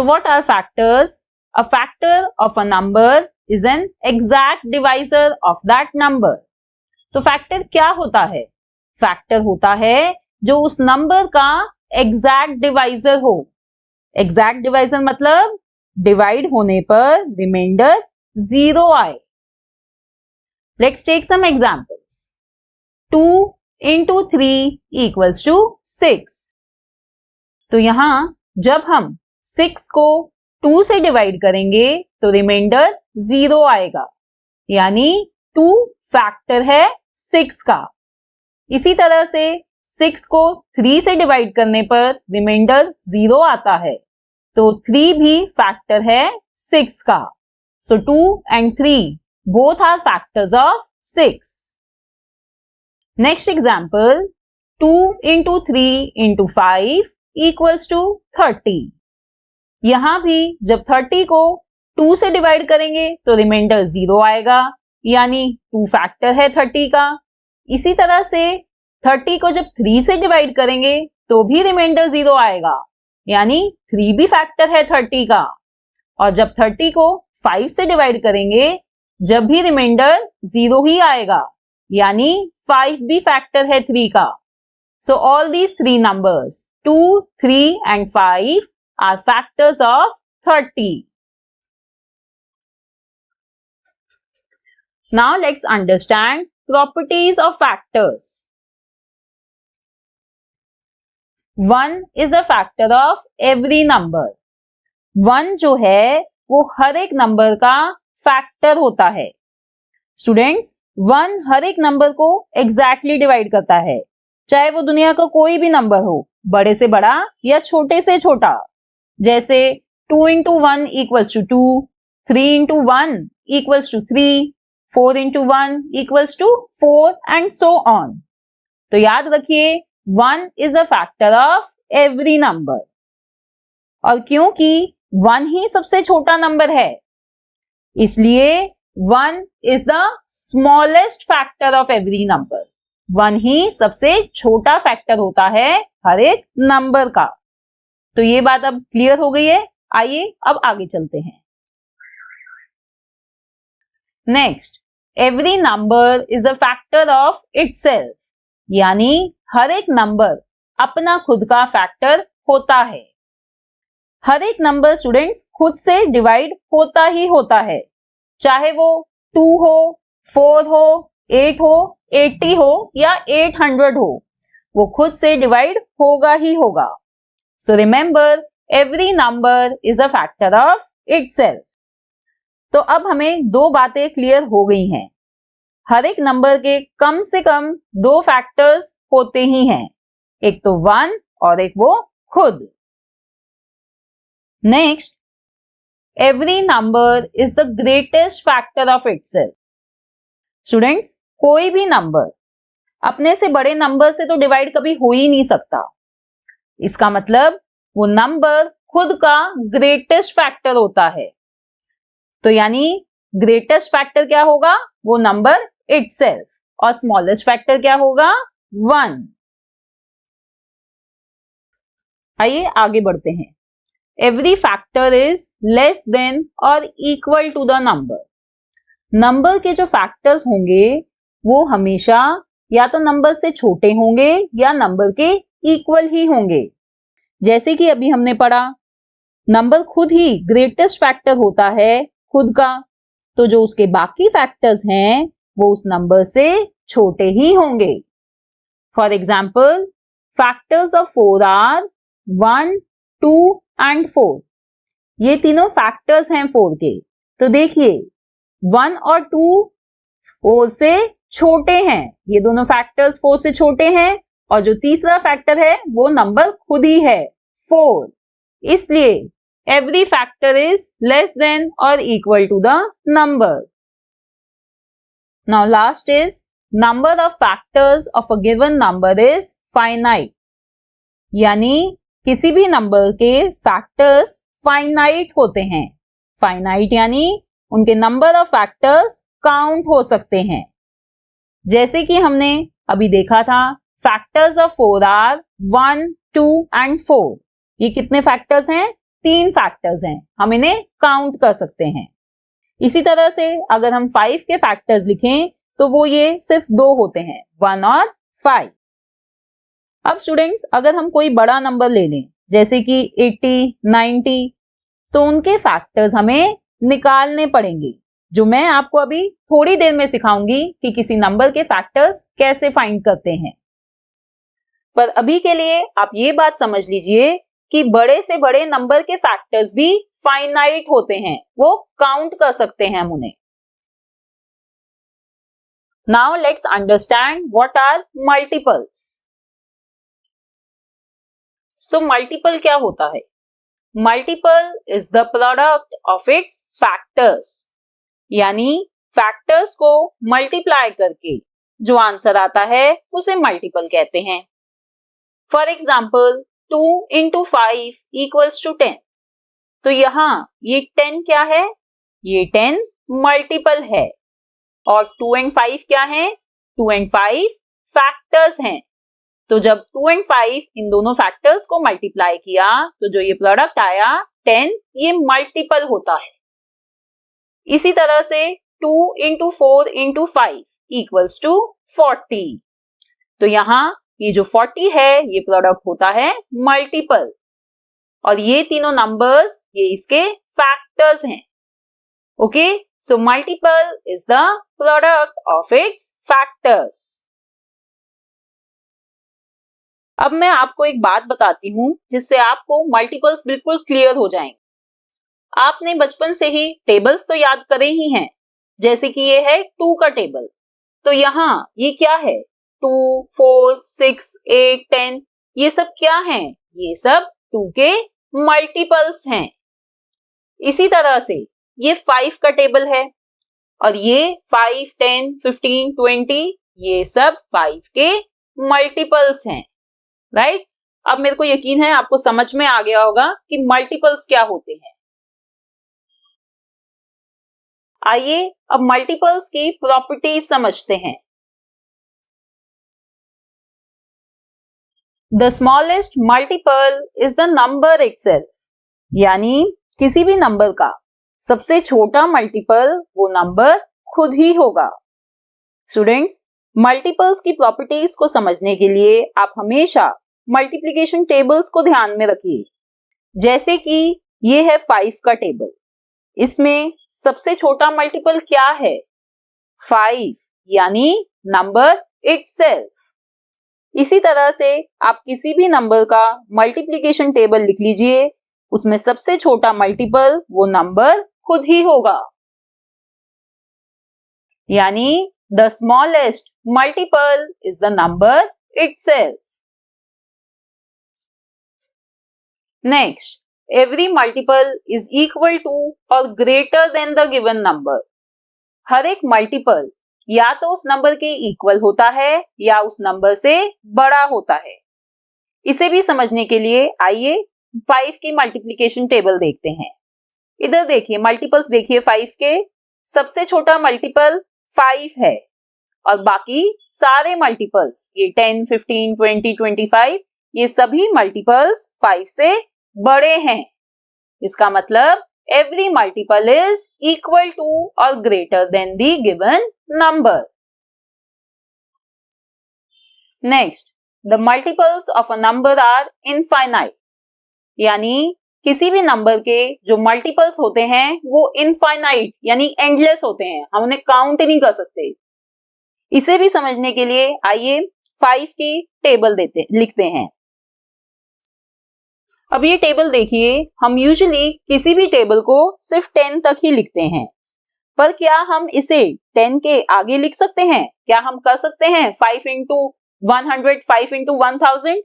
So what are factors? A factor of a number is an exact divisor of that number. तो factor क्या होता है? Factor होता है जो उस नंबर का एग्जैक्ट डिवाइजर हो। एग्जैक्ट डिवाइजर मतलब डिवाइड होने पर रिमाइंडर 0 आए। Let's take some examples. 2 into 3 equals to 6. तो यहां जब हम 6 को 2 से डिवाइड करेंगे तो रिमाइंडर 0 आएगा, यानी 2 फैक्टर है 6 का। इसी तरह से 6 को 3 से डिवाइड करने पर रिमाइंडर 0 आता है, तो 3 भी फैक्टर है 6 का। So 2 and 3 both are factors of 6. Next example, 2 into 3 into 5 equals to 30. यहां भी जब 30 को 2 से डिवाइड करेंगे तो रिमाइंडर 0 आएगा, यानी 2 फैक्टर है 30 का। इसी तरह से 30 को जब 3 से डिवाइड करेंगे तो भी रिमाइंडर 0 आएगा, यानी 3 भी फैक्टर है 30 का। और जब 30 को 5 से डिवाइड करेंगे जब भी रिमाइंडर 0 ही आएगा, यानी 5 भी फैक्टर है 3 का। So all these three numbers 2, 3 and 5 are factors of 30. Now let's understand properties of factors. 1 is a factor of every number. 1 जो है वो हर एक नंबर का फैक्टर होता है। स्टूडेंट्स, 1 हर एक नंबर को एग्जैक्टली डिवाइड करता है, चाहे वो दुनिया का कोई भी नंबर हो, बड़े से बड़ा या छोटे से छोटा। जैसे 2 into 1 equals to 2, 3 into 1 equals to 3, 4 into 1 equals to 4 and so on. तो याद रखिए 1 is a factor of every number. और क्योंकि 1 ही सबसे छोटा नंबर है, इसलिए 1 is the smallest factor of every number. 1 ही सबसे छोटा फैक्टर होता है हर एक नंबर का। तो ये बात अब क्लियर हो गई है। आइए अब आगे चलते हैं। Next, every number is a factor of itself, यानी हर एक नंबर अपना खुद का फैक्टर होता है। हर एक नंबर स्टूडेंट्स खुद से डिवाइड होता ही होता है, चाहे वो 2 हो, 4 हो, 8 हो, 80 हो या 800 हो, वो खुद से डिवाइड होगा ही होगा। So remember, every number is a factor of itself. तो अब हमें 2 बातें क्लियर हो गई हैं। हर एक नंबर के कम से कम 2 फैक्टर्स होते ही हैं, एक तो 1 और एक वो खुद। Next, every number is the greatest factor of itself. Students, कोई भी नंबर अपने से बड़े नंबर से तो डिवाइड कभी हो ही नहीं सकता। इसका मतलब वो नंबर खुद का ग्रेटेस्ट फैक्टर होता है। तो यानी ग्रेटेस्ट फैक्टर क्या होगा? वो नंबर इटसेल्फ। और स्मॉलेस्ट फैक्टर क्या होगा? 1। आइए आगे बढ़ते हैं। Every factor is less than और equal to the number. Number के जो फैक्टर्स होंगे वो हमेशा या तो नंबर से छोटे होंगे या नंबर के इक्वल ही होंगे। जैसे कि अभी हमने पढ़ा, नंबर खुद ही ग्रेटेस्ट फैक्टर होता है खुद का, तो जो उसके बाकी फैक्टर्स हैं वो उस नंबर से छोटे ही होंगे। For example, factors of 4 are 1, 2 and 4। ये तीनों फैक्टर्स हैं 4 के। तो देखिए 1 और 2 4 से छोटे हैं, ये दोनों फैक्टर्स 4 से छोटे हैं, और जो तीसरा फैक्टर है वो नंबर खुद ही है 4। इसलिए every factor is less than और equal to the number. Now last is number of factors of a given number is finite, यानी किसी भी नंबर के फैक्टर्स फाइनाइट होते हैं। फाइनाइट यानी उनके नंबर ऑफ फैक्टर्स काउंट हो सकते हैं। जैसे कि हमने अभी देखा था, फैक्टर्स ऑफ 4 आर 1, 2 एंड 4। ये कितने फैक्टर्स हैं? 3 फैक्टर्स हैं, हम इन्हें काउंट कर सकते हैं। इसी तरह से अगर हम 5 के फैक्टर्स लिखें तो वो ये सिर्फ 2 होते हैं, 1 और 5। अब स्टूडेंट्स अगर हम कोई बड़ा नंबर ले लें जैसे कि 80, 90, तो उनके फैक्टर्स हमें निकालने पड़ेंगे, जो मैं आपको अभी थोड़ी देर में सिखाऊंगी कि किसी नंबर के फैक्टर्स कैसे फाइंड करते हैं। पर अभी के लिए आप ये बात समझ लीजिए कि बड़े से बड़े नंबर के फैक्टर्स भी फाइनाइट होते हैं, वो काउंट कर सकते हैं हम उन्हें। Now let's understand what are multiples. So multiple क्या होता है? Multiple is the product of its factors, यानी फैक्टर्स को मल्टीप्लाई करके जो आंसर आता है उसे मल्टीपल कहते हैं। For example 2 into 5 equals to 10। तो यहाँ ये 10 क्या है? ये 10 मल्टीपल है। और 2 and 5 क्या है? 2 and 5 फैक्टर्स हैं। तो जब 2 and 5 इन दोनों फैक्टर्स को मल्टीप्लाई किया तो जो ये प्रोडक्ट आया 10, ये मल्टीपल होता है। इसी तरह से 2 into 4 into 5 equals to 40। तो यहाँ ये जो 40 है ये प्रोडक्ट होता है मल्टीपल, और ये तीनों नंबर्स ये इसके फैक्टर्स हैं। Okay, so multiple is the product of its factors. अब मैं आपको एक बात बताती हूं जिससे आपको मल्टीपल्स बिल्कुल क्लियर हो जाएंगे। आपने बचपन से ही टेबल्स तो याद करे ही हैं, जैसे कि ये है 2 का टेबल। तो यहाँ ये क्या है? 2, 4, 6, 8, 10, ये सब क्या हैं? ये सब 2 के मल्टीपल्स हैं। इसी तरह से ये 5 का टेबल है, और ये 5, 10, 15, 20, ये सब 5 के मल्टीपल्स हैं, राइट? अब मेरे को यकीन है आपको समझ में आ गया होगा कि मल्टीपल्स क्या होते हैं। आइए अब मल्टीपल्स की प्रॉपर्टीज समझते हैं। The smallest multiple is the number itself, यानी किसी भी नंबर का सबसे छोटा मल्टीपल वो नंबर खुद ही होगा। स्टूडेंट्स, मल्टीपल्स की प्रॉपर्टीज को समझने के लिए आप हमेशा मल्टीप्लिकेशन टेबल्स को ध्यान में रखिए। जैसे कि ये है 5 का टेबल, इसमें सबसे छोटा मल्टीपल क्या है? 5, यानी नंबर इटसेल्फ। इसी तरह से आप किसी भी नंबर का मल्टीप्लिकेशन टेबल लिख लीजिए, उसमें सबसे छोटा मल्टीपल वो नंबर खुद ही होगा, यानी the smallest multiple is the number itself. Next, every multiple is equal to और greater than the given number. हर एक मल्टीपल या तो उस नंबर के इक्वल होता है या उस नंबर से बड़ा होता है। इसे भी समझने के लिए आइए 5 की मल्टीप्लिकेशन टेबल देखते हैं। इधर देखिए, मल्टीपल्स देखिए 5 के, सबसे छोटा मल्टीपल 5 है, और बाकी सारे मल्टीपल्स ये 10, 15, 20, 25 ये सभी मल्टीपल्स 5 से बड़े हैं। इसका मतलब every multiple is equal to or greater than the given number. Next, the multiples of a number are infinite, यानी किसी भी नंबर के जो मल्टीपल्स होते हैं वो इनफाइनाइट यानी एंडलेस होते हैं, हम उन्हें काउंट नहीं कर सकते। इसे भी समझने के लिए आइए 5 की टेबल लिखते हैं। अब ये टेबल देखिए, हम यूजुअली किसी भी टेबल को सिर्फ 10 तक ही लिखते हैं, पर क्या हम इसे 10 के आगे लिख सकते हैं? क्या हम कर सकते हैं 5 into 100, 5 into 1000?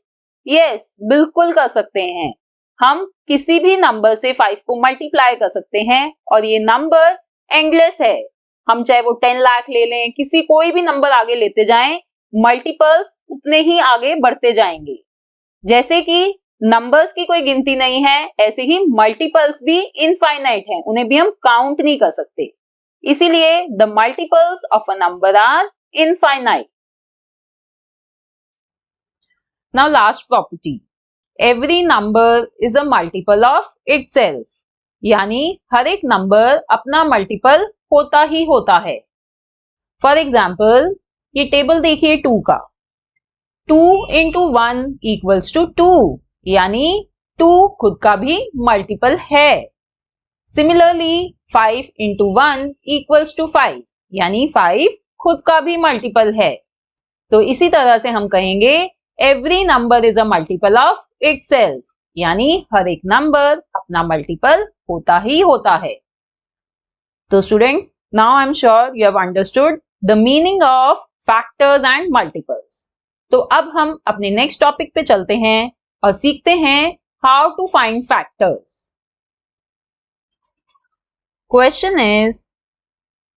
यस, बिल्कुल कर सकते हैं। हम किसी भी नंबर से 5 को मल्टीप्लाई कर सकते हैं और ये नंबर एंडलेस है। हम चाहे वो 10 लाख ले लें, किसी कोई भी नंबर आगे लेते जाएं, मल्टीपल्स उतने ही आगे बढ़ते जाएंगे। जैसे कि नंबर्स की कोई गिनती नहीं है, ऐसे ही मल्टीपल्स भी इनफाइनाइट हैं, उन्हें भी हम काउंट नहीं कर सकते। इसीलिए the multiples of a number are infinite. Now last property, every number is a multiple of itself, यानी हर एक नंबर अपना मल्टीपल होता ही होता है। फॉर एग्जाम्पल ये टेबल देखिए 2 का, 2 इंटू 1 इक्वल्स टू 2, यानी 2 खुद का भी मल्टीपल है। सिमिलरली 5 इंटू 1 इक्वल्स टू 5, यानी 5 खुद का भी मल्टीपल है। तो इसी तरह से हम कहेंगे every number is a multiple of itself, यानी हर एक नंबर अपना मल्टीपल होता ही होता है। तो students, now I am sure you have understood the meaning of factors and multiples. तो अब हम अपने नेक्स्ट टॉपिक पे चलते हैं और सीखते हैं how to find factors. Question is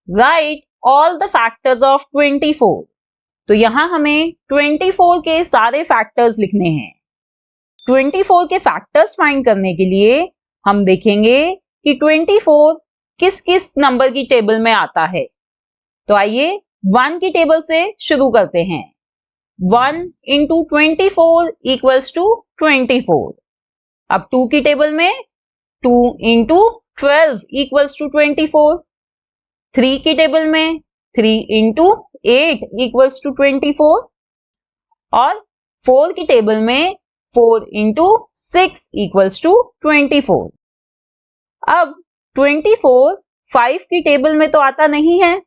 write all the factors of 24। तो यहां हमें 24 के सारे फैक्टर्स लिखने हैं। 24 के फैक्टर्स फाइंड करने के लिए हम देखेंगे कि 24 किस किस नंबर की टेबल में आता है। तो आइए 1 की टेबल से शुरू करते हैं। 1 इंटू 24 इक्वल्स टू 24। अब 2 की टेबल में 2 इंटू 12 इक्वल्स टू 24। 3 की टेबल में 3 इंटू 8 इक्वल्स टू 24 और 4 की टेबल में 4 इंटू 6 इक्वल्स टू 24। अब 24 5 की टेबल में तो आता नहीं है,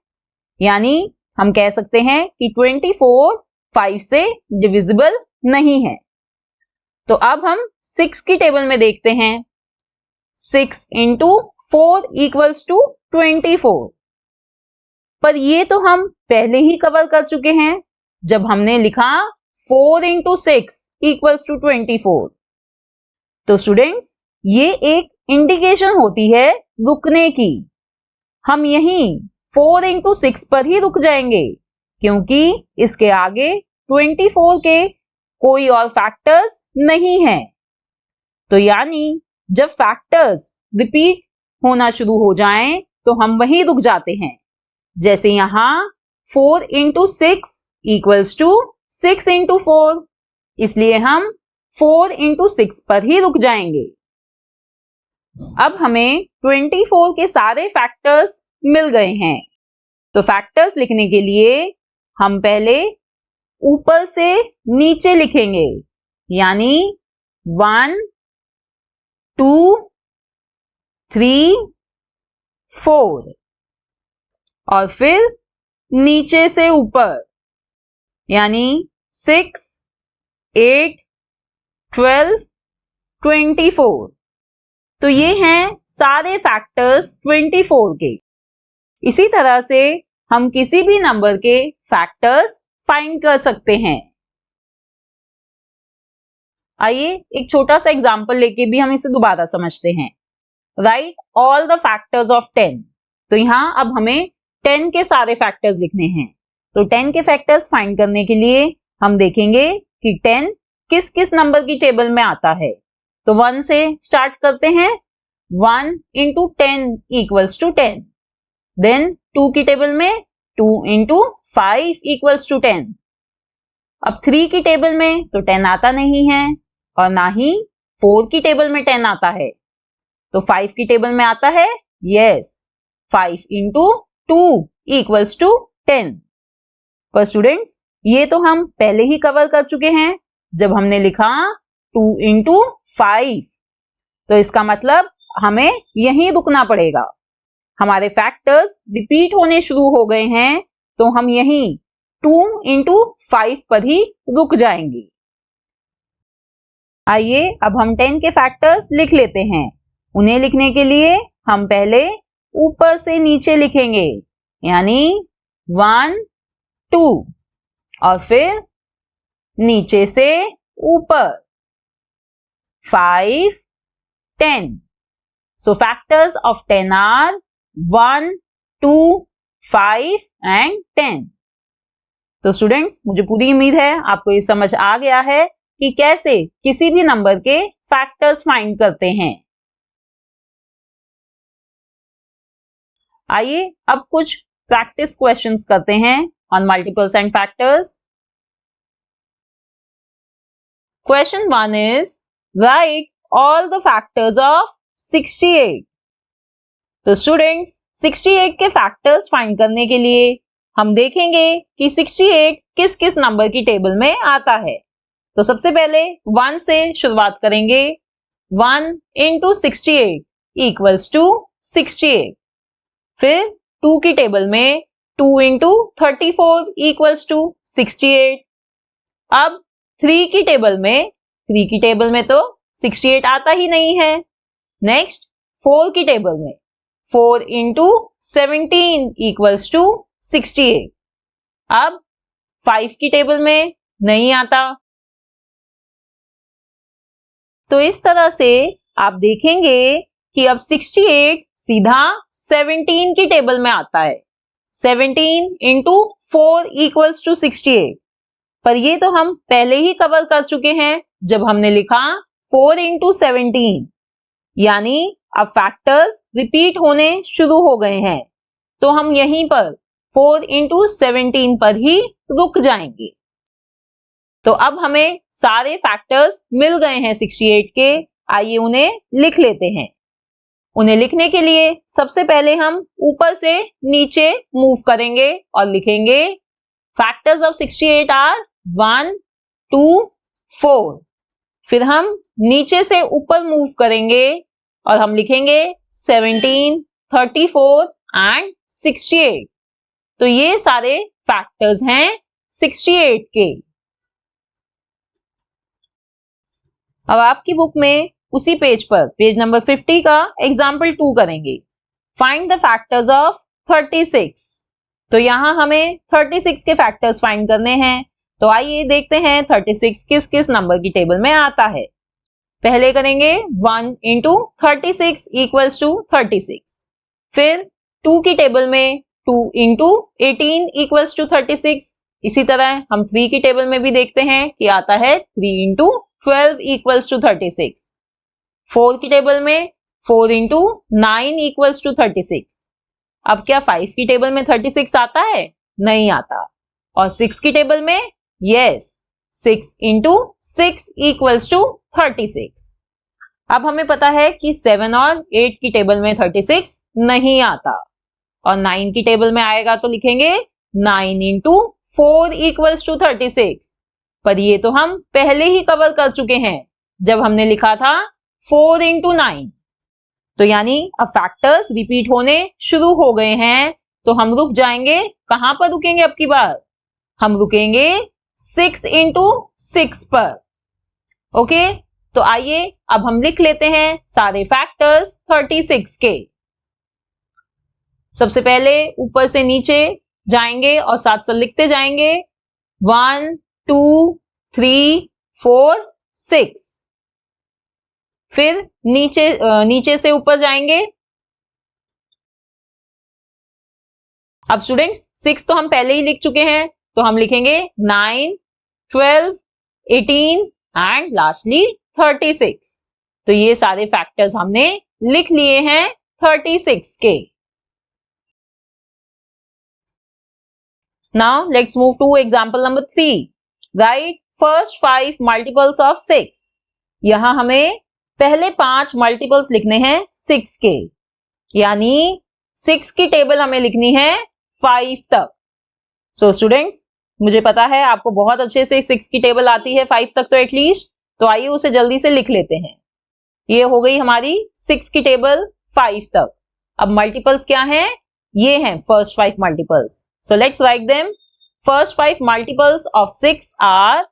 यानी हम कह सकते हैं कि 24 5 से डिविजिबल नहीं है। तो अब हम 6 की टेबल में देखते हैं। 6 इंटू 4 इक्वल्स टू 24। पर ये तो हम पहले ही कवर कर चुके हैं जब हमने लिखा 4 इंटू 6 इक्वल्स टू 24। तो स्टूडेंट्स, ये एक इंडिकेशन होती है रुकने की। हम यहीं 4 इंटू 6 पर ही रुक जाएंगे, क्योंकि इसके आगे 24 के कोई और फैक्टर्स नहीं है। तो यानी जब फैक्टर्स रिपीट होना शुरू हो जाएं तो हम वहीं रुक जाते हैं। जैसे यहां 4 इंटू 6 इक्वल्स टू 6 इंटू 4, इसलिए हम 4 इंटू 6 पर ही रुक जाएंगे। अब हमें 24 के सारे फैक्टर्स मिल गए हैं। तो फैक्टर्स लिखने के लिए हम पहले ऊपर से नीचे लिखेंगे, यानी 1 2 3 4 और फिर नीचे से ऊपर, यानी 6 8 12 24। तो ये हैं सारे फैक्टर्स 24 के। इसी तरह से हम किसी भी नंबर के फैक्टर्स फाइंड कर सकते हैं। आइए एक छोटा सा एग्जांपल लेके भी हम इसे दोबारा समझते हैं। Right all the factors of 10। तो यहां अब हमें 10 के सारे फैक्टर्स लिखने हैं। तो 10 के फैक्टर्स फाइंड करने के लिए हम देखेंगे कि 10 किस किस नंबर की टेबल में आता है। तो 1 से स्टार्ट करते हैं। 1 इंटू 10 इक्वल्स टू 10। देन 2 की टेबल में 2 इंटू 5 इक्वल्स टू 10। अब 3 की टेबल में तो 10 आता नहीं है और ना ही 4 की टेबल में 10 आता है। तो 5 की टेबल में आता है, यस, 5 इंटू 2 इक्वल्स टू 10। पर स्टूडेंट्स, ये तो हम पहले ही कवर कर चुके हैं जब हमने लिखा 2 इंटू 5। तो इसका मतलब हमें यहीं रुकना पड़ेगा। हमारे फैक्टर्स रिपीट होने शुरू हो गए हैं, तो हम यहीं 2 इंटू 5 पर ही रुक जाएंगे। आइए अब हम 10 के फैक्टर्स लिख लेते हैं। उन्हें लिखने के लिए हम पहले ऊपर से नीचे लिखेंगे, यानी 1 2 और फिर नीचे से ऊपर 5 10। So factors of 10 are 1 2 5 and 10। तो स्टूडेंट्स, मुझे पूरी उम्मीद है आपको ये समझ आ गया है कि कैसे किसी भी नंबर के फैक्टर्स फाइंड करते हैं। आइए अब कुछ प्रैक्टिस क्वेश्चंस करते हैं on multiples and factors. Question 1 is, write all the factors of 68. तो स्टूडेंट्स 68 के फैक्टर्स फाइंड करने के लिए हम देखेंगे कि 68 किस किस नंबर की टेबल में आता है। तो सबसे पहले 1 से शुरुआत करेंगे। 1 into 68 equals to 68। फिर 2 की टेबल में 2 into 34 equals to 68। अब 3 की टेबल में तो 68 आता ही नहीं है। नेक्स्ट 4 की टेबल में 4 into 17 equals to 68। अब 5 की टेबल में नहीं आता। तो इस तरह से आप देखेंगे कि अब 68 सीधा 17 की टेबल में आता है। 17 into 4 equals to 68। पर ये तो हम पहले ही कवर कर चुके हैं जब हमने लिखा 4 into 17, यानी अब फैक्टर्स रिपीट होने शुरू हो गए हैं, तो हम यहीं पर 4 into 17 पर ही रुक जाएंगे। तो अब हमें सारे फैक्टर्स मिल गए हैं 68 के, आइए उन्हें लिख लेते हैं। उन्हें लिखने के लिए सबसे पहले हम ऊपर से नीचे मूव करेंगे और लिखेंगे फैक्टर्स ऑफ 68 आर 1, 2, 4। फिर हम नीचे से ऊपर मूव करेंगे और हम लिखेंगे 17, 34 एंड 68। तो ये सारे फैक्टर्स हैं 68 के। अब आपकी बुक में उसी पेज पर पेज नंबर 50 का एग्जाम्पल 2 करेंगे। Find the factors of 36। तो यहां हमें 36 के फैक्टर्स फाइंड करने हैं। तो आइए देखते हैं 36 किस किस नंबर की टेबल में आता है। पहले करेंगे 1 into 36 equals to 36। फिर 2 की टेबल में 2 into 18 equals to 36। इसी तरह हम 3 की टेबल में भी देखते हैं कि आता है 3 into 12 equals to 36। 4 की टेबल में 4 into 9 equals to 36। अब क्या 5 की टेबल में 36 आता है? नहीं आता। और 6 की टेबल में यस 6 into 6 equals to 36। अब हमें पता है कि 7 और 8 की टेबल में 36 नहीं आता। और 9 की टेबल में आएगा तो लिखेंगे 9 into 4 equals to 36। पर ये तो हम पहले ही कवर कर चुके हैं जब हमने लिखा था 4 into 9। तो यानी अब फैक्टर्स रिपीट होने शुरू हो गए हैं, तो हम रुक जाएंगे। कहां पर रुकेंगे अब की बार? हम रुकेंगे 6 into 6 पर। ओके, तो आइए अब हम लिख लेते हैं सारे फैक्टर्स 36 के। सबसे पहले ऊपर से नीचे जाएंगे और साथ साथ लिखते जाएंगे 1, 2, 3, 4, 6। फिर नीचे से ऊपर जाएंगे। अब स्टूडेंट्स 6 तो हम पहले ही लिख चुके हैं, तो हम लिखेंगे 9, 12, 18 एंड लास्टली 36। तो ये सारे फैक्टर्स हमने लिख लिए हैं 36 के। Now let's move two example number 3। Right first 5 multiples of 6। यहां हमें पहले 5 मल्टीपल्स लिखने हैं 6 के, यानी 6 की टेबल हमें लिखनी है 5 तक। सो स्टूडेंट्स, मुझे पता है आपको बहुत अच्छे से 6 की टेबल आती है 5 तक तो एटलीस्ट, तो आइए उसे जल्दी से लिख लेते हैं। ये हो गई हमारी 6 की टेबल 5 तक। अब मल्टीपल्स क्या हैं? ये हैं first 5 multiples. So let's write them. First 5 multiples of 6 are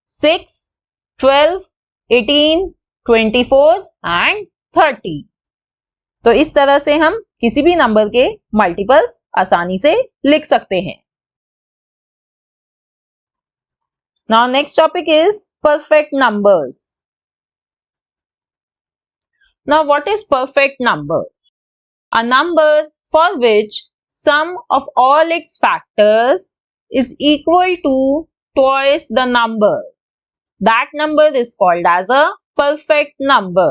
6, 12, 18, 24 and 30। तो इस तरह से हम किसी भी नंबर के मल्टीपल्स आसानी से लिख सकते हैं। Now next topic is perfect numbers. Now what is perfect number? A number for which sum of all its factors is equal to twice the number. That number is called as a perfect number.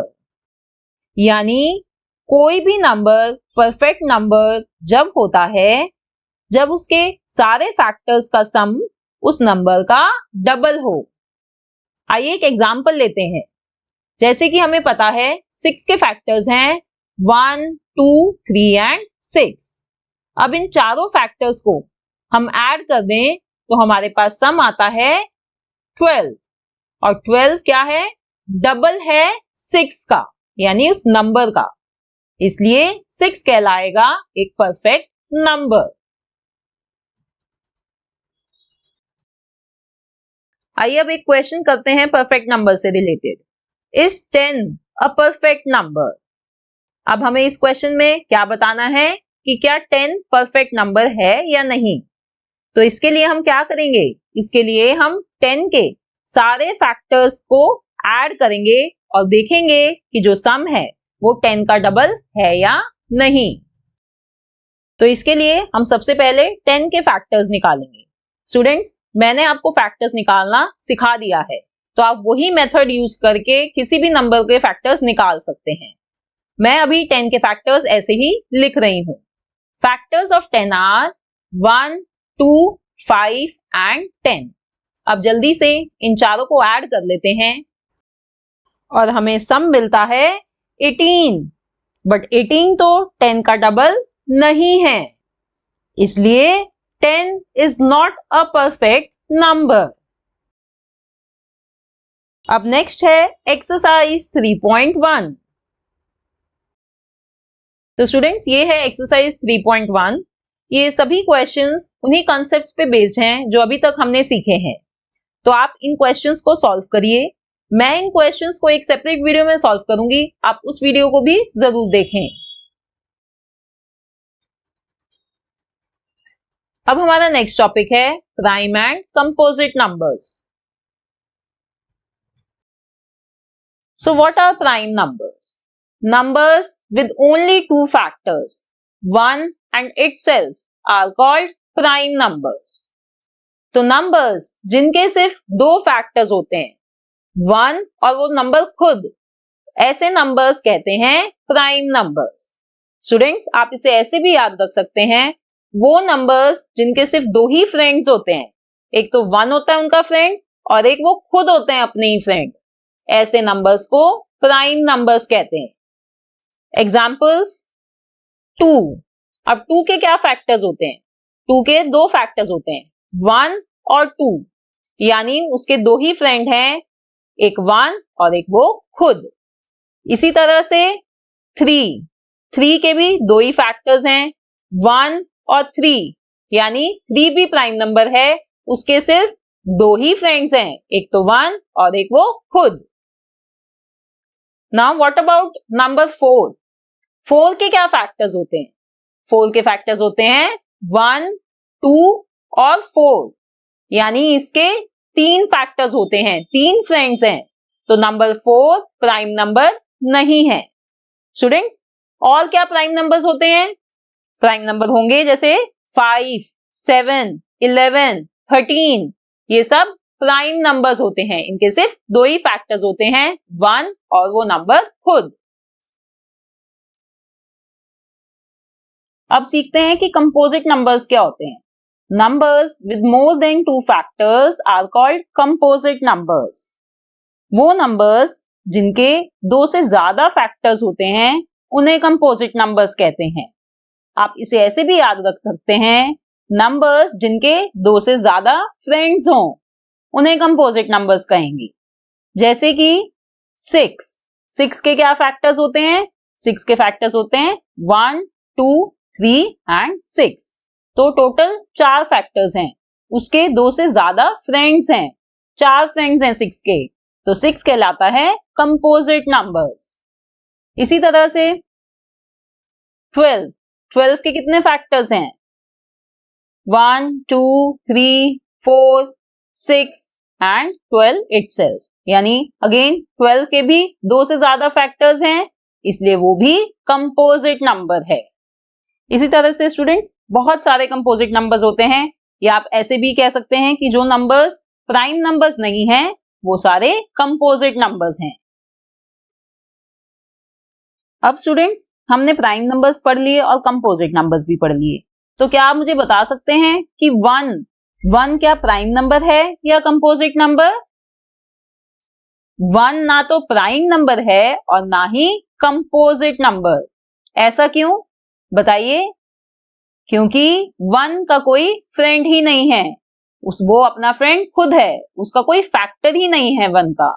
यानी कोई भी number perfect number जब होता है जब उसके सारे factors का सम उस नंबर का डबल हो। आइए एक एग्जांपल लेते हैं। जैसे कि हमें पता है 6 के फैक्टर्स हैं 1, 2, 3 एंड 6। अब इन चारों फैक्टर्स को हम ऐड कर दें तो हमारे पास सम आता है 12, और 12 क्या है, डबल है 6 का, यानी उस नंबर का, इसलिए 6 कहलाएगा एक परफेक्ट नंबर। आइए अब एक क्वेश्चन करते हैं परफेक्ट नंबर से related. Is 10 a perfect number? अब हमें इस क्वेश्चन में क्या बताना है कि क्या 10 परफेक्ट नंबर है या नहीं। तो इसके लिए हम क्या करेंगे, इसके लिए हम 10 के सारे फैक्टर्स को ऐड करेंगे और देखेंगे कि जो सम है वो 10 का डबल है या नहीं। तो इसके लिए हम सबसे पहले 10 के फैक्टर्स निकालेंगे। स्टूडेंट्स, मैंने आपको फैक्टर्स निकालना सिखा दिया है, तो आप वही मेथड यूज करके किसी भी नंबर के फैक्टर्स निकाल सकते हैं। मैं अभी 10 के फैक्टर्स ऐसे ही लिख रही हूं। Factors of 10 are 1, 2, 5 and 10। अब जल्दी से इन चारों को ऐड कर लेते हैं और हमें सम मिलता है 18। बट 18 तो 10 का डबल नहीं है, इसलिए 10 is not a perfect number। अब नेक्स्ट है एक्सरसाइज 3.1। तो स्टूडेंट्स, ये है एक्सरसाइज 3.1। ये सभी क्वेश्चंस उन्हीं कॉन्सेप्ट्स पे बेस्ड हैं जो अभी तक हमने सीखे हैं। तो आप इन क्वेश्चंस को सॉल्व करिए। मैं इन क्वेश्चंस को एक सेपरेट वीडियो में सॉल्व करूंगी, आप उस वीडियो को भी जरूर देखें। अब हमारा नेक्स्ट टॉपिक है prime and composite numbers. So what are prime numbers? Numbers with only two factors, 1 and itself, are called prime numbers। तो नंबर्स जिनके सिर्फ दो फैक्टर्स होते हैं, 1 और वो नंबर खुद, ऐसे नंबर्स कहते हैं प्राइम नंबर्स। स्टूडेंट्स, आप इसे ऐसे भी याद रख सकते हैं, वो नंबर्स जिनके सिर्फ दो ही फ्रेंड्स होते हैं, एक तो 1 होता है उनका फ्रेंड और एक वो खुद होते हैं अपने ही फ्रेंड, ऐसे नंबर्स को प्राइम नंबर्स कहते हैं। एग्जाम्पल्स 2। अब 2 के क्या फैक्टर्स होते हैं? 2 के दो फैक्टर्स होते हैं, 1 और 2, यानी उसके दो ही फ्रेंड हैं, एक 1 और एक वो खुद। इसी तरह से 3 के भी दो ही फैक्टर्स हैं, 1 और 3, यानी 3 भी प्राइम नंबर है, उसके सिर्फ दो ही फ्रेंड्स हैं, एक तो 1 और एक वो खुद। Now what about number 4? 4 के क्या फैक्टर्स होते हैं? 4 के फैक्टर्स होते हैं 1, 2 और 4, यानी इसके 3 फैक्टर्स होते हैं, 3 फ्रेंड्स हैं, तो नंबर 4 प्राइम नंबर नहीं है। स्टूडेंट्स, और क्या प्राइम नंबर्स होते हैं? प्राइम नंबर होंगे जैसे 5, 7, 11, 13, ये सब प्राइम नंबर्स होते हैं, इनके सिर्फ दो ही फैक्टर्स होते हैं, 1 और वो नंबर खुद। अब सीखते हैं कि कंपोजिट नंबर्स क्या होते हैं। Numbers with more than 2 factors are called composite numbers. वो नंबर्स जिनके 2 से ज्यादा फैक्टर्स होते हैं उन्हें कंपोजिट नंबर्स कहते हैं। आप इसे ऐसे भी याद रख सकते हैं, नंबर्स जिनके 2 से ज्यादा फ्रेंड्स हों उन्हें कंपोजिट नंबर्स कहेंगे। जैसे कि 6 के क्या फैक्टर्स होते हैं? 6 के फैक्टर्स होते हैं 1, 2, 3 एंड 6, तो टोटल 4 फैक्टर्स हैं, उसके 2 से ज्यादा फ्रेंड्स हैं, 4 फ्रेंड्स हैं 6 के, तो 6 कहलाता है कंपोजिट नंबर्स। इसी तरह से 12 के कितने फैक्टर्स हैं? 1, 2, 3, 4, 6 एंड 12 itself, यानी अगेन 12 के भी 2 से ज्यादा फैक्टर्स हैं, इसलिए वो भी कंपोजिट नंबर है। इसी तरह से स्टूडेंट्स, बहुत सारे कंपोजिट नंबर्स होते हैं, या आप ऐसे भी कह सकते हैं कि जो नंबर्स प्राइम नंबर्स नहीं हैं वो सारे कंपोजिट नंबर्स हैं। अब स्टूडेंट्स, हमने प्राइम नंबर्स पढ़ लिए और कंपोजिट नंबर्स भी पढ़ लिए, तो क्या आप मुझे बता सकते हैं कि 1 क्या प्राइम नंबर है या कंपोजिट नंबर? वन ना तो प्राइम नंबर है और ना ही कंपोजिट नंबर। ऐसा क्यों बताइए? क्योंकि वन का कोई फ्रेंड ही नहीं है, वो अपना फ्रेंड खुद है, उसका कोई फैक्टर ही नहीं है वन का।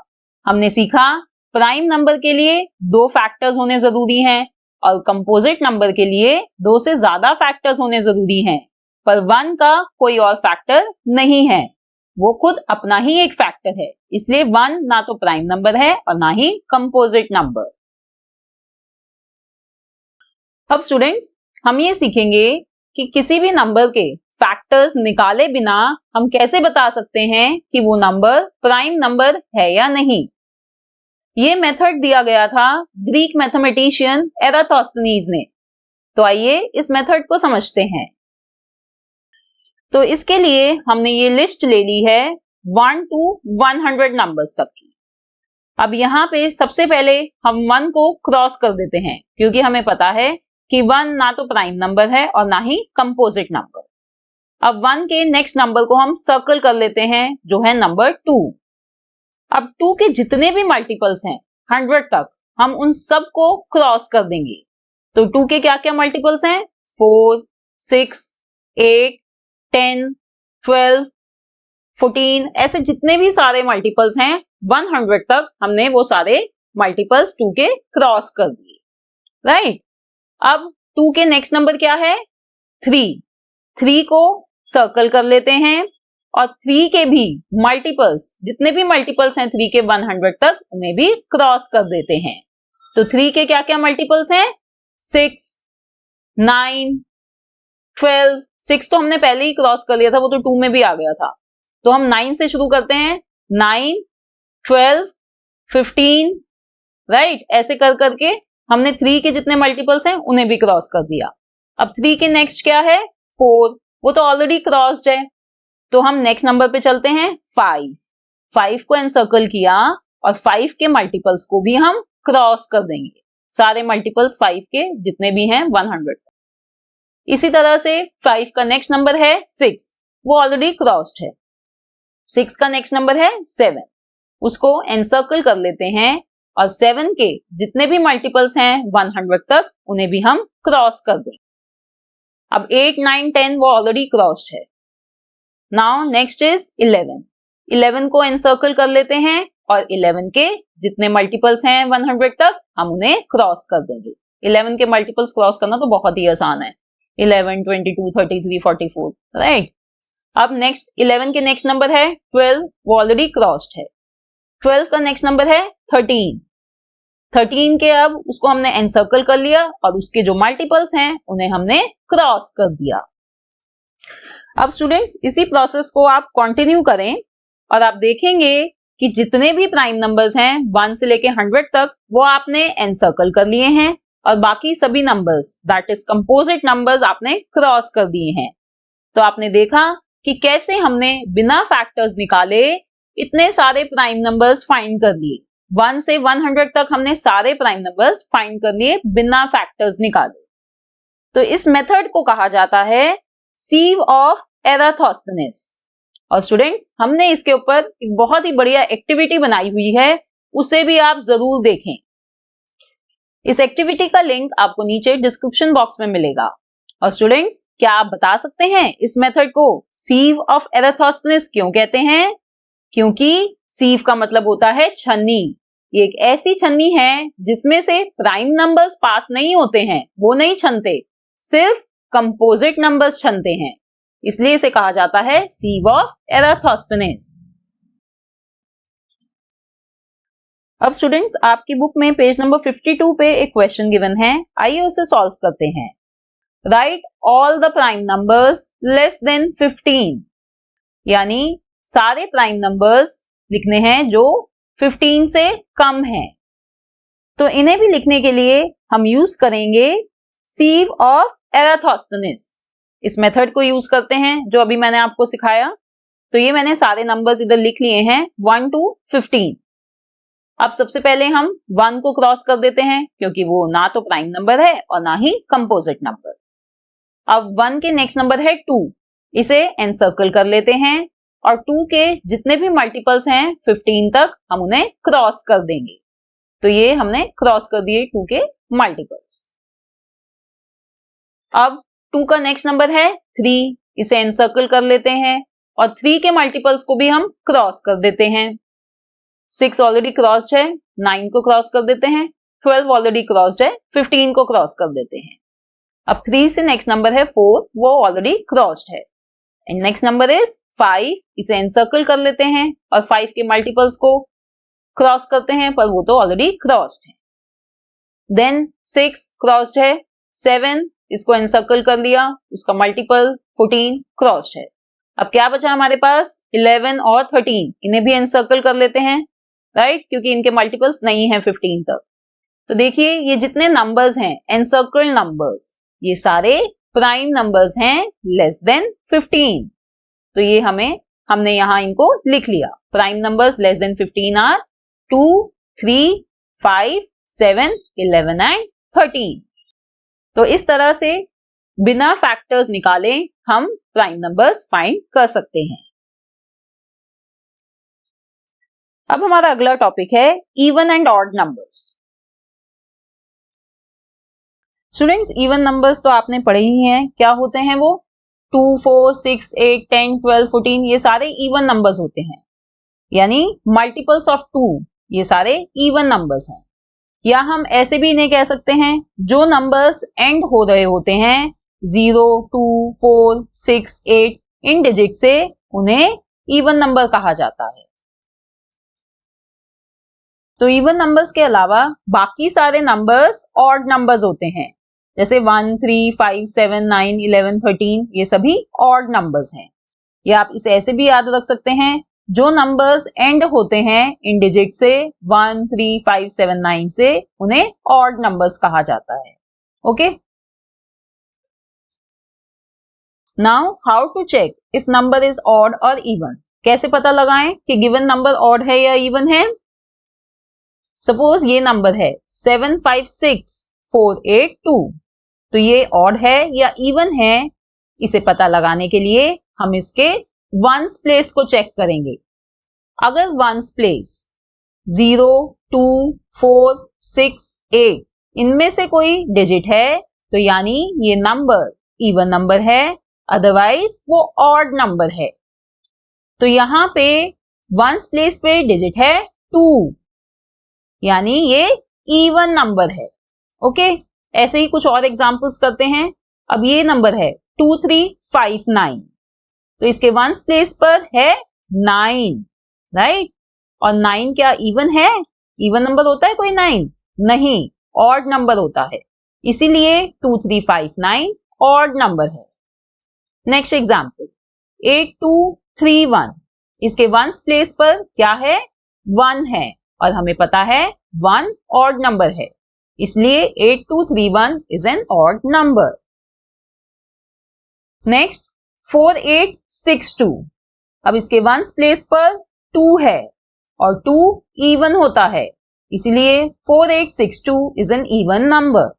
हमने सीखा प्राइम नंबर के लिए दो फैक्टर्स होने जरूरी हैं और कंपोजिट नंबर के लिए दो से ज्यादा फैक्टर्स होने जरूरी हैं, पर वन का कोई और फैक्टर नहीं है, वो खुद अपना ही एक फैक्टर है। इसलिए वन ना तो प्राइम नंबर है और ना ही कंपोजिट नंबर। अब स्टूडेंट्स हम ये सीखेंगे कि किसी भी नंबर के फैक्टर्स निकाले बिना हम कैसे बता सकते हैं कि वो नंबर प्राइम नंबर है या नहीं। ये मेथड दिया गया था ग्रीक मैथमेटिशियन एराटोस्थेनीज ने। तो आइए इस मेथड को समझते हैं। तो इसके लिए हमने ये लिस्ट ले ली है 1 to 100 नंबर्स तक की। अब यहाँ पे सबसे पहले हम 1 को क्रॉस कर देते हैं, क्योंकि हमें पता है कि 1 ना तो प्राइम नंबर है और ना ही कंपोजिट नंबर। अब 1 के नेक्स्ट नंबर को हम सर्कल कर लेते हैं, जो है नंबर 2। अब 2 के जितने भी मल्टीपल्स हैं 100 तक, हम उन सब को क्रॉस कर देंगे। तो 2 के क्या क्या मल्टीपल्स हैं? 4, 6, 8, 10, 12, 14, ऐसे जितने भी सारे मल्टीपल्स हैं 100 तक हमने वो सारे मल्टीपल्स 2 के क्रॉस कर दिए, राइट। अब 2 के नेक्स्ट नंबर क्या है? 3। 3 को सर्कल कर लेते हैं और 3 के भी मल्टीपल्स, जितने भी मल्टीपल्स हैं 3 के 100 तक, उन्हें भी क्रॉस कर देते हैं। तो 3 के क्या क्या मल्टीपल्स हैं? 6, 9, 12। 6 तो हमने पहले ही क्रॉस कर लिया था, वो तो 2 में भी आ गया था। तो हम 9 से शुरू करते हैं। 9, 12, 15, राइट। ऐसे कर करके हमने 3 के जितने मल्टीपल्स हैं उन्हें भी क्रॉस कर दिया। अब 3 के नेक्स्ट क्या है? 4, वो तो ऑलरेडी क्रॉस्ड है। तो हम नेक्स्ट नंबर पे चलते हैं 5। 5 को एनसर्कल किया और 5 के मल्टीपल्स को भी हम क्रॉस कर देंगे, सारे मल्टीपल्स 5 के जितने भी हैं 100। इसी तरह से 5 का नेक्स्ट नंबर है 6, वो ऑलरेडी क्रॉस्ड है। 6 का नेक्स्ट नंबर है 7, उसको एनसर्कल कर लेते हैं और 7 के जितने भी मल्टीपल्स हैं 100 तक, उन्हें भी हम क्रॉस कर देंगे। अब 8, 9, 10 वो ऑलरेडी क्रॉस्ड है। Now next is 11। 11 को एनसर्कल कर लेते हैं और 11 के जितने मल्टीपल्स हैं 100 तक, हम उन्हें क्रॉस कर देंगे। 11 के मल्टीपल्स क्रॉस करना तो बहुत ही आसान है। 11, 22, 33, 44, राइट। अब नेक्स्ट 11 के नेक्स्ट नंबर है 12, वो ऑलरेडी क्रॉस्ड है। 12 का नेक्स्ट नंबर है 13। 13 के अब उसको हमने एनसर्कल कर लिया और उसके जो मल्टीपल्स हैं उन्हें हमने क्रॉस कर दिया। अब स्टूडेंट्स इसी प्रोसेस को आप कंटिन्यू करें और आप देखेंगे कि जितने भी प्राइम नंबर्स हैं 1 से लेके 100 तक, वो आपने एनसर्कल कर लिए हैं और बाकी सभी numbers, that is composite numbers, आपने क्रॉस कर दिए हैं। तो आपने देखा कि कैसे हमने बिना फैक्टर्स निकाले इतने सारे प्राइम नंबर्स फाइंड कर लिए। 1 से 100 तक हमने सारे प्राइम नंबर्स फाइंड कर लिए बिना फैक्टर्स निकाले। तो इस मेथड को कहा जाता है सीव ऑफ एराटोस्थेनीज। और स्टूडेंट्स हमने इसके ऊपर एक बहुत ही बढ़िया एक्टिविटी बनाई हुई है, उसे भी आप जरूर देखें। इस एक्टिविटी का लिंक आपको नीचे डिस्क्रिप्शन बॉक्स में मिलेगा। और स्टूडेंट्स क्या आप बता सकते हैं इस मेथड को सीव ऑफ एराटोस्थेनीज क्यों कहते हैं? क्योंकि सीव का मतलब होता है छन्नी। ये एक ऐसी छन्नी है जिसमें से प्राइम नंबर्स पास नहीं होते हैं, वो नहीं छनते, सिर्फ कंपोजिट नंबर्स छनते हैं, इसलिए इसे कहा जाता है सीव ऑफ एराटोस्थेनीज। अब स्टूडेंट्स आपकी बुक में पेज नंबर 52 पे एक क्वेश्चन गिवन है, आइए उसे सॉल्व करते हैं। Right all the prime numbers less than 15, यानी सारे प्राइम नंबर्स लिखने हैं जो 15 से कम हैं। तो इन्हें भी लिखने के लिए हम यूज करेंगे सीव ऑफ एराटोस्थेनीज। इस मेथड को यूज करते हैं जो अभी मैंने आपको सिखाया। तो ये मैंने सारे नंबर्स इधर लिख लिए हैं 1 to 15। अब सबसे पहले हम 1 को क्रॉस कर देते हैं, क्योंकि वो ना तो प्राइम नंबर है और ना ही कंपोजिट नंबर। अब 1 के नेक्स्ट नंबर है 2, इसे एनसर्कल कर लेते हैं और 2 के जितने भी मल्टीपल्स हैं 15 तक हम उन्हें क्रॉस कर देंगे। तो ये हमने क्रॉस कर दिए 2 के मल्टीपल्स। अब 2 का नेक्स्ट नंबर है 3, इसे एनसर्कल कर लेते हैं और 3 के मल्टीपल्स को भी हम क्रॉस कर देते हैं। 6 ऑलरेडी क्रॉस्ड है, 9 को क्रॉस कर देते हैं, 12 ऑलरेडी क्रॉस्ड है, 15 को क्रॉस कर देते हैं। अब 3 से नेक्स्ट नंबर है 4, वो ऑलरेडी क्रॉस्ड है। एंड नेक्स्ट नंबर इज 5, इसे एनसर्कल कर लेते हैं और 5 के मल्टीपल्स को क्रॉस करते हैं, पर वो तो ऑलरेडी क्रॉस्ड है। देन 6 क्रॉस्ड है, 7 इसको एनसर्कल कर लिया, उसका मल्टीपल 14 क्रॉस्ड है। अब क्या बचा हमारे पास 11 और 13, इन्हें भी एनसर्कल कर लेते हैं, राइट, क्योंकि इनके मल्टीपल्स नहीं है 15 तक। तो देखिए ये जितने नंबर्स हैं एनसर्कल नंबर्स, ये सारे प्राइम नंबर्स हैं लेस देन 15। तो ये हमने यहां इनको लिख लिया। Prime numbers less than 15 are 2, 3, 5, 7, 11 and 13। तो इस तरह से बिना फैक्टर्स निकाले हम प्राइम नंबर्स फाइंड कर सकते हैं। अब हमारा अगला टॉपिक है even and odd numbers. Students, even numbers तो आपने पढ़े ही हैं, क्या होते हैं वो 2, 4, 6, 8, 10, 12, 14, ये सारे इवन नंबर्स होते हैं, यानी मल्टीपल्स ऑफ 2, ये सारे इवन नंबर्स हैं। या हम ऐसे भी इन्हें कह सकते हैं, जो नंबर्स एंड हो रहे होते हैं 0, 2, 4, 6, 8 इन डिजिट से, उन्हें इवन नंबर कहा जाता है। तो इवन नंबर्स के अलावा बाकी सारे नंबर्स ऑड नंबर्स होते हैं, जैसे 1, 3, 5, 7, 9, 11, 13, ये सभी ऑड नंबर्स हैं। या आप इसे ऐसे भी याद रख सकते हैं, जो नंबर्स एंड होते हैं इन डिजिट से 1, 3, 5, 7, 9 से, उन्हें ऑड नंबर्स कहा जाता है। Okay, now how to check if number is odd और इवन। कैसे पता लगाएं कि गिवन नंबर ऑड है या इवन है। सपोज ये नंबर है 756482, तो ये ऑड है या इवन है। इसे पता लगाने के लिए हम इसके वंस प्लेस को चेक करेंगे। अगर वंस प्लेस 0, 2, 4, 6, 8 इनमें से कोई डिजिट है तो यानी ये नंबर इवन नंबर है, अदरवाइज वो ऑड नंबर है। तो यहां पे वंस प्लेस पे डिजिट है 2, यानी ये इवन नंबर है। ओके, ऐसे ही कुछ और एग्जांपल्स करते हैं। अब ये नंबर है 2359, तो इसके वंस प्लेस पर है 9, राइट, और 9 क्या इवन है? इवन नंबर होता है कोई 9? नहीं, ऑड नंबर होता है, इसीलिए 2359 ऑड नंबर है। नेक्स्ट एग्जांपल 8231, इसके वंस प्लेस पर क्या है? 1 है, और हमें पता है 1 ऑड नंबर है, इसलिए 8231 is an odd number. Next 4862, अब इसके वंस प्लेस पर 2 है और 2 इवन होता है, इसलिए 4862 is an even number.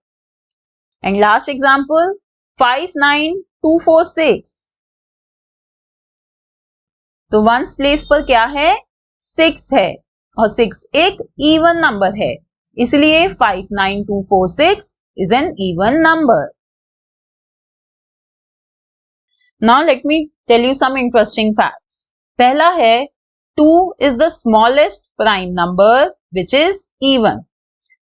And last example 59246, तो वंस प्लेस पर क्या है? 6 है, और 6 एक इवन नंबर है, इसलिए 59246 is an even number. Now let me tell you some interesting facts. पहला है 2 is the smallest prime number which is even.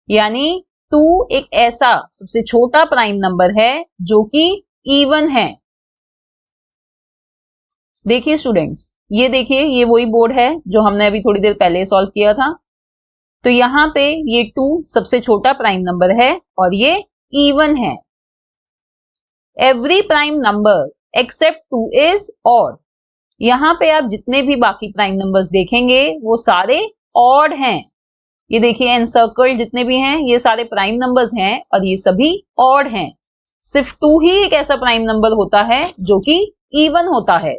यानी 2 एक ऐसा सबसे छोटा प्राइम नंबर है जो कि इवन है। देखिए स्टूडेंट्स, ये देखिए, ये वही बोर्ड है जो हमने अभी थोड़ी देर पहले सॉल्व किया था। तो यहां पे ये 2 सबसे छोटा प्राइम नंबर है और ये इवन है। Every prime number except 2 is odd. यहां पे आप जितने भी बाकी प्राइम नंबर्स देखेंगे वो सारे ऑड हैं। ये देखिए एनसर्कल जितने भी हैं ये सारे प्राइम नंबर्स हैं और ये सभी ऑड हैं। सिर्फ 2 ही एक ऐसा प्राइम नंबर होता है जो कि इवन होता है।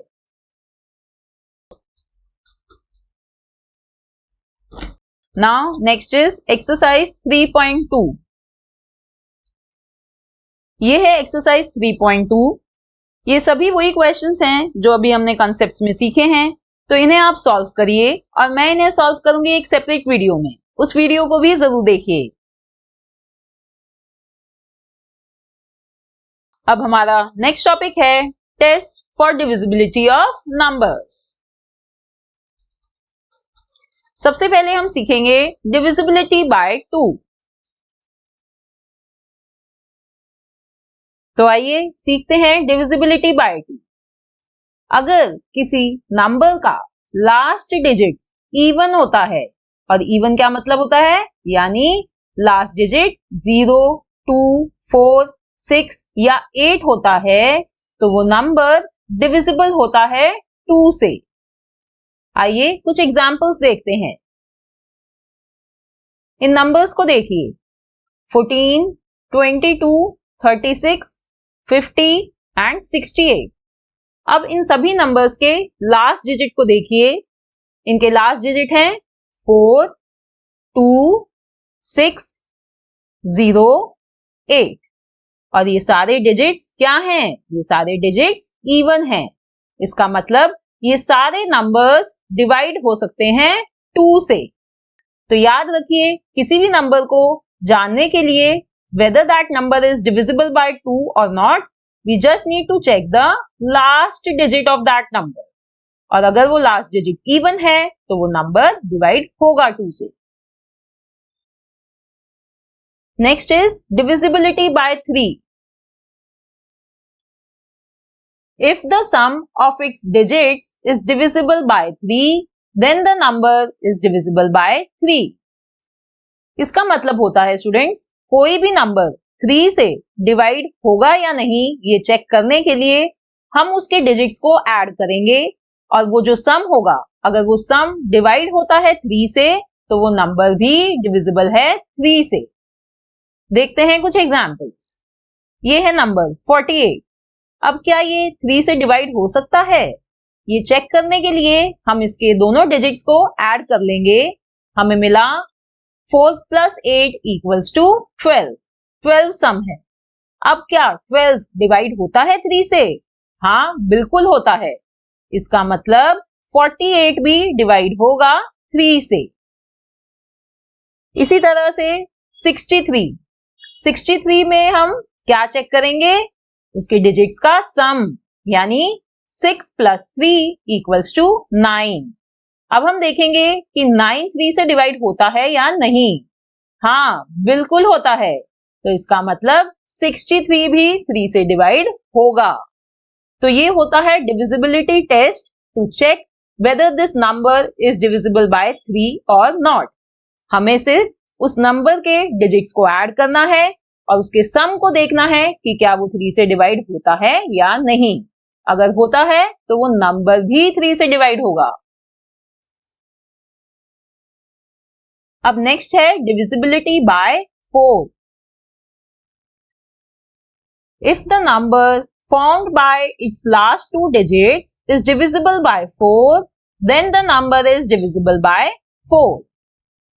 Now next is exercise 3.2. ये है exercise 3.2। ये सभी वही क्वेश्चंस हैं जो अभी हमने कॉन्सेप्ट्स में सीखे हैं, तो इन्हें आप सॉल्व करिए और मैं इन्हें सॉल्व करूंगी एक सेपरेट वीडियो में, उस वीडियो को भी जरूर देखिए। अब हमारा नेक्स्ट टॉपिक है test for divisibility of numbers. सबसे पहले हम सीखेंगे डिविजिबिलिटी बाय 2। तो आइए सीखते हैं डिविजिबिलिटी बाय 2। अगर किसी नंबर का लास्ट डिजिट इवन होता है, और इवन क्या मतलब होता है, यानी लास्ट डिजिट 0, 2, 4, 6 या 8 होता है, तो वो नंबर डिविजिबल होता है 2 से। आइए कुछ एग्जांपल्स देखते हैं। इन नंबर्स को देखिए, 14, 22, 36, 50 एंड 68। अब इन सभी नंबर्स के लास्ट डिजिट को देखिए। इनके लास्ट डिजिट हैं 4, 2, 6, 0, 8 और ये सारे डिजिट्स क्या हैं? ये सारे डिजिट्स इवन हैं। इसका मतलब ये सारे नंबर्स डिवाइड हो सकते हैं 2 से। तो याद रखिए, किसी भी नंबर को जानने के लिए whether that number is divisible by 2 or not, we just need to check the last digit of that number। और अगर वो लास्ट डिजिट इवन है तो वो नंबर डिवाइड होगा 2 से। Next is divisibility bye 3। If the sum of its digits is divisible by 3, then the number is divisible by 3। इसका मतलब होता है स्टूडेंट्स, कोई भी नंबर 3 से डिवाइड होगा या नहीं, ये चेक करने के लिए हम उसके डिजिट्स को ऐड करेंगे, और वो जो सम होगा, अगर वो सम डिवाइड होता है 3 से, तो वो नंबर भी डिविजिबल है 3 से। देखते हैं कुछ एग्जांपल्स। ये है नंबर 48। अब क्या ये 3 से डिवाइड हो सकता है? ये चेक करने के लिए हम इसके दोनों डिजिट्स को ऐड कर लेंगे। हमें मिला 4 + 8 = 12। 12 सम है। अब क्या 12 डिवाइड होता है 3 से? हाँ, बिल्कुल होता है। इसका मतलब 48 भी डिवाइड होगा 3 से। इसी तरह से 63। 63 में हम क्या चेक करेंगे? उसके डिजिट्स का सम, यानी 6 + 3 = 9। अब हम देखेंगे कि 9 3 से डिवाइड होता है या नहीं। हाँ, बिल्कुल होता है। तो इसका मतलब 63 भी 3 से डिवाइड होगा। तो ये होता है divisibility test to check whether this number is divisible by 3 or not। हमें सिर्फ उस नंबर के डिजिट्स को ऐड करना है और उसके सम को देखना है कि क्या वो 3 से डिवाइड होता है या नहीं। अगर होता है तो वो नंबर भी 3 से डिवाइड होगा। अब नेक्स्ट है divisibility bye 4। If the number formed by its last 2 digits is divisible by 4, then the number is divisible by 4।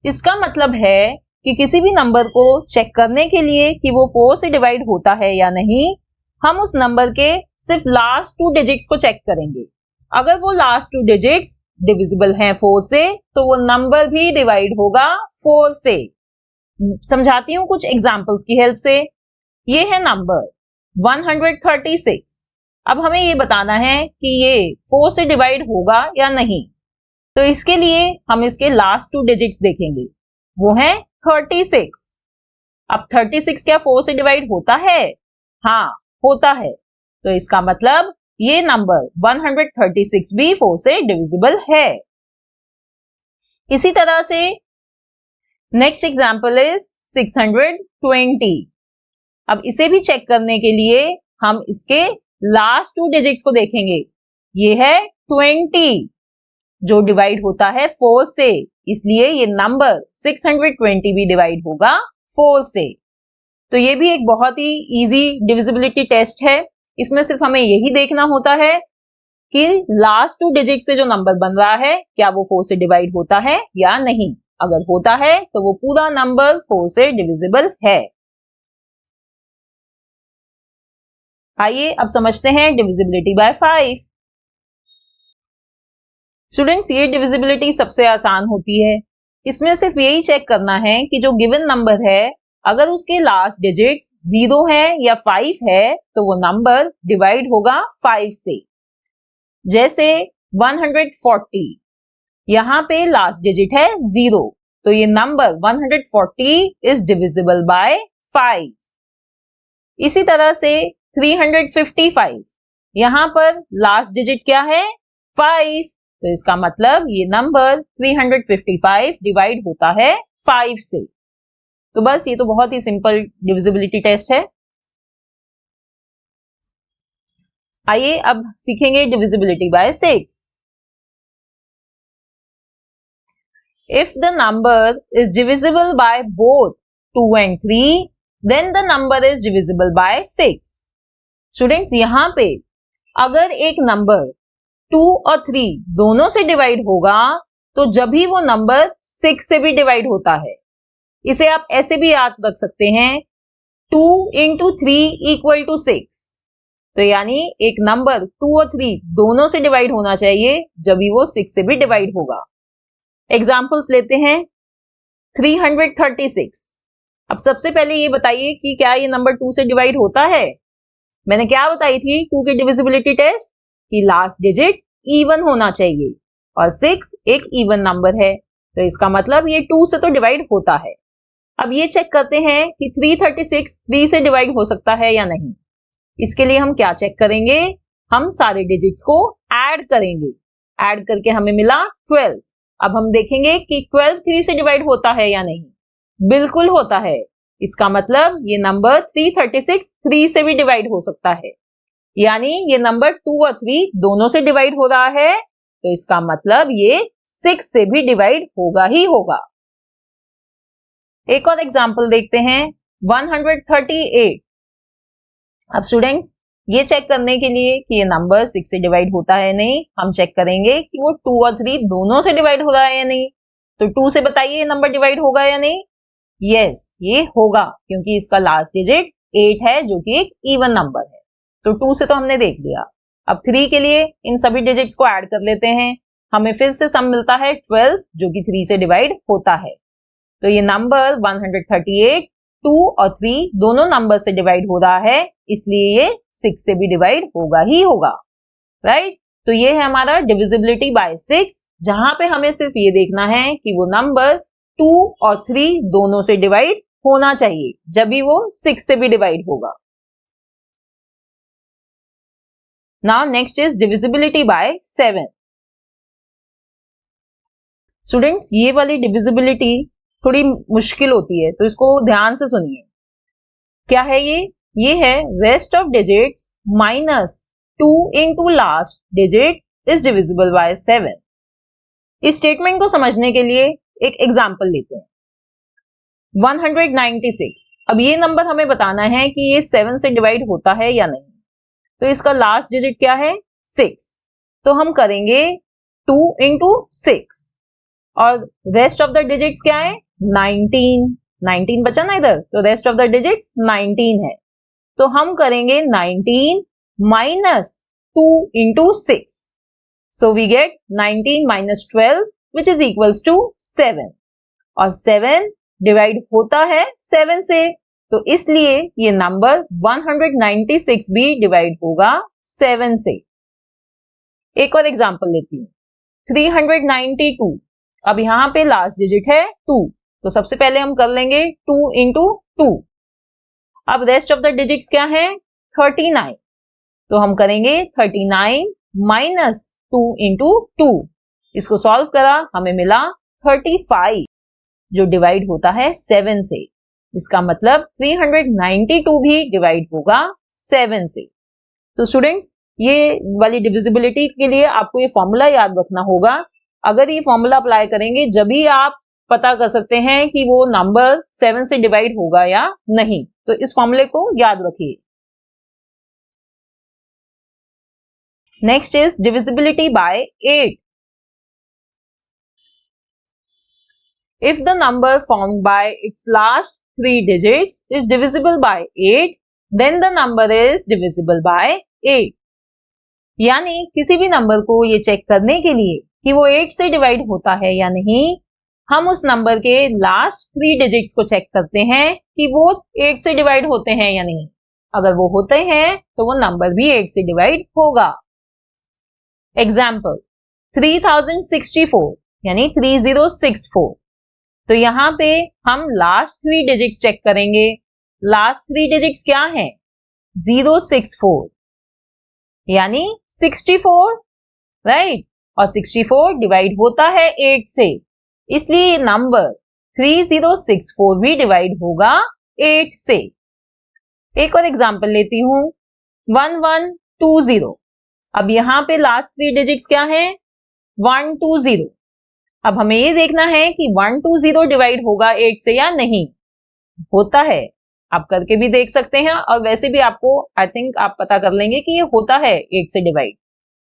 इसका मतलब है कि किसी भी नंबर को चेक करने के लिए कि वो 4 से डिवाइड होता है या नहीं, हम उस नंबर के सिर्फ लास्ट 2 डिजिट्स को चेक करेंगे। अगर वो लास्ट 2 डिजिट्स डिविजिबल हैं 4 से, तो वो नंबर भी डिवाइड होगा 4 से। समझाती हूँ कुछ एग्जांपल्स की हेल्प से। ये है नंबर 136। अब हमें ये बताना है कि ये 4 से डिवाइड होगा या नहीं। तो इसके लिए हम इसके लास्ट 2 डिजिट्स देखेंगे, वो है 36। अब 36 क्या 4 से डिवाइड होता है? हाँ, होता है। तो इसका मतलब ये नंबर 136 भी 4 से डिविजिबल है। इसी तरह से नेक्स्ट एग्जांपल इज 620। अब इसे भी चेक करने के लिए हम इसके लास्ट 2 डिजिट्स को देखेंगे। ये है 20 जो डिवाइड होता है 4 से, इसलिए ये नंबर 620 भी डिवाइड होगा 4 से। तो ये भी एक बहुत ही इजी डिविजिबिलिटी टेस्ट है। इसमें सिर्फ हमें यही देखना होता है कि लास्ट 2 डिजिट से जो नंबर बन रहा है क्या वो 4 से डिवाइड होता है या नहीं। अगर होता है तो वो पूरा नंबर 4 से डिविजिबल है। आइए अब समझते हैं डिविजिबिलिटी बाय 5। स्टूडेंट्स, ये डिविजिबिलिटी सबसे आसान होती है। इसमें सिर्फ यही चेक करना है कि जो गिवन नंबर है अगर उसके लास्ट डिजिट्स 0 है या 5 है तो वो नंबर डिवाइड होगा 5 से। जैसे 140, यहाँ पे लास्ट डिजिट है 0, तो ये नंबर 140 इज डिविजिबल बाय 5। इसी तरह से 355, यहाँ पर लास्ट डिजिट क्या है 5, तो इसका मतलब ये नंबर 355 डिवाइड होता है 5 से। तो बस ये तो बहुत ही सिंपल डिविजिबिलिटी टेस्ट है। आइए अब सीखेंगे divisibility bye 6। If the number is divisible by both 2 and 3, then the number is divisible by 6. Students, यहाँ पे अगर एक नंबर 2 और 3 दोनों से डिवाइड होगा तो जब भी वो नंबर 6 से भी डिवाइड होता है। इसे आप ऐसे भी याद रख सकते हैं 2 into 3 equal to 6। तो यानी एक नंबर 2 और 3 दोनों से डिवाइड होना चाहिए जब भी वो 6 से भी डिवाइड होगा। एग्जाम्पल्स लेते हैं 336। अब सबसे पहले ये बताइए कि क्या ये नंबर 2 से डिवाइड होता है। मैंने क्या बताई थी 2 की डिविजिबिलिटी टेस्ट कि लास्ट डिजिट इवन होना चाहिए और 6 एक इवन नंबर है, तो इसका मतलब ये 2 से तो डिवाइड होता है। अब ये चेक करते हैं कि 336 3 से डिवाइड हो सकता है या नहीं। इसके लिए हम क्या चेक करेंगे, हम सारे डिजिट्स को ऐड करेंगे। ऐड करके हमें मिला 12। अब हम देखेंगे कि 12 3 से डिवाइड होता है या नहीं। बिल्कुल होता है। इसका मतलब ये नंबर 336 3 से भी डिवाइड हो सकता है, यानी ये नंबर 2 और 3 दोनों से डिवाइड हो रहा है, तो इसका मतलब ये 6 से भी डिवाइड होगा ही होगा। एक और एग्जांपल देखते हैं 138। अब स्टूडेंट्स, ये चेक करने के लिए कि ये नंबर 6 से डिवाइड होता है नहीं, हम चेक करेंगे कि वो 2 और 3 दोनों से डिवाइड हो रहा है या नहीं। तो 2 से बताइए ये नंबर डिवाइड होगा या नहीं। यस, ये होगा क्योंकि इसका लास्ट डिजिट 8 है जो कि एक इवन नंबर है। तो 2 से तो हमने देख लिया। अब 3 के लिए इन सभी डिजिट्स को ऐड कर लेते हैं। हमें फिर से सम मिलता है 12 जो कि 3 से डिवाइड होता है। तो ये नंबर 138 2 और 3 दोनों नंबर से डिवाइड हो रहा है, इसलिए ये 6 से भी डिवाइड होगा ही होगा। राइट, तो ये है हमारा डिविजिबिलिटी बाय 6, जहां पे हमें सिर्फ ये देखना है कि वो नंबर 2 और 3 दोनों से डिवाइड होना चाहिए जब भी वो 6 से भी डिवाइड होगा। Now next is divisibility bye 7। Students, ये वाली डिविजिबिलिटी थोड़ी मुश्किल होती है, तो इसको ध्यान से सुनिए। क्या है ये है rest of digits minus 2 into last digit is divisible bye 7। इस स्टेटमेंट को समझने के लिए एक एग्जांपल लेते हैं 196। अब ये नंबर हमें बताना है कि ये 7 से डिवाइड होता है या नहीं। तो इसका लास्ट डिजिट क्या है 6, तो हम करेंगे 2 into 6 और रेस्ट ऑफ द डिजिट्स क्या है 19 बचा ना इधर, तो रेस्ट ऑफ द डिजिट्स 19 है। तो हम करेंगे 19 minus 2 into 6, so we get 19 minus 12 which is equals to 7 और 7 डिवाइड होता है 7 से, तो इसलिए ये नंबर 196 भी डिवाइड होगा 7 से। एक और एग्जांपल लेती हूँ 392। अब यहाँ पे लास्ट डिजिट है 2, तो सबसे पहले हम कर लेंगे 2 into 2। अब रेस्ट ऑफ द डिजिट्स क्या है 39, तो हम करेंगे 39 माइनस 2 into 2। इसको सॉल्व करा, हमें मिला 35 जो डिवाइड होता है 7 से। इसका मतलब 392 भी डिवाइड होगा 7 से। तो स्टूडेंट्स, ये वाली डिविजिबिलिटी के लिए आपको ये फॉर्मूला याद रखना होगा। अगर ये फॉर्मूला अप्लाई करेंगे जब भी आप पता कर सकते हैं कि वो नंबर 7 से डिवाइड होगा या नहीं। तो इस फॉर्मूले को याद रखिए। Next is divisibility bye 8। If the number formed by its last 3 digits is divisible by 8, then the number is divisible by 8. यानी किसी भी नंबर को ये चेक करने के लिए कि वो 8 से डिवाइड होता है या नहीं, हम उस नंबर के लास्ट 3 डिजिट्स को चेक करते हैं कि वो 8 से डिवाइड होते हैं या नहीं। अगर वो होते हैं तो वो नंबर भी 8 से डिवाइड होगा। एग्जाम्पल 3064 यानी 3064। तो यहाँ पे हम लास्ट 3 डिजिट्स चेक करेंगे। लास्ट 3 डिजिट्स क्या हैं? 064 यानी 64, राइट? और 64 डिवाइड होता है 8 से, इसलिए नंबर 3064 भी डिवाइड होगा 8 से। एक और एग्जांपल लेती हूं, 1120। अब यहाँ पे लास्ट 3 डिजिट्स क्या हैं? 120। अब हमें ये देखना है कि 120 डिवाइड होगा 8 से या नहीं। होता है, आप करके भी देख सकते हैं, और वैसे भी आपको आई थिंक आप पता कर लेंगे कि ये होता है 8 से डिवाइड,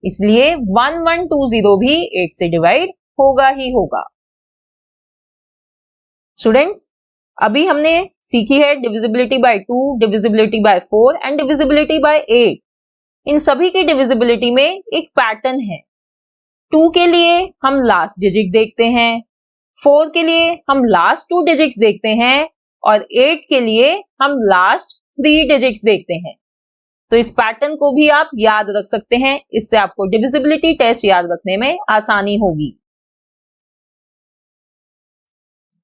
इसलिए 1120 भी 8 से डिवाइड होगा ही होगा। स्टूडेंट्स, अभी हमने सीखी है divisibility bye 2, divisibility bye 4 and divisibility bye 8। इन सभी की डिविजिबिलिटी में एक पैटर्न है। 2 के लिए हम लास्ट डिजिट देखते हैं, 4 के लिए हम लास्ट 2 डिजिट्स देखते हैं, और 8 के लिए हम लास्ट 3 डिजिट्स देखते हैं। तो इस पैटर्न को भी आप याद रख सकते हैं, इससे आपको डिविजिबिलिटी टेस्ट याद रखने में आसानी होगी।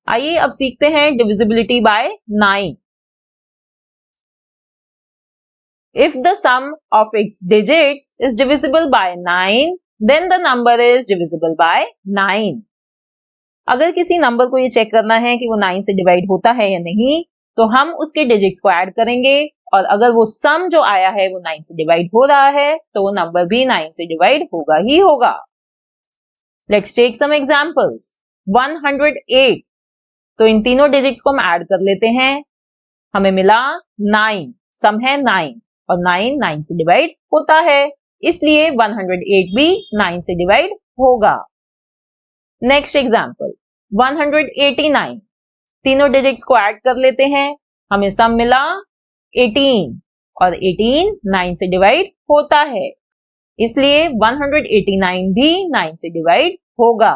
आइए अब सीखते हैं divisibility bye 9। If the sum of its digits is divisible by 9, then the number is divisible by 9. अगर किसी नंबर को ये चेक करना है कि वो 9 से डिवाइड होता है या नहीं, तो हम उसके डिजिट्स को ऐड करेंगे, और अगर वो सम जो आया है वो 9 से डिवाइड हो रहा है, तो वो नंबर भी 9 से डिवाइड होगा ही होगा। Let's take some examples. 108, तो इन तीनों डिजिट्स को हम ऐड कर लेते हैं, हमें मिला 9, सम है 9, और 9 से डिवाइड होता है, इसलिए 108 भी 9 से डिवाइड होगा। नेक्स्ट एग्जांपल 189, तीनों डिजिट्स को ऐड कर लेते हैं, हमें सम मिला 18, और 18 9 से डिवाइड होता है, इसलिए 189 भी 9 से डिवाइड होगा।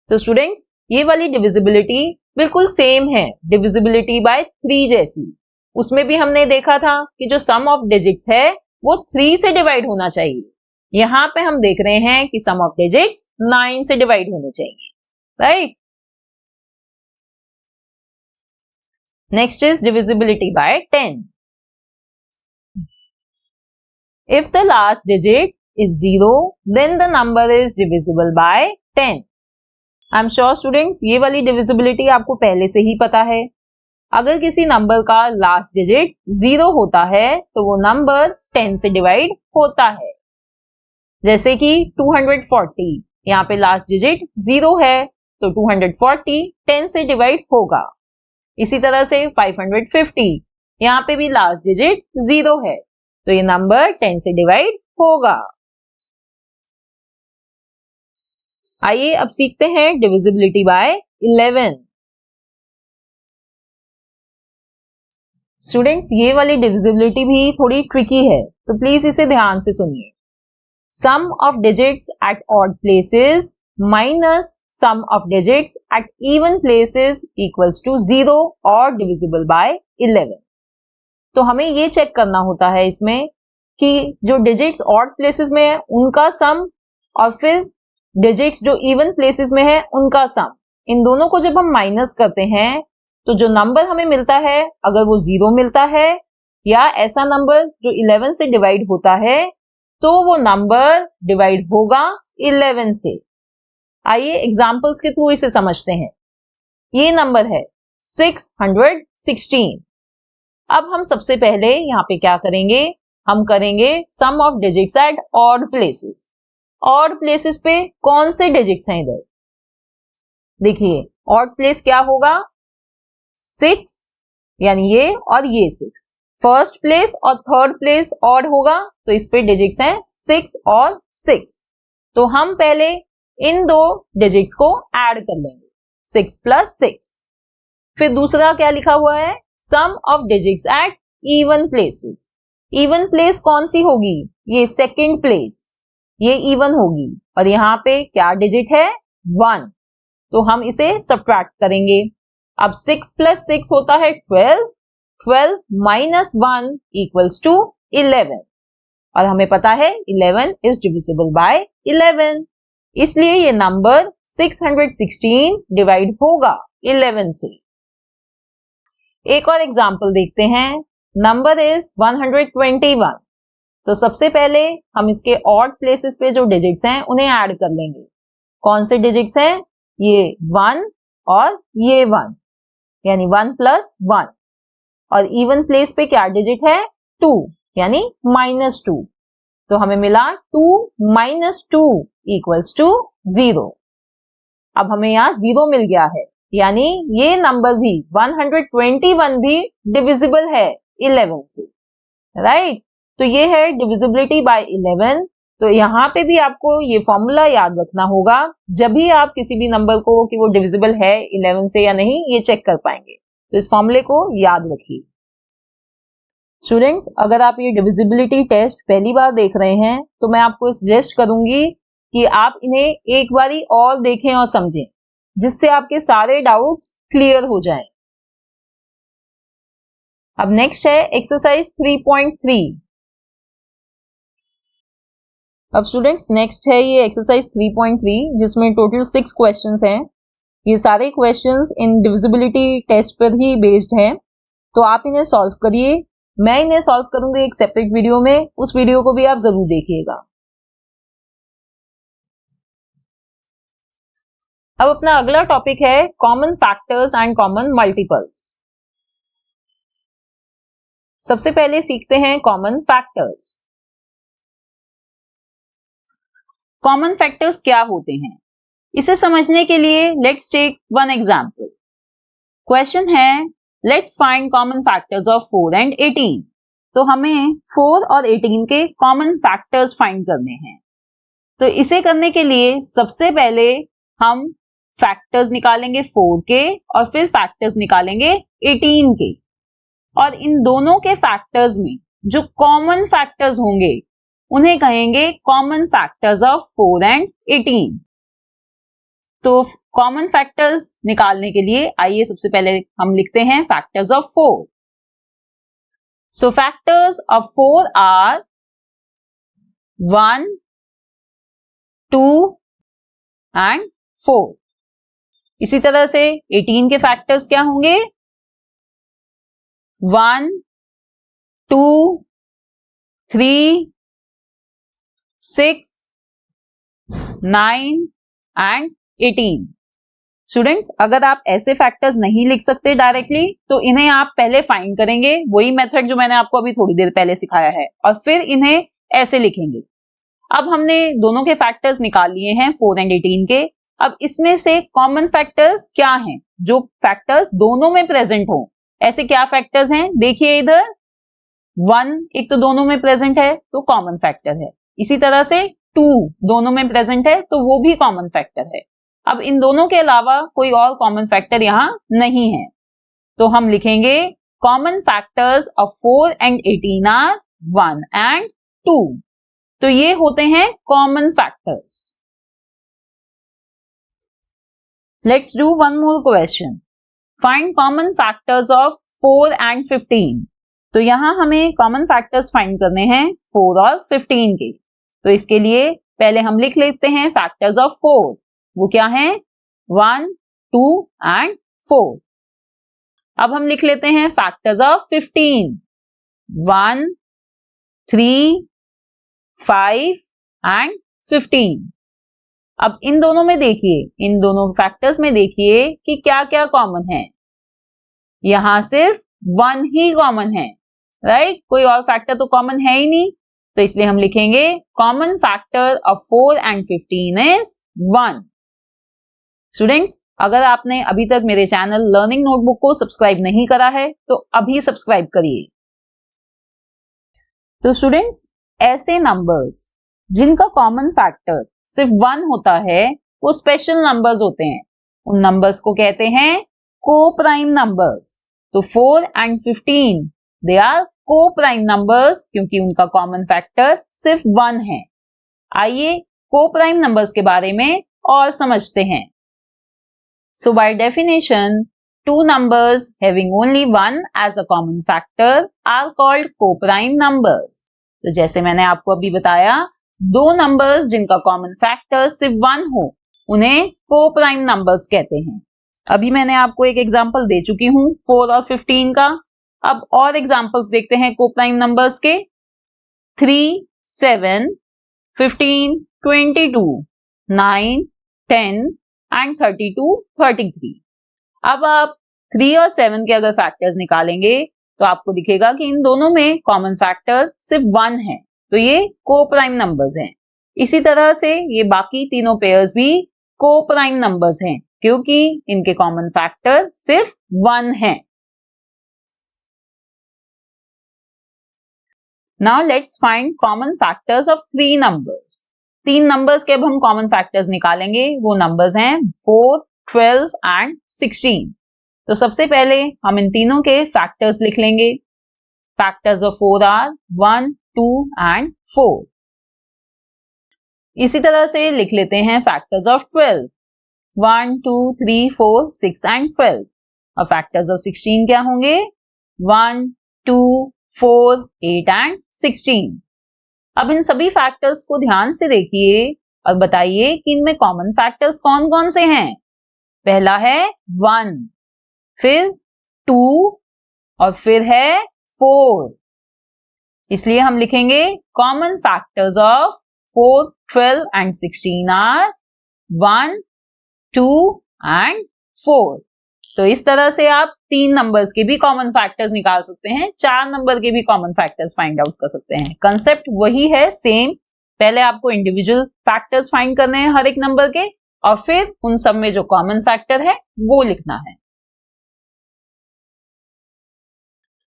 तो स्टूडेंट्स, ये वाली डिविजिबिलिटी बिल्कुल सेम है डिविजिबिलिटी बाय 3 जैसी। उसमें भी हमने देखा था कि जो सम ऑफ डिजिट्स है वो 3 से डिवाइड होना चाहिए। यहाँ पे हम देख रहे हैं कि सम ऑफ डिजिट्स 9 से डिवाइड होने चाहिए, right? Next is divisibility bye 10। If the last digit is 0, then the number is divisible by 10. I'm sure students, ये वाली डिविजिबिलिटी आपको पहले से ही पता है। अगर किसी नंबर का लास्ट डिजिट 0 होता है तो वो नंबर 10 से डिवाइड होता है। जैसे कि 240, यहाँ पे लास्ट डिजिट 0 है, तो 240 10 से डिवाइड होगा। इसी तरह से 550, यहाँ पे भी लास्ट डिजिट 0 है, तो ये नंबर 10 से डिवाइड होगा। आइए अब सीखते हैं डिविजिबिलिटी बाय 11। स्टूडेंट्स, ये वाली डिविजिबिलिटी भी थोड़ी ट्रिकी है, तो प्लीज इसे ध्यान से सुनिए। Sum of digits at odd places minus sum of digits at even places equals to 0 और डिविजिबल बाय 11। तो हमें ये चेक करना होता है इसमें कि जो डिजिट्स ऑड प्लेसेस में है उनका सम, और फिर डिजिट्स जो इवन प्लेसेस में है उनका सम, इन दोनों को जब हम माइनस करते हैं तो जो नंबर हमें मिलता है, अगर वो 0 मिलता है या ऐसा नंबर जो 11 से डिवाइड होता है, तो वो नंबर डिवाइड होगा 11 से। आइए एग्जांपल्स के थ्रू इसे समझते हैं। ये नंबर है 616। अब हम सबसे पहले यहाँ पे क्या करेंगे, हम करेंगे sum of digits at odd places. Odd places पे कौन से डिजिट्स हैं इधर? देखिए, ऑड प्लेस क्या होगा? 6, यानी ये और ये 6। फर्स्ट प्लेस और थर्ड प्लेस ऑड होगा, तो इस पे डिजिट्स हैं 6 और 6। तो हम पहले इन दो डिजिट्स को ऐड कर लेंगे, 6 + 6। फिर दूसरा क्या लिखा हुआ है? Sum of digits at even places. Even place कौन सी होगी? ये सेकंड प्लेस, ये इवन होगी और यहाँ पे क्या डिजिट है? 1, तो हम इसे सब्ट्रैक्ट करेंगे। अब 6 + 6 होता है 12, 12 - 1 = 11 और हमें पता है 11 इज डिविजिबल बाय 11, इसलिए ये नंबर 616 डिवाइड होगा 11 से। एक और एग्जांपल देखते हैं। नंबर इज 121, तो सबसे पहले हम इसके ऑड प्लेसेस पे जो डिजिट्स हैं उन्हें ऐड कर लेंगे। कौन से डिजिट्स हैं? ये 1 और ये 1, यानी 1 + 1। और इवन प्लेस पे क्या डिजिट है? 2, यानी -2, तो हमें मिला 2 - 2 = 0। अब हमें यहाँ 0 मिल गया है, यानी ये नंबर भी 121 भी डिविजिबल है 11 से, राइट? तो ये है डिविजिबिलिटी बाय 11। तो यहाँ पे भी आपको ये फॉर्मूला याद रखना होगा, जब भी आप किसी भी नंबर को कि वो डिविजिबल है 11 से या नहीं ये चेक कर पाएंगे, तो इस फॉर्मूले को याद रखिए। स्टूडेंट्स, अगर आप ये डिविजिबिलिटी टेस्ट पहली बार देख रहे हैं तो मैं आपको सजेस्ट करूंगी कि आप इन्हें एक बारी और देखें और समझें, जिससे आपके सारे डाउट्स क्लियर हो जाएं। अब नेक्स्ट है एक्सरसाइज 3.3। अब स्टूडेंट्स नेक्स्ट है ये एक्सरसाइज 3.3, जिसमें टोटल 6 क्वेश्चंस हैं। ये सारे क्वेश्चंस इन डिविजिबिलिटी टेस्ट पर ही बेस्ड हैं, तो आप इन्हें सॉल्व करिए। मैं इन्हें सॉल्व करूंगी एक सेपरेट वीडियो में, उस वीडियो को भी आप जरूर देखिएगा। अब अपना अगला टॉपिक है common factors and common multiples. सबसे पहले सीखते हैं कॉमन फैक्टर्स। कॉमन फैक्टर्स क्या होते हैं, इसे समझने के लिए let's take one example. Question है let's find common factors of 4 and 18। तो हमें 4 और 18 के कॉमन फैक्टर्स फाइंड करने हैं। तो इसे करने के लिए सबसे पहले हम फैक्टर्स निकालेंगे 4 के और फिर फैक्टर्स निकालेंगे 18 के, और इन दोनों के फैक्टर्स में जो कॉमन फैक्टर्स होंगे उन्हें कहेंगे कॉमन फैक्टर्स ऑफ 4 and 18। तो कॉमन फैक्टर्स निकालने के लिए आइए सबसे पहले हम लिखते हैं factors of 4। So factors of 4 are 1, 2 and 4। इसी तरह से 18 के फैक्टर्स क्या होंगे? 1, 2, 3, 6, 9 and 18। स्टूडेंट्स, अगर आप ऐसे फैक्टर्स नहीं लिख सकते डायरेक्टली तो इन्हें आप पहले फाइंड करेंगे, वही मेथड जो मैंने आपको अभी थोड़ी देर पहले सिखाया है, और फिर इन्हें ऐसे लिखेंगे। अब हमने दोनों के फैक्टर्स निकाल लिए हैं 4 and 18 के। अब इसमें से कॉमन फैक्टर्स क्या हैं, जो फैक्टर्स दोनों में प्रेजेंट हो। ऐसे क्या फैक्टर्स हैं? देखिए इधर 1 एक तो दोनों में प्रेजेंट है तो कॉमन फैक्टर है, इसी तरह से 2 दोनों में प्रेजेंट है तो वो भी कॉमन फैक्टर है। अब इन दोनों के अलावा कोई और कॉमन फैक्टर यहां नहीं है, तो हम लिखेंगे common factors of 4 and 18 are 1 and 2। तो ये होते हैं common factors. Let's do one more question. Find common factors of 4 and 15। तो यहां हमें कॉमन फैक्टर्स फाइंड करने हैं 4 और 15 के। तो इसके लिए पहले हम लिख लेते हैं फैक्टर्स ऑफ 4। वो क्या हैं? 1, 2 and 4। अब हम लिख लेते हैं फैक्टर्स ऑफ 15। 1, 3, 5 and 15। अब इन दोनों में देखिए, इन दोनों फैक्टर्स में देखिए कि क्या क्या कॉमन है। यहां सिर्फ 1 ही कॉमन है, राइट? कोई और फैक्टर तो कॉमन है ही नहीं, तो इसलिए हम लिखेंगे common factor of 4 and 15 is 1। Students, अगर आपने अभी तक मेरे चैनल लर्निंग नोटबुक को सब्सक्राइब नहीं करा है तो अभी सब्सक्राइब करिए। तो स्टूडेंट्स, ऐसे नंबर्स जिनका कॉमन फैक्टर सिर्फ 1 होता है वो स्पेशल नंबर्स होते हैं। उन नंबर्स को कहते हैं को प्राइम नंबर्स। तो 4 and 15 दे आर को प्राइम नंबर्स, क्योंकि उनका कॉमन फैक्टर सिर्फ 1 है। आइए को प्राइम नंबर्स के बारे में और समझते हैं। So by definition, two numbers having only one as a common factor are called co-prime numbers. तो जैसे मैंने आपको अभी बताया, दो नंबर्स जिनका कॉमन फैक्टर सिर्फ 1 हो, उन्हें को-प्राइम नंबर्स कहते हैं। अभी मैंने आपको एक एग्जांपल दे चुकी हूँ 4 और 15 का। अब और एग्जांपल्स देखते हैं को-प्राइम नंबर्स के। 3, 7, 15, 22, 9, 10 एंड 32, 33। अब आप 3 और 7 के अगर फैक्टर्स निकालेंगे तो आपको दिखेगा कि इन दोनों में कॉमन फैक्टर सिर्फ 1 है, तो ये को प्राइम नंबर्स हैं। इसी तरह से ये बाकी तीनों पेयर्स भी को प्राइम नंबर्स हैं, क्योंकि इनके कॉमन फैक्टर सिर्फ 1 है। Now let's find common factors of 3 numbers. 3 numbers के अब हम कॉमन फैक्टर्स निकालेंगे। वो नंबर्स हैं 4, 12 एंड 16। तो सबसे पहले हम इन तीनों के फैक्टर्स लिख लेंगे। Factors of 4 are 1, 2 and 4। इसी तरह से लिख लेते हैं फैक्टर्स ऑफ 12, 1, 2, 3, 4, 6 एंड 12। और फैक्टर्स ऑफ 16 क्या होंगे? 1, 2, 4, 8 एंड 16। अब इन सभी फैक्टर्स को ध्यान से देखिए और बताइए कि इनमें कॉमन फैक्टर्स कौन कौन से हैं। पहला है 1, फिर 2 और फिर है 4। इसलिए हम लिखेंगे common factors of 4, 12 and 16 are 1, 2 and 4। तो इस तरह से आप 3 नंबर्स के भी कॉमन फैक्टर्स निकाल सकते हैं, 4 नंबर के भी कॉमन फैक्टर्स फाइंड आउट कर सकते हैं। कंसेप्ट वही है, सेम। पहले आपको इंडिविजुअल फैक्टर्स फाइंड करने हैं हर एक नंबर के, और फिर उन सब में जो कॉमन फैक्टर है वो लिखना है।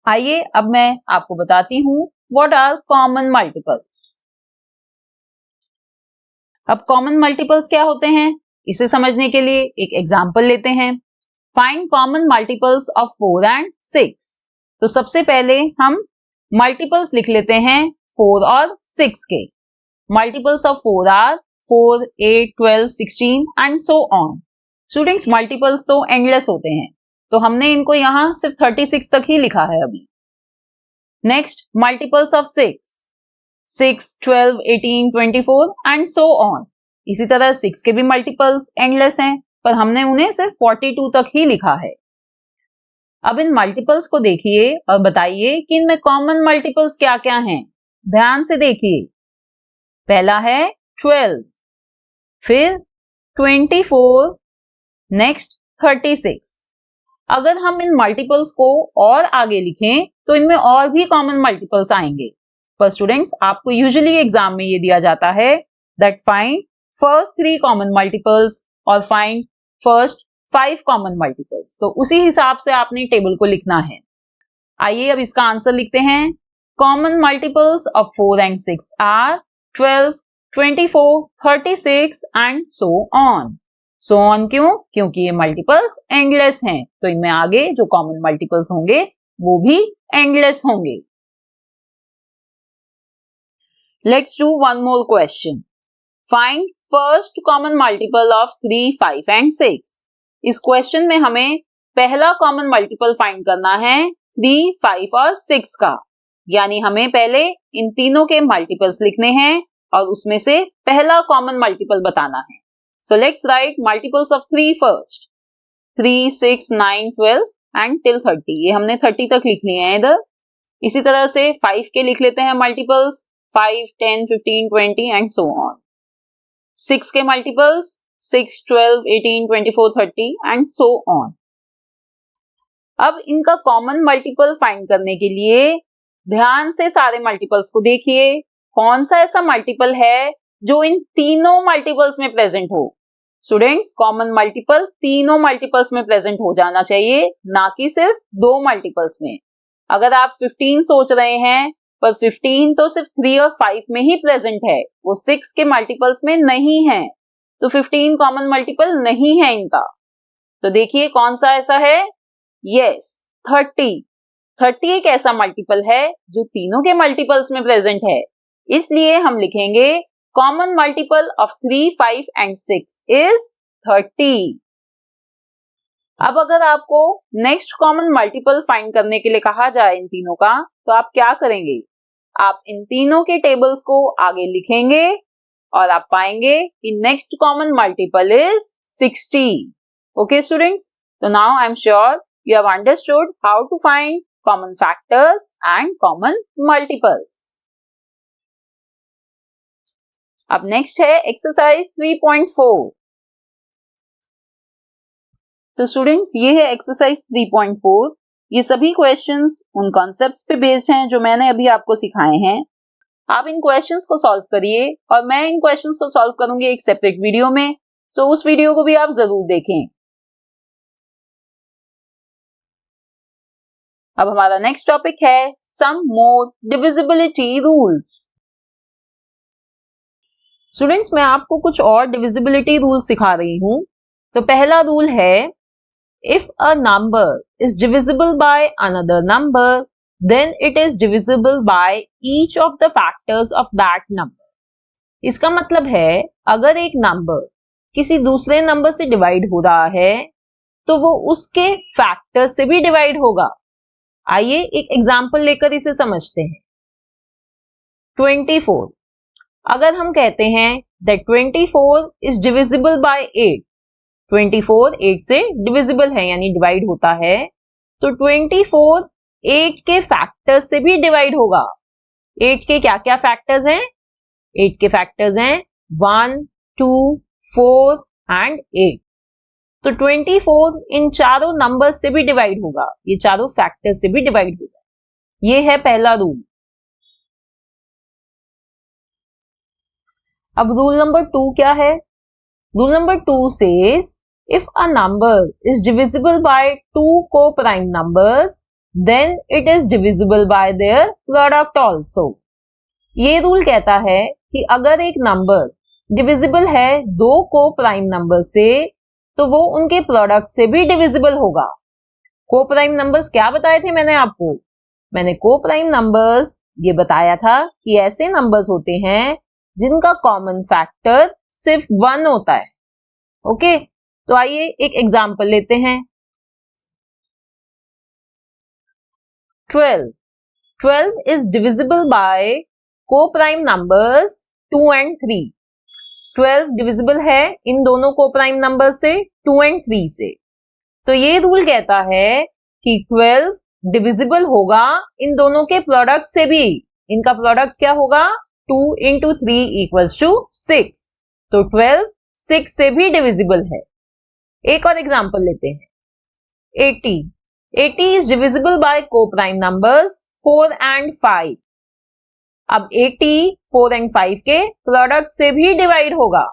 आइए अब मैं आपको बताती हूं व्हाट आर कॉमन मल्टीपल्स। अब कॉमन मल्टीपल्स क्या होते हैं, इसे समझने के लिए एक एग्जांपल लेते हैं। Find common multiples of 4 and 6। तो सबसे पहले हम मल्टीपल्स लिख लेते हैं 4 और 6 के। Multiples of 4 are 4, 8, 12, 16 and so on. Students, multiples तो एंडलेस होते हैं, तो हमने इनको यहां सिर्फ 36 तक ही लिखा है अभी। Next, multiples of 6, 6, 12, 18, 24 and so on. इसी तरह 6 के भी मल्टीपल्स एंडलेस हैं, पर हमने उन्हें सिर्फ 42 तक ही लिखा है। अब इन मल्टीपल्स को देखिए और बताइए कि इनमें कॉमन मल्टीपल्स क्या क्या हैं। ध्यान से देखिए। पहला है 12, फिर 24, नेक्स्ट 36। अगर हम इन मल्टीपल्स को और आगे लिखें तो इनमें और भी कॉमन मल्टीपल्स आएंगे। पर स्टूडेंट्स, आपको यूजुअली एग्जाम में ये दिया जाता है that find first 3 common multiples और फाइंड फर्स्ट 5 कॉमन मल्टीपल्स। तो उसी हिसाब से आपने टेबल को लिखना है। आइए अब इसका आंसर लिखते हैं। Common multiples of 4 and 6 are 12, 24, 36 and so on. So on क्यों? क्योंकि ये मल्टीपल्स एंडलेस हैं, तो इनमें आगे जो कॉमन मल्टीपल्स होंगे वो भी एंडलेस होंगे। Let's do one more question. Find first common multiple of 3, 5 and 6। इस क्वेश्चन में हमें पहला कॉमन मल्टीपल फाइंड करना है 3, 5 और 6 का। यानी हमें पहले इन तीनों के मल्टीपल्स लिखने हैं और उसमें से पहला कॉमन मल्टीपल बताना है। सो let's right multiples of 3 first. 3, 6, 9, 12 and till 30। ये हमने 30 तक लिख लिए हैं इधर। इसी तरह से 5 के लिख लेते हैं मल्टीपल्स, 5, 10, 15, 20 एंड सो ऑन। 6 के मल्टीपल्स 6, 12, 18, 24, 30 एंड सो ऑन। अब इनका कॉमन मल्टीपल फाइंड करने के लिए ध्यान से सारे मल्टीपल्स को देखिए। कौन सा ऐसा मल्टीपल है जो इन तीनों मल्टीपल्स में प्रेजेंट हो। स्टूडेंट्स, कॉमन मल्टीपल तीनों मल्टीपल्स में प्रेजेंट हो जाना चाहिए, ना कि सिर्फ 2 मल्टीपल्स में। अगर आप 15 सोच रहे हैं, पर 15 तो सिर्फ 3 और 5 में ही प्रेजेंट है, वो 6 के मल्टीपल्स में नहीं है, तो 15 कॉमन मल्टीपल नहीं है इनका। तो देखिए कौन सा ऐसा है। यस, 30। 30 एक ऐसा मल्टीपल है जो तीनों के मल्टीपल्स में प्रेजेंट है, इसलिए हम लिखेंगे common multiple of 3, 5 and 6 is 30। अब अगर आपको नेक्स्ट कॉमन मल्टीपल फाइंड करने के लिए कहा जाए इन तीनों का, तो आप क्या करेंगे? आप इन तीनों के टेबल्स को आगे लिखेंगे और आप पाएंगे कि next common multiple is 60। Okay students, तो now I am sure you have understood how to find common factors and common multiples. अब नेक्स्ट है एक्सरसाइज 3.4। तो स्टूडेंट्स ये है एक्सरसाइज 3.4। ये सभी क्वेश्चंस उन कॉन्सेप्ट्स पे बेस्ड हैं जो मैंने अभी आपको सिखाए हैं। आप इन क्वेश्चंस को सॉल्व करिए और मैं इन क्वेश्चंस को सॉल्व करूंगी एक सेपरेट वीडियो में, तो उस वीडियो को भी आप जरूर देखें। अब हमारा नेक्स्ट टॉपिक है सम मोर डिविजिबिलिटी रूल्स। स्टूडेंट्स मैं आपको कुछ और डिविजिबिलिटी रूल्स सिखा रही हूं। तो पहला रूल है if a number is divisible by another number then it is divisible by each of the factors of that number. इसका मतलब है अगर एक नंबर किसी दूसरे नंबर से डिवाइड हो रहा है तो वो उसके फैक्टर से भी डिवाइड होगा। आइए एक एग्जाम्पल लेकर इसे समझते हैं। 24, अगर हम कहते हैं that 24 is divisible by 8, 24 8 से डिविजिबल है यानी डिवाइड होता है, तो 24 8 के फैक्टर्स से भी डिवाइड होगा। 8 के क्या क्या फैक्टर्स हैं? 8 के फैक्टर्स हैं 1, 2, 4 एंड 8। तो 24 इन चारों नंबर्स से भी डिवाइड होगा, ये चारों फैक्टर से भी डिवाइड होगा। ये है पहला रूल। अब रूल नंबर 2 क्या है? Rule number 2 says if a number is divisible by 2 coprime numbers then it is divisible by their product also. ये रूल कहता है कि अगर एक नंबर डिविजिबल है 2 को-प्राइम नंबर से तो वो उनके प्रोडक्ट से भी डिविजिबल होगा। को-प्राइम नंबर्स क्या बताए थे मैंने आपको? मैंने को-प्राइम नंबर्स ये बताया था कि ऐसे नंबर्स होते हैं जिनका कॉमन फैक्टर सिर्फ 1 होता है। ओके, तो आइए एक एग्जांपल लेते हैं। 12 is divisible bye co-prime numbers 2 and 3। 12 divisible है इन दोनों को-प्राइम नंबर से 2 एंड 3 से। तो ये रूल कहता है कि 12 डिविजिबल होगा इन दोनों के प्रोडक्ट से भी। इनका प्रोडक्ट क्या होगा? 2 into 3 equals to 6। तो 12 6 से भी डिविजिबल है। एक और एग्जांपल लेते हैं। 80 is divisible bye co-prime numbers 4 and 5। अब 80 4 एंड 5 के प्रोडक्ट से भी डिवाइड होगा।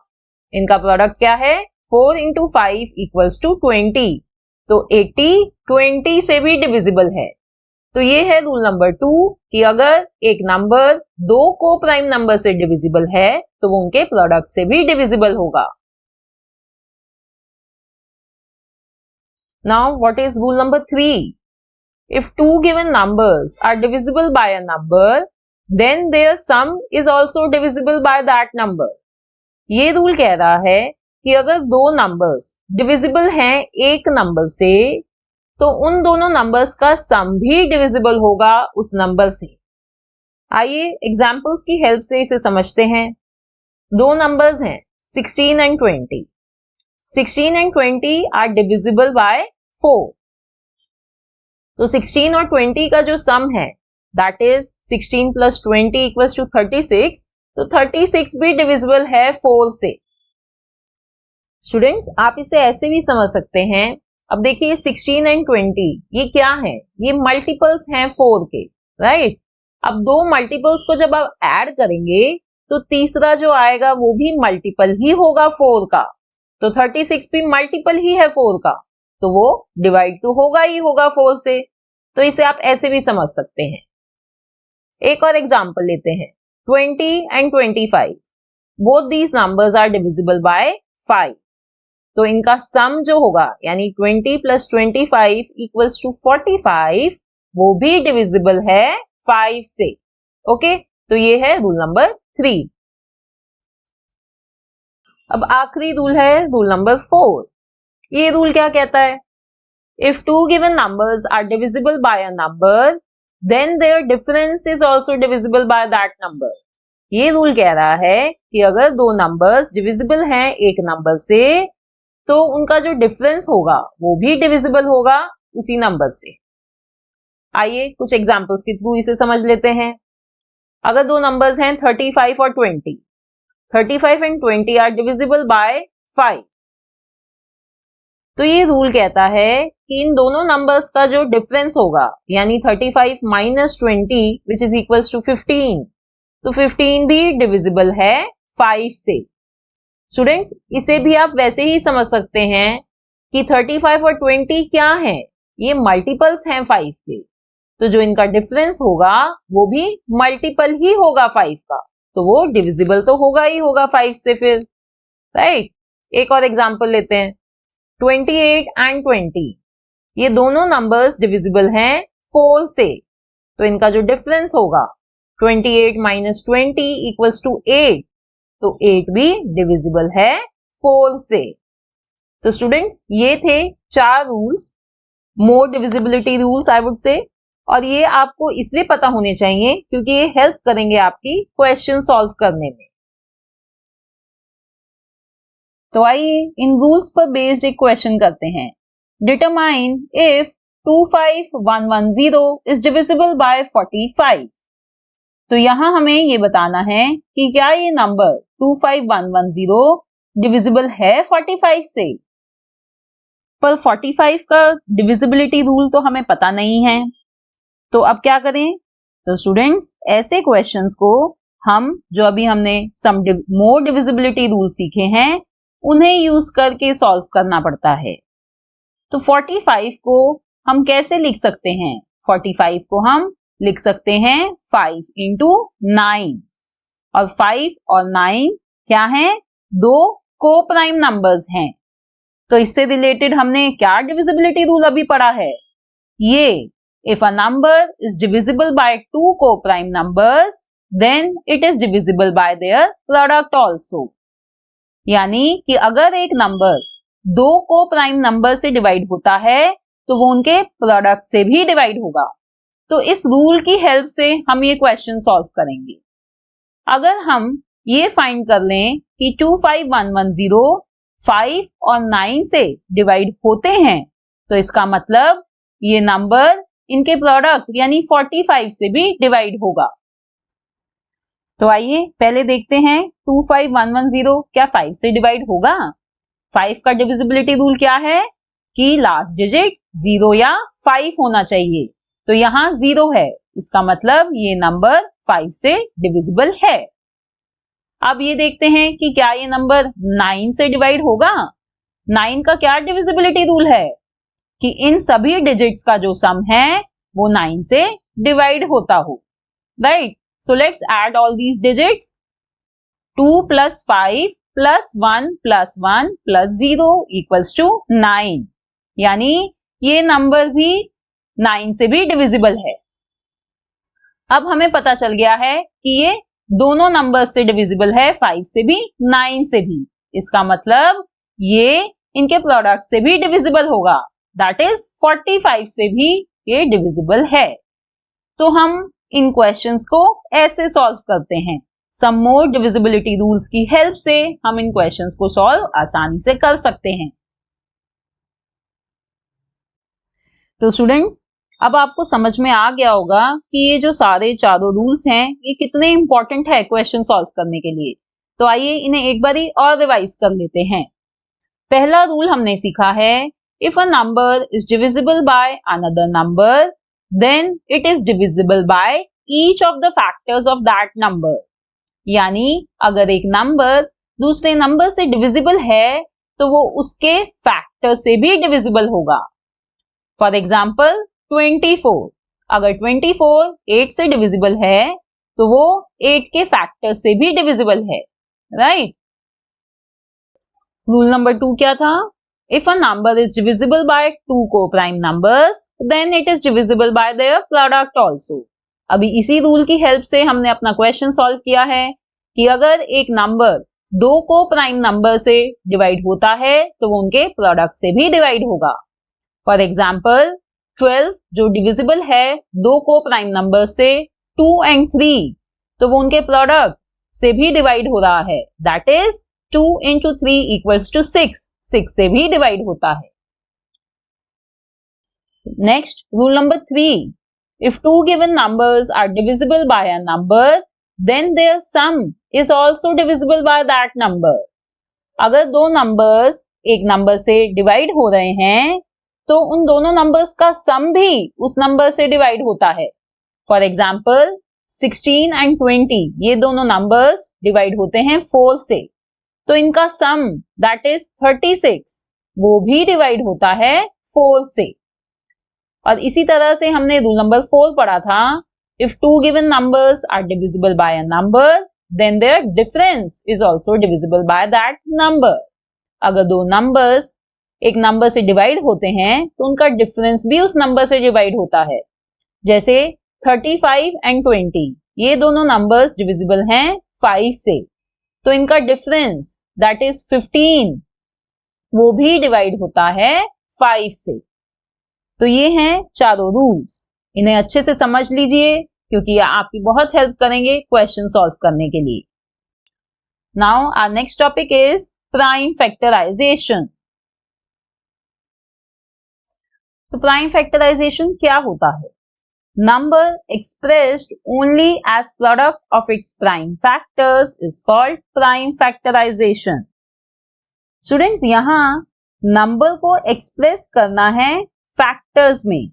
इनका प्रोडक्ट क्या है? 4 into 5 equals to 20। तो 80 20 से भी डिविजिबल है। तो ये है रूल नंबर 2 कि अगर एक नंबर 2 को-प्राइम नंबर से डिविजिबल है तो वो उनके प्रोडक्ट से भी डिविजिबल होगा। Now what is rule number 3? If 2 given numbers are divisible by a number then their sum is also divisible by that number। ये रूल कह रहा है कि अगर 2 नंबर्स डिविजिबल हैं एक नंबर से तो उन दोनों नंबर्स का सम भी डिविजिबल होगा उस नंबर से। आइए एग्जांपल्स की हेल्प से इसे समझते हैं। 2 नंबर्स हैं 16 and 20। 16 and 20 are divisible by 4। तो 16 और 20 का जो सम है that is 16 plus 20 equals to 36। तो 36 भी डिविजिबल है 4 से। स्टूडेंट्स आप इसे ऐसे भी समझ सकते हैं। अब देखिए 16 एंड 20 ये क्या है? ये मल्टीपल्स हैं 4 के, राइट? अब 2 मल्टीपल्स को जब आप ऐड करेंगे तो तीसरा जो आएगा वो भी मल्टीपल ही होगा 4 का। तो 36 भी मल्टीपल ही है 4 का, तो वो डिवाइड तो होगा ही होगा 4 से। तो इसे आप ऐसे भी समझ सकते हैं। एक और एग्जांपल लेते हैं। 20 and 25 both these numbers are divisible by 5। तो इनका सम जो होगा यानी 20 plus 25 equals to 45। वो भी डिविजिबल है 5 से। ओके, तो ये है रूल नंबर 3। अब आखिरी रूल है रूल नंबर 4। ये रूल क्या कहता है? If two given numbers are divisible by a number, then their difference is also divisible by that number. ये रूल कह रहा है कि अगर दो नंबर्स डिविजिबल हैं एक नंबर से, तो उनका जो डिफरेंस होगा वो भी डिविजिबल होगा उसी नंबर से। आइए कुछ एग्जांपल्स के थ्रू इसे समझ लेते हैं। अगर दो नंबर्स हैं 35 और 20, 35 एंड 20 आर डिविजिबल बाय 5, तो ये रूल कहता है कि इन दोनों नंबर्स का जो डिफरेंस होगा, यानी 35 minus 20 which is equals to 15, तो 15 भी डिविजिबल है 5 से। स्टूडेंट्स, इसे भी आप वैसे ही समझ सकते हैं कि 35 और 20 क्या है? ये मल्टीपल्स हैं 5 के, तो जो इनका डिफरेंस होगा वो भी मल्टीपल ही होगा 5 का, तो वो डिविजिबल तो होगा ही होगा 5 से फिर, राइट? एक और एग्जांपल लेते हैं, 28 एंड 20, ये दोनों नंबर्स डिविजिबल हैं 4 से, तो इनका जो डिफरेंस होगा 28 माइनस 20 इक्वल्स टू 8, तो 8 भी डिविजिबल है 4 से। तो स्टूडेंट्स, ये थे 4 rules, more divisibility rules I would say, और ये आपको इसलिए पता होने चाहिए क्योंकि ये हेल्प करेंगे आपकी क्वेश्चन सॉल्व करने में। तो आइए इन रूल्स पर बेस्ड एक क्वेश्चन करते हैं। Determine if 25110 is divisible bye 45। तो यहां हमें ये बताना है कि क्या ये नंबर 25110 डिविजिबल है 45 से। पर 45 का डिविजिबिलिटी रूल तो हमें पता नहीं है, तो अब क्या करें? तो स्टूडेंट्स, ऐसे क्वेश्चंस को हम जो अभी हमने सम मोर डिविजिबिलिटी रूल सीखे हैं उन्हें यूज करके सॉल्व करना पड़ता है। तो 45 को हम कैसे लिख सकते हैं? 45 को हम लिख सकते हैं 5 इंटू 9, और 5 और 9 क्या हैं? दो को प्राइम नंबर्स हैं। तो इससे रिलेटेड हमने क्या डिविजिबिलिटी रूल अभी पढ़ा है? ये, if a number is divisible by two coprime numbers then it is divisible by their product also. यानी कि अगर एक नंबर दो को प्राइम नंबर से डिवाइड होता है तो वो उनके प्रोडक्ट से भी डिवाइड होगा। तो इस रूल की हेल्प से हम ये क्वेश्चन सॉल्व करेंगे। अगर हम ये फाइंड कर लें कि 25110 5 और 9 से डिवाइड होते हैं, तो इसका मतलब ये नंबर इनके प्रोडक्ट यानी 45 से भी डिवाइड होगा। तो आइए पहले देखते हैं 25110 क्या 5 से डिवाइड होगा? 5 का डिविजिबिलिटी रूल क्या है कि लास्ट डिजिट 0 या 5 होना चाहिए, तो यहाँ 0 है, इसका मतलब ये नंबर 5 से डिविजिबल है। अब ये देखते हैं कि क्या ये नंबर 9 से डिवाइड होगा? 9 का क्या डिविजिबिलिटी रूल है कि इन सभी डिजिट्स का जो सम है वो 9 से डिवाइड होता हो, right? So let's add all these digits. 2 plus 5 plus 1 plus 1 plus 0 equals to 9. यानी ये नंबर भी 9 से भी डिविजिबल है। अब हमें पता चल गया है कि ये दोनों नंबर से डिविजिबल है, 5 से भी 9 से भी। इसका मतलब ये इनके प्रोडक्ट से भी डिविजिबल होगा, दैट इज 45 से भी ये डिविजिबल है। तो हम इन क्वेश्चंस को ऐसे सॉल्व करते हैं। सम मोर डिविजिबिलिटी रूल्स की हेल्प से हम इन क्वेश्चंस को सॉल्व आसानी से कर सकते हैं। तो स्टूडेंट्स, अब आपको समझ में आ गया होगा कि ये जो सारे चारों रूल्स हैं ये कितने इंपॉर्टेंट है क्वेश्चन सॉल्व करने के लिए। तो आइए इन्हें एक बारी और रिवाइज कर लेते हैं। पहला रूल हमने सीखा है, if a number is divisible by another number then it is divisible by each of the factors of that number। यानी अगर एक नंबर दूसरे नंबर से डिविजिबल है तो वो उसके फैक्टर से भी डिविजिबल होगा। फॉर एग्जाम्पल 24, अगर 24 8 से डिविजिबल है तो वो 8 के फैक्टर से भी डिविजिबल है, राइट? रूल नंबर 2 क्या था? If a number is divisible by two co-prime numbers, then it is divisible by their product also. अभी इसी रूल की हेल्प से हमने अपना क्वेश्चन सॉल्व किया है कि अगर एक नंबर दो को-प्राइम नंबर से डिवाइड होता है तो वो उनके प्रोडक्ट से भी डिवाइड होगा। फॉर एग्जाम्पल 12 जो डिविजिबल है दो को-प्राइम नंबर से 2 and 3, तो वो उनके प्रोडक्ट से भी डिवाइड हो रहा है। That is 2 into 3 equals to 6, 6 से भी डिवाइड होता है। Next rule number 3, if two given numbers are divisible by a number, then their sum is also divisible by that number. अगर दो नंबर्स एक नंबर से डिवाइड हो रहे हैं तो उन दोनों नंबर्स का सम भी उस नंबर से डिवाइड होता है। फॉर एग्जाम्पल 16 and 20 ये दोनों नंबर्स डिवाइड होते हैं 4 से, तो इनका सम दैट इज 36 वो भी डिवाइड होता है 4 से। और इसी तरह से हमने रूल नंबर 4 पढ़ा था, if two given numbers are divisible by a number, then their difference is also divisible by that number. अगर दो नंबर्स एक नंबर से डिवाइड होते हैं तो उनका डिफरेंस भी उस नंबर से डिवाइड होता है। जैसे 35 and 20 ये दोनों नंबर्स डिविजिबल हैं 5 से, तो इनका डिफरेंस दैट इज 15 वो भी डिवाइड होता है 5 से। तो ये हैं चारों रूल्स, इन्हें अच्छे से समझ लीजिए क्योंकि ये आपकी बहुत हेल्प करेंगे क्वेश्चन सॉल्व करने के लिए। Now our next topic is prime factorisation. तो प्राइम फैक्टराइजेशन क्या होता है? Number expressed only as product of its prime factors is called prime factorisation. Students, यहां नंबर को एक्सप्रेस करना है फैक्टर्स में,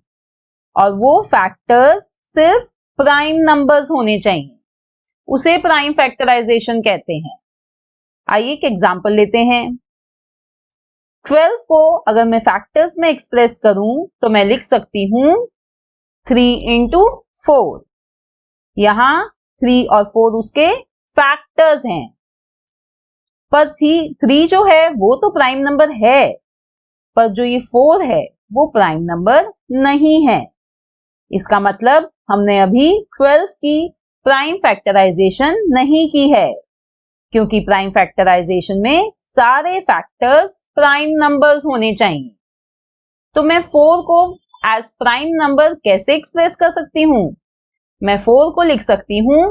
और वो फैक्टर्स सिर्फ प्राइम नंबर्स होने चाहिए, उसे प्राइम फैक्टराइजेशन कहते हैं। आइए एक एग्जांपल लेते हैं। 12 को अगर मैं फैक्टर्स में एक्सप्रेस करूं तो मैं लिख सकती हूं 3 into 4। यहां 3 और 4 उसके फैक्टर्स हैं, पर 3 जो है वो तो प्राइम नंबर है, पर जो ये 4 है वो प्राइम नंबर नहीं है। इसका मतलब हमने अभी 12 की प्राइम फैक्टराइजेशन नहीं की है, क्योंकि प्राइम फैक्टराइजेशन में सारे फैक्टर्स प्राइम नंबर्स होने चाहिए। तो मैं 4 को एज प्राइम नंबर कैसे एक्सप्रेस कर सकती हूं? मैं 4 को लिख सकती हूं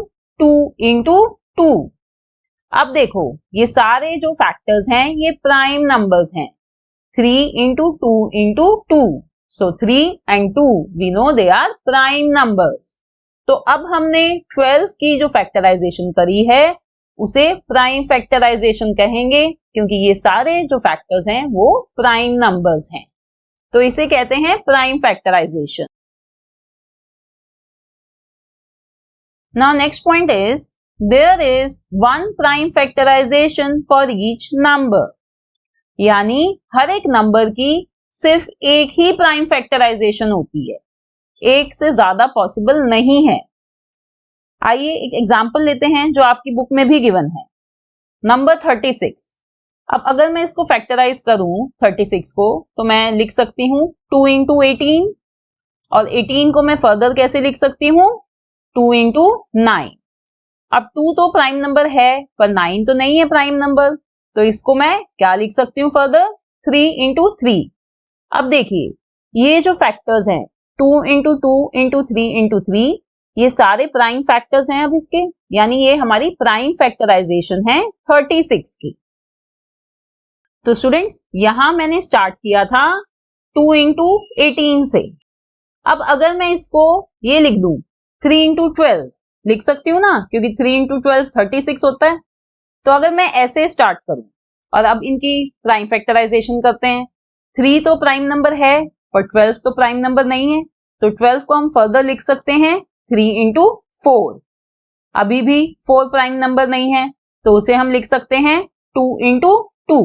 2 into 2। अब देखो ये सारे जो फैक्टर्स हैं ये प्राइम नंबर्स हैं। 3 into 2 into 2, so 3 and 2 we know they are prime numbers। तो अब हमने 12 की जो फैक्टराइजेशन करी है उसे प्राइम फैक्टराइजेशन कहेंगे, क्योंकि ये सारे जो फैक्टर्स हैं वो प्राइम नंबर्स हैं, तो इसे कहते हैं prime factorisation. Now next point is there is one prime factorization for each number। यानी हर एक नंबर की सिर्फ एक ही प्राइम फैक्टराइजेशन होती है, एक से ज्यादा पॉसिबल नहीं है। आइए एक एग्जांपल लेते हैं जो आपकी बुक में भी गिवन है। नंबर 36। अब अगर मैं इसको फैक्टराइज करूं 36 को, तो मैं लिख सकती हूं 2 into 18, और 18 को मैं फर्दर कैसे लिख सकती हूं 2 into 9। अब 2 तो प्राइम नंबर है पर 9 तो नहीं है प्राइम नंबर, तो इसको मैं क्या लिख सकती हूँ फर्दर 3 into 3। अब देखिए ये जो फैक्टर्स हैं 2 into 2 into 3 into 3 ये सारे प्राइम फैक्टर्स हैं अब इसके, यानी ये हमारी प्राइम फैक्टराइजेशन है 36 की। तो स्टूडेंट्स यहां मैंने स्टार्ट किया था 2 into 18 से। अब अगर मैं इसको ये लिख दूं 3 into 12 लिख सकती हूँ ना, क्योंकि 3 into 12 36 होता है। तो अगर मैं ऐसे स्टार्ट करूं और अब इनकी प्राइम फैक्टराइजेशन करते हैं, 3 तो प्राइम नंबर है पर 12 तो प्राइम नंबर नहीं है, तो 12 को हम फर्दर लिख सकते हैं 3 into 4। अभी भी 4 प्राइम नंबर नहीं है तो उसे हम लिख सकते हैं 2 into 2।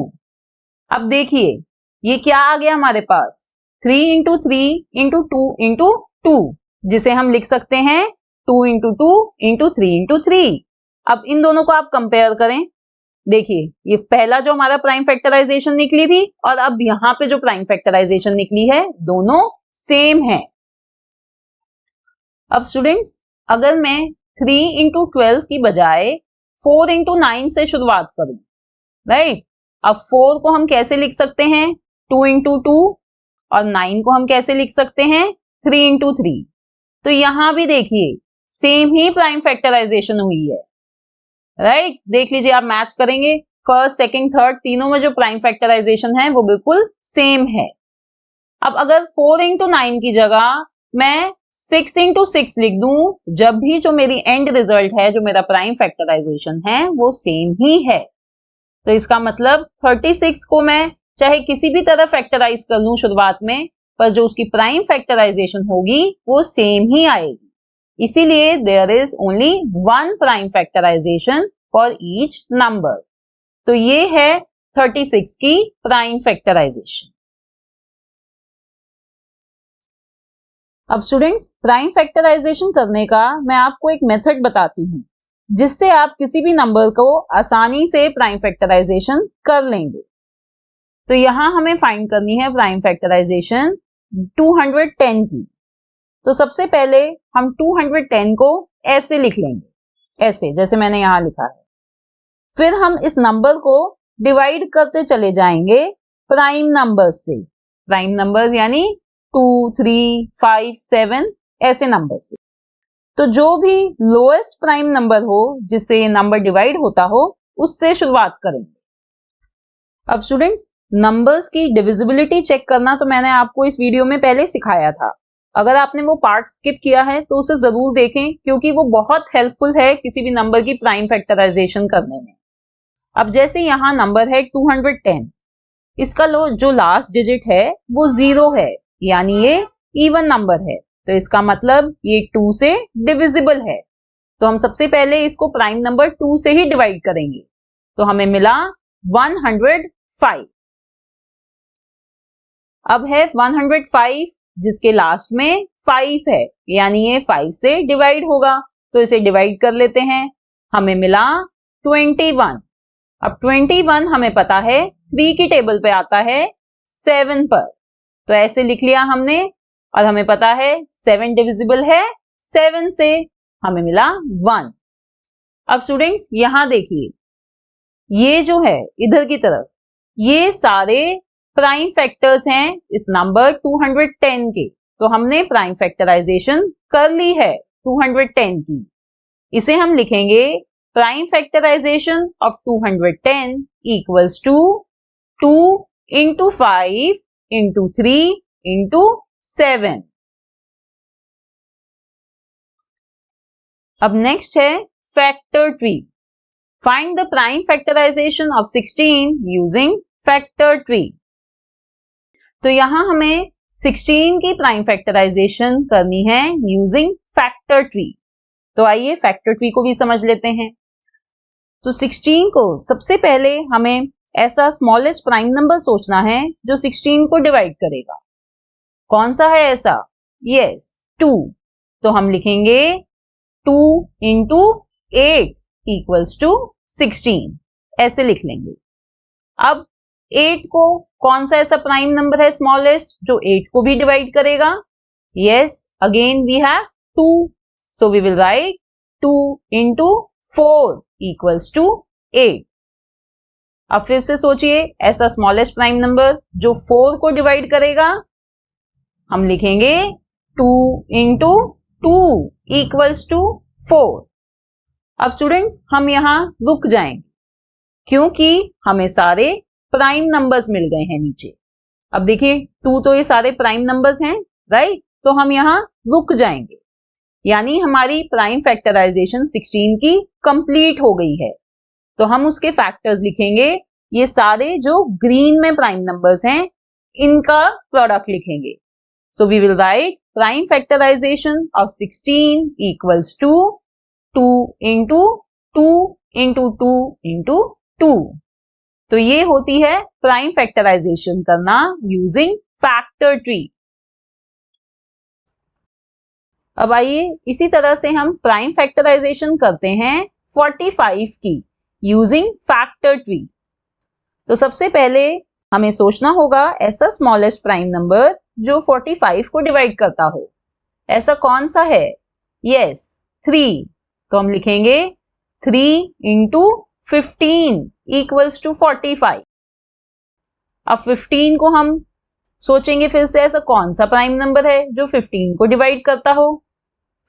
अब देखिए ये क्या आ गया हमारे पास 3 into 3 into 2 into 2, जिसे हम लिख सकते हैं 2 into 2 into 3 into 3। अब इन दोनों को आप कंपेयर करें, देखिए ये पहला जो हमारा प्राइम फैक्टराइजेशन निकली थी और अब यहाँ पे जो प्राइम फैक्टराइजेशन निकली है दोनों सेम है। अब स्टूडेंट्स अगर मैं 3 into 12 की बजाय 4 into 9 से शुरुआत करूं, राइट, अब 4 को हम कैसे लिख सकते हैं 2 into 2 और 9 को हम कैसे लिख सकते हैं 3 into 3। तो यहां भी देखिए सेम ही प्राइम फैक्टराइजेशन हुई है, राइट। देख लीजिए आप मैच करेंगे फर्स्ट सेकंड थर्ड तीनों में जो प्राइम फैक्टराइजेशन है वो बिल्कुल सेम है। अब अगर 4 into 9 की जगह मैं 6 into 6 लिख दूं, जब भी जो मेरी एंड रिजल्ट है जो मेरा प्राइम फैक्टराइजेशन है वो सेम ही है। तो इसका मतलब 36 को मैं चाहे किसी भी तरह फैक्टराइज कर लूं शुरुआत में, पर जो उसकी प्राइम फैक्टराइजेशन होगी वो सेम ही आएगी। इसीलिए there is only one prime factorisation for each number. तो ये है 36 की प्राइम फैक्टराइजेशन। अब स्टूडेंट्स प्राइम फैक्टराइजेशन करने का मैं आपको एक मेथड बताती हूँ जिससे आप किसी भी नंबर को आसानी से प्राइम फैक्टराइजेशन कर लेंगे। तो यहां हमें फाइंड करनी है प्राइम फैक्टराइजेशन 210 की। तो सबसे पहले हम 210 को ऐसे लिख लेंगे, ऐसे जैसे मैंने यहां लिखा है। फिर हम इस नंबर को डिवाइड करते चले जाएंगे प्राइम नंबर्स से, प्राइम नंबर्स यानी 2, 3, 5, 7 ऐसे नंबर से। तो जो भी लोएस्ट प्राइम नंबर हो जिससे ये नंबर डिवाइड होता हो उससे शुरुआत करेंगे। अब स्टूडेंट्स नंबर्स की डिविजिबिलिटी चेक करना तो मैंने आपको इस वीडियो में पहले सिखाया था। अगर आपने वो पार्ट स्किप किया है तो उसे जरूर देखें क्योंकि वो बहुत हेल्पफुल है किसी भी नंबर की प्राइम फैक्टराइजेशन करने में। अब जैसे यहाँ नंबर है 210, इसका जो लास्ट डिजिट है वो 0 है, यानी ये इवन नंबर है। तो इसका मतलब ये 2 से डिविजिबल है। तो हम सबसे पहले इसको प्राइम नंबर 2 से ही डिवाइड करेंगे। तो हमें मिला 105। अब है 105 जिसके लास्ट में 5 है, यानी ये 5 से डिवाइड होगा। तो इसे डिवाइड कर लेते हैं, हमें मिला 21। अब 21 हमें पता है 3 की टेबल पे आता है 7 पर, तो ऐसे लिख लिया हमने। और हमें पता है 7 डिविजिबल है 7 से, हमें मिला 1। अब स्टूडेंट्स यहां देखिए ये जो है इधर की तरफ ये सारे प्राइम फैक्टर्स हैं इस नंबर 210 के। तो हमने प्राइम फैक्टराइजेशन कर ली है 210 की। इसे हम लिखेंगे prime factorisation of 210 equals to 2 into 5 into 3 into 7। अब नेक्स्ट है factor tree. Find the prime factorisation of 16 using factor tree. तो यहां हमें 16 की प्राइम फैक्टराइजेशन करनी है यूजिंग फैक्टर ट्री। तो आइए फैक्टर ट्री को भी समझ लेते हैं। तो 16 को सबसे पहले हमें ऐसा स्मॉलेस्ट प्राइम नंबर सोचना है जो 16 को डिवाइड करेगा। कौन सा है ऐसा? यस 2। तो हम लिखेंगे 2 into 8 equals to 16, ऐसे लिख लेंगे। अब 8 को कौन सा ऐसा प्राइम नंबर है स्मॉलेस्ट जो 8 को भी डिवाइड करेगा? Yes again we have 2, so we will write 2 into 4 equals to 8। अब फिर से सोचिए ऐसा स्मॉलेस्ट प्राइम नंबर जो 4 को डिवाइड करेगा, हम लिखेंगे 2 into 2 equals to 4। अब स्टूडेंट्स हम यहां रुक जाएंगे क्योंकि हमें सारे प्राइम नंबर्स मिल गए हैं नीचे। अब देखिए 2 तो ये सारे प्राइम नंबर्स हैं, राइट। तो हम यहां रुक जाएंगे, यानी हमारी प्राइम फैक्टराइजेशन 16 की कंप्लीट हो गई है। तो हम उसके फैक्टर्स लिखेंगे, ये सारे जो ग्रीन में प्राइम नंबर्स हैं इनका प्रोडक्ट लिखेंगे। So we will write prime factorisation of 16 equals to 2 into 2 into 2 into 2। तो ये होती है प्राइम फैक्टराइजेशन करना यूजिंग फैक्टर ट्री। अब आइए इसी तरह से हम प्राइम फैक्टराइजेशन करते हैं 45 की, यूजिंग फैक्टर ट्री। तो सबसे पहले हमें सोचना होगा ऐसा स्मॉलेस्ट प्राइम नंबर जो 45 को डिवाइड करता हो। ऐसा कौन सा है? यस, 3। तो हम लिखेंगे 3 इंटू 15 इक्वल्स टू 45। अब 15 को हम सोचेंगे फिर से ऐसा कौन सा प्राइम नंबर है जो 15 को डिवाइड करता हो।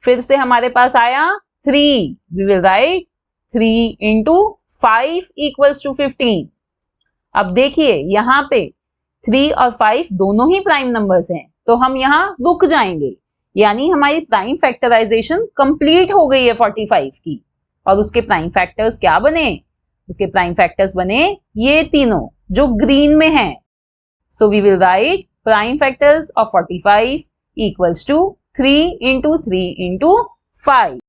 फिर से हमारे पास आया 3। We will write 3 into 5 equals to 15। अब देखिए यहाँ पे 3 और 5 दोनों ही प्राइम नंबर्स हैं, तो हम यहाँ रुक जाएंगे, यानी हमारी प्राइम फैक्टराइजेशन कंप्लीट हो गई है 45 की। और उसके प्राइम फैक्टर्स क्या बने? उसके प्राइम फैक्टर्स बने ये तीनों जो ग्रीन में हैं। So we will write prime factors of 45 equals to 3 into 3 into 5।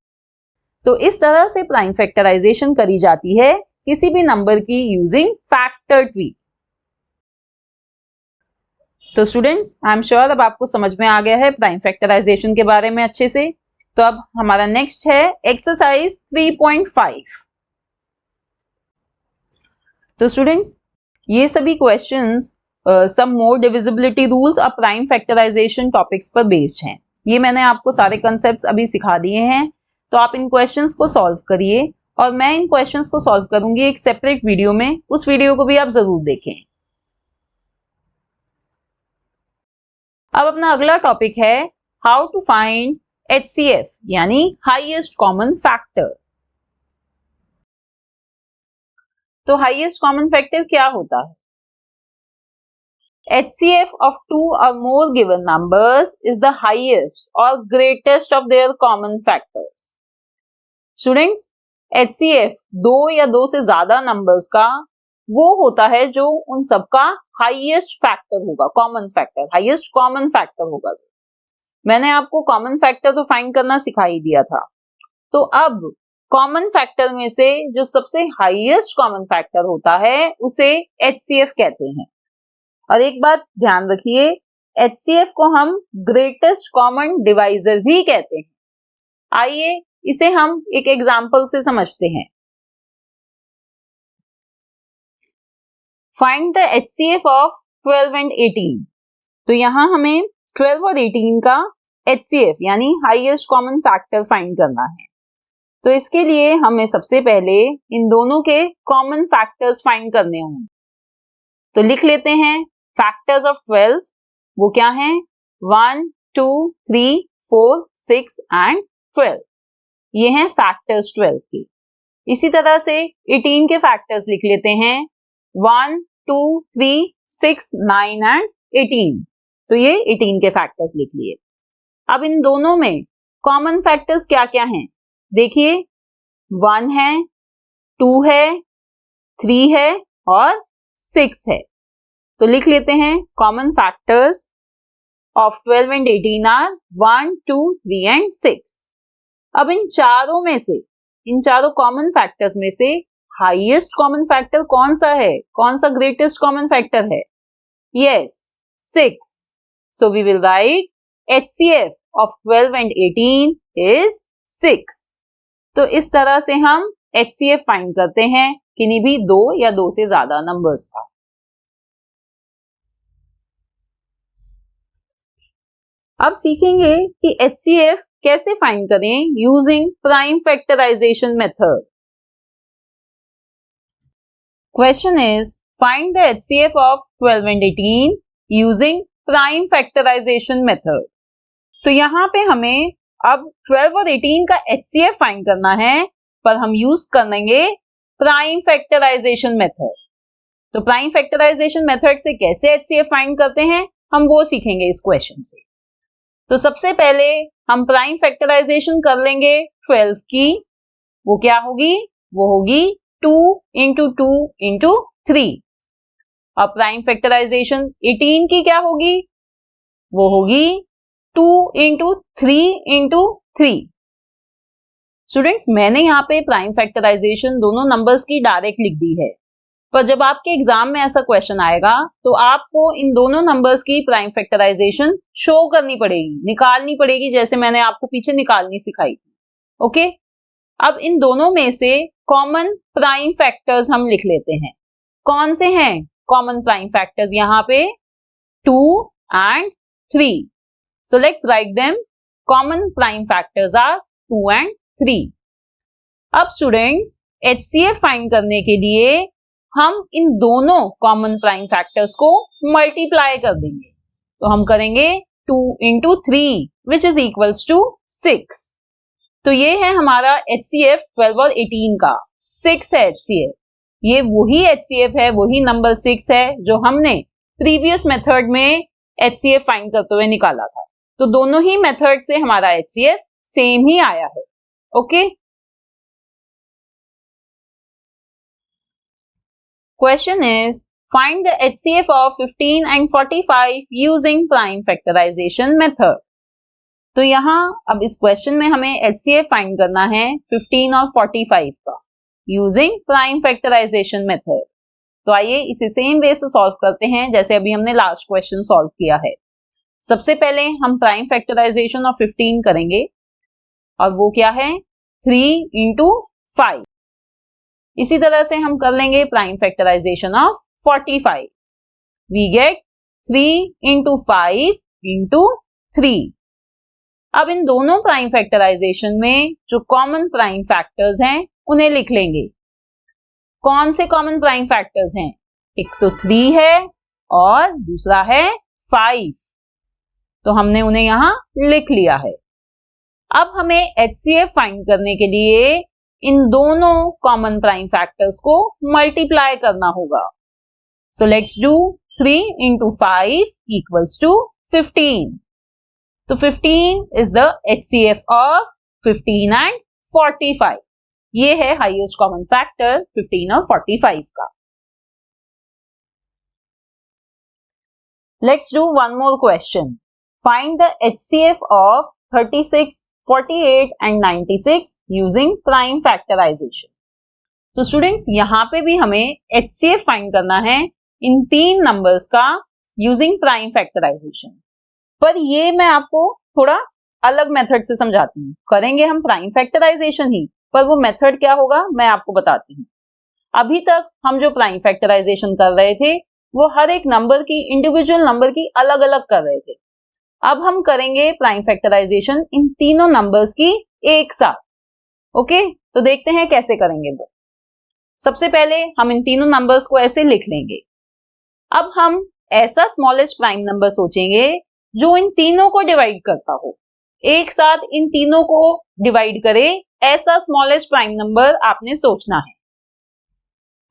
तो इस तरह से प्राइम फैक्टराइजेशन करी जाती है किसी भी नंबर की यूजिंग फैक्टर ट्री। तो स्टूडेंट्स, आई एम श्योर अब आपको समझ में आ गया है प्राइम फैक्टराइजेशन के बारे में अच्छे से। तो अब हमारा नेक्स्ट है एक्सरसाइज 3.5। तो स्टूडेंट्स, ये सभी क्वेश्चंस सम मोर डिविजिबिलिटी रूल्स और प्राइम फैक्टराइजेशन टॉपिक्स पर बेस्ड हैं। ये मैंने आपको सारे कंसेप्ट्स अभी सिखा दिए हैं, तो आप इन क्वेश्चंस को सॉल्व करिए और मैं इन क्वेश्चंस को सॉल्व करूंगी एक सेपरेट वीडियो में। उस वीडियो को भी आप जरूर देखें। अब अपना अगला टॉपिक है हाउ टू फाइंड HCF यानी हाईएस्ट कॉमन फैक्टर। तो हाईएस्ट कॉमन फैक्टर क्या होता है? HCF of two or more given numbers is the highest or greatest of their common factors. Students, HCF दो या दो से ज्यादा नंबर्स का वो होता है जो उन सबका हाईएस्ट फैक्टर होगा, common factor, highest common factor होगा। मैंने आपको कॉमन फैक्टर तो फाइंड करना सिखा ही दिया था। तो अब कॉमन फैक्टर में से जो सबसे हाईएस्ट कॉमन फैक्टर होता है उसे HCF कहते हैं। और एक बात ध्यान रखिए, HCF को हम ग्रेटेस्ट कॉमन डिवाइजर भी कहते हैं। आइए इसे हम एक एग्जाम्पल से समझते हैं। Find the HCF of 12 and 18। तो यहां हमें 12 और 18 का HCF यानी हाईएस्ट कॉमन फैक्टर फाइंड करना है। तो इसके लिए हमें सबसे पहले इन दोनों के कॉमन फैक्टर्स फाइंड करने होंगे। तो लिख लेते हैं फैक्टर्स ऑफ 12, वो क्या हैं? 1, 2, 3, 4, 6 एंड 12। ये हैं फैक्टर्स 12 के। इसी तरह से 18 के फैक्टर्स लिख लेते हैं 1, 2, 3, 6, 9 एंड 18। तो ये 18 के फैक्टर्स लिख लिए। अब इन दोनों में कॉमन फैक्टर्स क्या क्या हैं? देखिए 1 है, 2 है, 3 है और 6 है। तो लिख लेते हैं common factors of 12 and 18 are 1, 2, 3 and 6। अब इन चारों में से, इन चारों कॉमन फैक्टर्स में से हाईएस्ट कॉमन फैक्टर कौन सा है? कौन सा ग्रेटेस्ट कॉमन फैक्टर है? Yes, 6। So we will write HCF of 12 and 18 is 6। तो इस तरह से हम HCF फाइंड करते हैं किन्हीं भी दो या दो से ज्यादा नंबर्स का। अब सीखेंगे कि HCF कैसे फाइंड करें using prime factorisation method. Question is find the HCF of 12 and 18 using prime factorisation method. तो यहाँ पे हमें अब 12 और 18 का HCF फाइंड करना है, पर हम यूज करेंगे प्राइम फैक्टराइजेशन मेथड। तो प्राइम फैक्टराइजेशन मेथड से कैसे HCF फाइंड करते हैं हम वो सीखेंगे इस क्वेश्चन से। तो सबसे पहले हम प्राइम फैक्टराइजेशन कर लेंगे 12 की। वो क्या होगी? वो होगी 2 इंटू 2 इंटू 3। अब प्राइम फैक्टराइजेशन 18 की क्या होगी? वो होगी 2 इंटू 3 इंटू 3। स्टूडेंट्स, मैंने यहाँ पे प्राइम फैक्टराइजेशन दोनों नंबर्स की डायरेक्ट लिख दी है, पर जब आपके एग्जाम में ऐसा क्वेश्चन आएगा तो आपको इन दोनों नंबर्स की प्राइम फैक्टराइजेशन शो करनी पड़ेगी, निकालनी पड़ेगी, जैसे मैंने आपको पीछे निकालनी सिखाई थी। ओके, अब इन दोनों में से कॉमन प्राइम फैक्टर्स हम लिख लेते हैं। कौन से हैं कॉमन प्राइम फैक्टर्स यहाँ पे? 2 and 3. So let's write them. Common prime factors are 2 and 3. अब स्टूडेंट्स HCF फाइंड करने के लिए हम इन दोनों कॉमन प्राइम फैक्टर्स को मल्टीप्लाई कर देंगे। तो हम करेंगे 2 into 3 which is equals to 6. तो ये है हमारा HCF 12 और 18 का 6 है HCF। ये वही HCF है, वही नंबर 6 है जो हमने प्रीवियस मेथड में HCF फाइंड करते हुए निकाला था। तो दोनों ही मेथड से हमारा HCF सेम ही आया है। Okay, question is find the HCF of 15 and 45 using prime factorisation method. तो यहाँ अब इस क्वेश्चन में हमें HCF फाइंड करना है 15 और 45 का यूजिंग प्राइम फैक्टराइजेशन मेथड। तो आइए इसे सेम वे से सॉल्व करते हैं जैसे अभी हमने लास्ट क्वेश्चन सॉल्व किया है। सबसे पहले हम प्राइम फैक्टराइजेशन ऑफ 15 करेंगे और वो क्या है 3 into 5। इसी तरह से हम कर लेंगे prime factorisation of 45। We get 3 into 5 into 3। अब इन दोनों प्राइम फैक्टराइजेशन में जो कॉमन प्राइम फैक्टर्स हैं उन्हें लिख लेंगे। कौन से कॉमन प्राइम फैक्टर्स हैं? एक तो 3 है और दूसरा है 5। तो हमने उन्हें यहां लिख लिया है। अब हमें HCF फाइंड करने के लिए इन दोनों कॉमन प्राइम फैक्टर्स को मल्टीप्लाई करना होगा। So let's do 3 into 5 equals to 15। तो 15 is the HCF of 15 and 45। ये है हाईएस्ट कॉमन फैक्टर 15 और 45 का। Let's do one more question. Find the HCF of 36, 48 and 96 using prime factorization. तो students यहाँ पे भी हमें HCF फाइंड करना है इन तीन नंबर्स का यूजिंग प्राइम फैक्टराइजेशन। पर ये मैं आपको थोड़ा अलग मेथड से समझाती हूँ। करेंगे हम प्राइम फैक्टराइजेशन ही, पर वो मेथड क्या होगा मैं आपको बताती हूँ। अभी तक हम जो प्राइम फैक्टराइजेशन कर रहे थे वो हर एक नंबर की इंडिविजुअल नंबर की अलग अलग कर रहे थे। अब हम करेंगे प्राइम फैक्टराइजेशन इन तीनों नंबर्स की एक साथ। ओके, तो देखते हैं कैसे करेंगे वो। सबसे पहले हम इन तीनों नंबर्स को ऐसे लिख लेंगे। अब हम ऐसा स्मॉलेस्ट प्राइम नंबर सोचेंगे जो इन तीनों को डिवाइड करता हो, एक साथ इन तीनों को डिवाइड करे, ऐसा स्मॉलेस्ट प्राइम नंबर आपने सोचना है।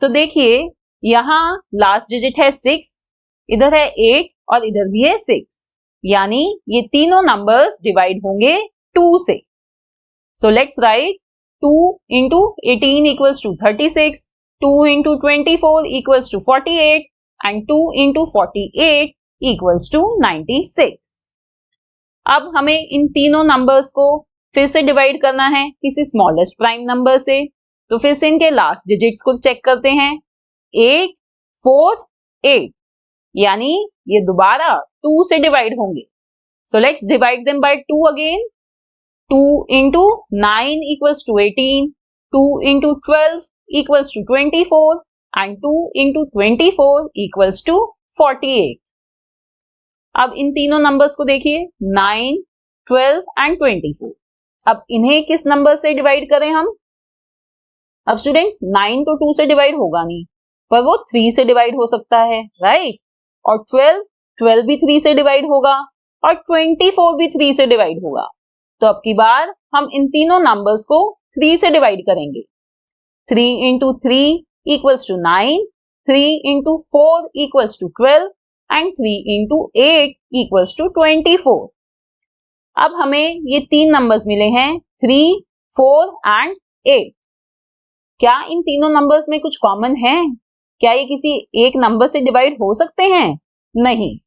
तो देखिए यहां लास्ट डिजिट है 6, इधर है 8 और इधर भी है 6, यानी ये तीनों नंबर्स डिवाइड होंगे 2 से। सो let's right 2 into 18 equals to 36, 2 into 24 equals to 48 and 2 into 48 equals to 96। अब हमें इन तीनों नंबर्स को फिर से डिवाइड करना है किसी स्मॉलेस्ट प्राइम नंबर से। तो फिर से इनके लास्ट डिजिट्स को चेक करते हैं। 8, 4, 8, यानी ये दोबारा 2 से डिवाइड होंगे। So let's divide them by 2 again. 2 into 9 equals to 18, 2 into 12 equals to 24 and 2 into 24 equals to 48। अब इन तीनों नंबर्स को देखिए 9, 12 and 24। अब इन्हें किस नंबर से डिवाइड करें हम? अब स्टूडेंट्स 9 तो 2 से डिवाइड होगा नहीं, पर वो 3 से डिवाइड हो सकता है, राइट? और 12 भी 3 से डिवाइड होगा और 24 भी 3 से डिवाइड होगा। तो अब की बार हम इन तीनों नंबर्स को 3 से डिवाइड करेंगे। 3 into 3 equals to 9, 3 into 4 equals to 12 and 3 into 8 equals to 24। अब हमें ये तीन नंबर्स मिले हैं 3, 4 and 8। क्या इन तीनों नंबर्स में कुछ कॉमन है? क्या ये किसी एक नंबर से डिवाइड हो सकते हैं? नहीं,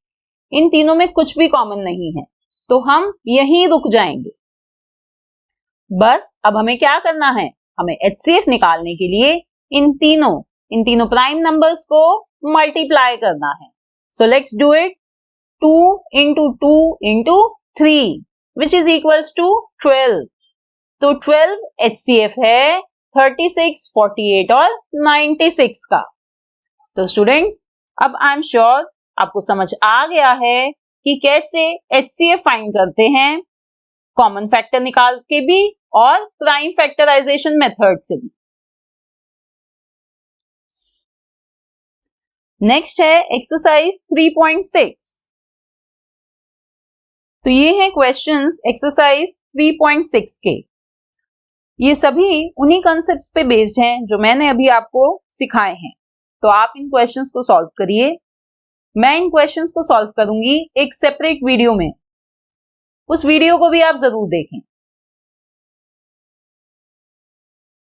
इन तीनों में कुछ भी कॉमन नहीं है, तो हम यहीं रुक जाएंगे। बस अब हमें क्या करना है? हमें HCF निकालने के लिए इन तीनों प्राइम नंबर्स को मल्टीप्लाई करना है। So let's do it. 2 into 2 into 3 which is equals to 12। तो 12 HCF है 36, 48 और 96 का। तो स्टूडेंट्स, अब आई एम श्योर आपको समझ आ गया है कि कैसे HCF फाइंड करते हैं, कॉमन फैक्टर निकाल के भी और प्राइम फैक्टराइजेशन मेथड से भी। नेक्स्ट है एक्सरसाइज 3.6। तो ये है क्वेश्चंस एक्सरसाइज 3.6 के। ये सभी उन्हीं कॉन्सेप्ट्स पे बेस्ड हैं जो मैंने अभी आपको सिखाए हैं। तो आप इन क्वेश्चंस को सॉल्व करिए। मैं इन क्वेश्चंस को सॉल्व करूंगी एक सेपरेट वीडियो में, उस वीडियो को भी आप जरूर देखें।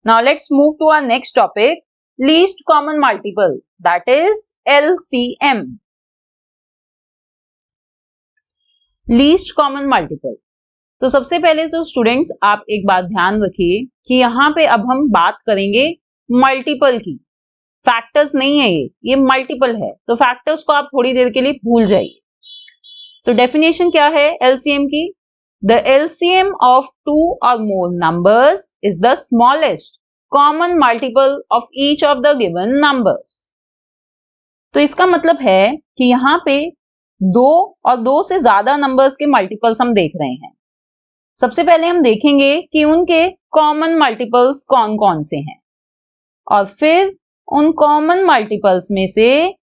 Now let's move to our next topic, least common multiple, that is LCM। Least common multiple. तो सबसे पहले तो स्टूडेंट्स आप एक बात ध्यान रखिए कि यहाँ पे अब हम बात करेंगे मल्टीपल की, फैक्टर्स नहीं है ये मल्टीपल है। तो फैक्टर्स को आप थोड़ी देर के लिए भूल जाइए। तो डेफिनेशन क्या है LCM की? The LCM of 2 or more numbers is the smallest common multiple of each of the given numbers। तो इसका मतलब है कि यहाँ पे 2 और 2 से ज्यादा नंबर्स के मल्टीपल्स हम देख रहे हैं। सबसे पहले हम देखेंगे कि उनके कॉमन मल्टीपल्स कौन कौन से हैं, और फिर उन कॉमन मल्टीपल्स में से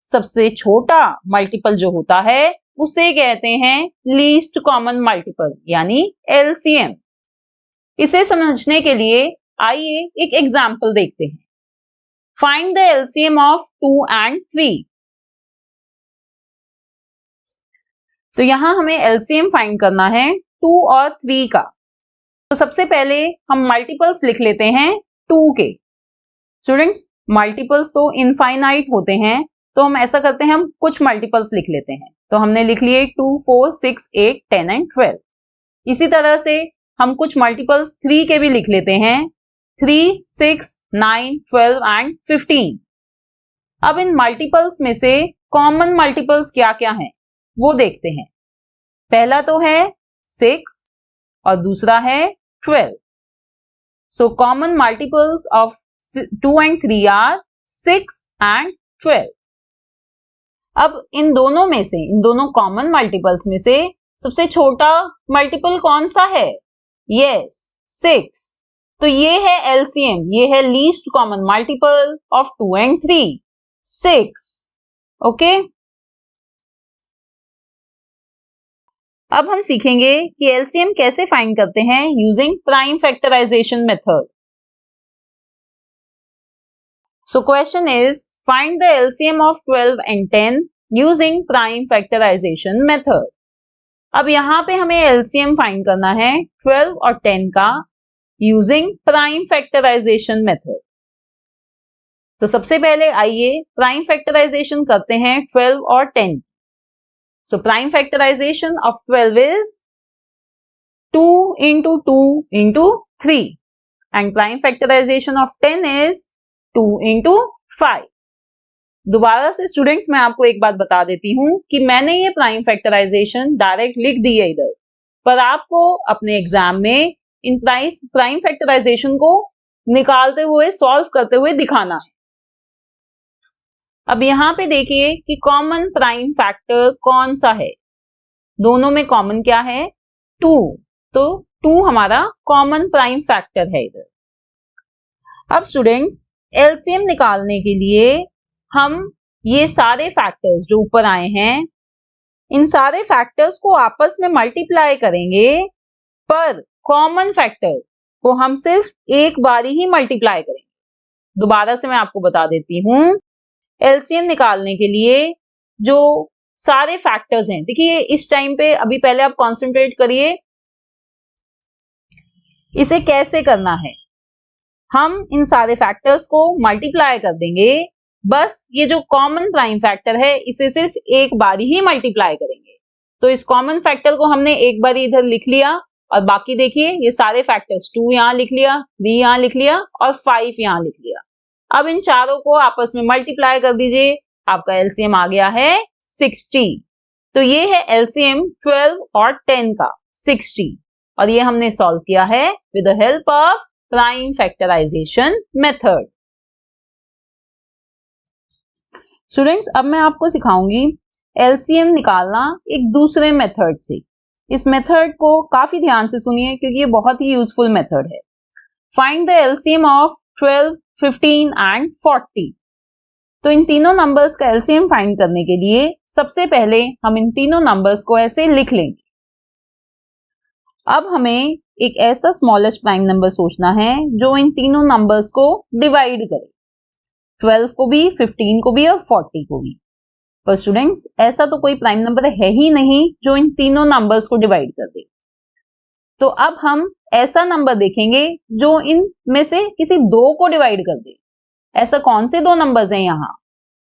सबसे छोटा मल्टीपल जो होता है उसे कहते हैं लीस्ट कॉमन मल्टीपल, यानी LCM। इसे समझने के लिए आइए एक एग्जाम्पल देखते हैं। Find the LCM of 2 and 3। तो यहां हमें LCM फाइंड करना है 2 और 3 का। तो सबसे पहले हम मल्टीपल्स लिख लेते हैं 2 के। स्टूडेंट्स, मल्टीपल्स तो इनफाइनाइट होते हैं, तो हम ऐसा करते हैं, हम कुछ मल्टीपल्स लिख लेते हैं। तो हमने लिख लिए 2, 4, 6, 8, 10 and 12। इसी तरह से हम कुछ मल्टीपल्स 3 के भी लिख लेते हैं, 3, 6, 9, 12 and 15। अब इन मल्टीपल्स में से कॉमन मल्टीपल्स क्या क्या हैं वो देखते हैं। पहला तो है 6 और दूसरा है 12। So common multiples of 2 and 3 are 6 and 12। अब इन दोनों में से, इन दोनों कॉमन मल्टीपल्स में से सबसे छोटा मल्टीपल कौन सा है? यस, 6। तो ये है LCM, ये है least common multiple of 2 and 3, 6। Okay, अब हम सीखेंगे कि LCM कैसे फाइंड करते हैं using prime factorisation method. So question is find the LCM of 12 and 10 using prime factorization method। अब यहाँ पे हमें LCM फाइंड करना है 12 और 10 का using prime factorization method। तो सबसे पहले आइए प्राइम फैक्टराइजेशन करते हैं 12 और 10। So prime factorization of 12 is 2 into 2 into 3 and prime factorization of 10 is 2 into 5। दोबारा से स्टूडेंट्स मैं आपको एक बात बता देती हूं कि मैंने ये प्राइम फैक्टराइजेशन डायरेक्ट लिख दी है इधर, पर आपको अपने एग्जाम में इन प्राइम फैक्टराइजेशन को निकालते हुए, सॉल्व करते हुए दिखाना है। अब यहां पे देखिए कि कॉमन प्राइम फैक्टर कौन सा है। दोनों में कॉमन क्या है? 2। तो 2 हमारा कॉमन प्राइम फैक्टर है इधर। अब स्टूडेंट्स, LCM निकालने के लिए हम ये सारे फैक्टर्स जो ऊपर आए हैं, इन सारे फैक्टर्स को आपस में मल्टीप्लाई करेंगे, पर कॉमन फैक्टर को हम सिर्फ एक बार ही मल्टीप्लाई करेंगे। दोबारा से मैं आपको बता देती हूं, LCM निकालने के लिए जो सारे फैक्टर्स हैं, देखिए इस टाइम पे अभी पहले आप कॉन्सेंट्रेट करिए, इसे कैसे करना है। हम इन सारे फैक्टर्स को मल्टीप्लाई कर देंगे, बस ये जो कॉमन प्राइम फैक्टर है इसे सिर्फ एक बार ही मल्टीप्लाई करेंगे। तो इस कॉमन फैक्टर को हमने एक बार इधर लिख लिया, और बाकी देखिए ये सारे फैक्टर्स 2 यहां लिख लिया, 3 यहां लिख लिया और 5 यहां लिख लिया। अब इन चारों को आपस में मल्टीप्लाई कर दीजिए, आपका LCM आ गया है 60। तो ये है LCM 12 और 10 का 60। और ये हमने सॉल्व किया है with the help of prime factorisation method. Students, अब मैं आपको सिखाऊंगी एलसीएम निकालना एक दूसरे मेथड से। इस मेथड को काफी ध्यान से सुनिए क्योंकि ये बहुत ही यूजफुल मेथड है। Find the LCM of 12, 15 and 40। तो इन तीनों नंबर्स का एलसीएम फाइंड करने के लिए सबसे पहले हम इन तीनों नंबर्स को ऐसे लिख लेंगे। अब हमें एक ऐसा स्मॉलेस्ट प्राइम नंबर सोचना है जो इन तीनों नंबर्स को डिवाइड करे, 12 को भी, 15 को भी और 40 को भी। पर स्टूडेंट्स, ऐसा तो कोई प्राइम नंबर है ही नहीं जो इन तीनों नंबर्स को डिवाइड कर दे। तो अब हम ऐसा नंबर देखेंगे जो इन में से किसी दो को डिवाइड कर दे। ऐसा कौन से दो नंबर्स हैं यहाँ?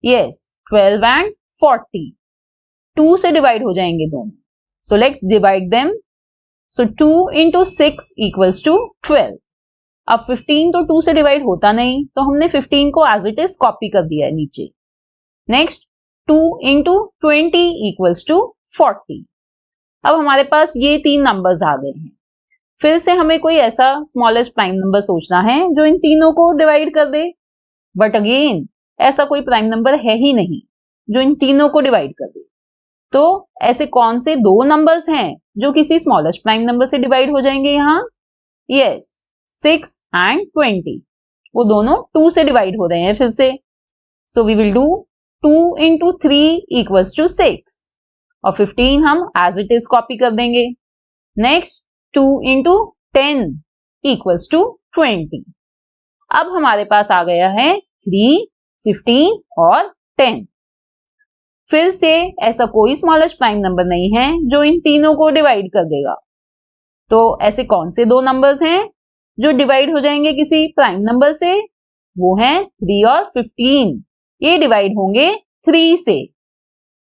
यस, 12 एंड 40 2 से डिवाइड हो जाएंगे दोनों। So let's divide them. So 2 into 6 equals to 12। अब 15 तो 2 से डिवाइड होता नहीं, तो हमने 15 को एज इट इज कॉपी कर दिया है नीचे। Next 2 into 20 equals to 40। अब हमारे पास ये तीन नंबर्स आ गए हैं। फिर से हमें कोई ऐसा स्मॉलेस्ट प्राइम नंबर सोचना है जो इन तीनों को डिवाइड कर दे। बट अगेन ऐसा कोई प्राइम नंबर है ही नहीं जो इन तीनों को डिवाइड कर दे। तो ऐसे कौन से दो नंबर्स हैं जो किसी स्मॉलेस्ट प्राइम नंबर से डिवाइड हो जाएंगे यहाँ? Yes, 6 and 20। वो दोनों 2 से डिवाइड हो रहे हैं फिर से। So we will do 2 into 3 equals to 6 और 15 हम एज इट इज कॉपी कर देंगे। Next 2 into 10 equals to 20। अब हमारे पास आ गया है 3, 15 और 10। फिर से ऐसा कोई स्मॉलेस्ट प्राइम नंबर नहीं है जो इन तीनों को डिवाइड कर देगा। तो ऐसे कौन से दो नंबर्स हैं जो डिवाइड हो जाएंगे किसी प्राइम नंबर से? वो हैं 3 और 15। ये डिवाइड होंगे 3 से।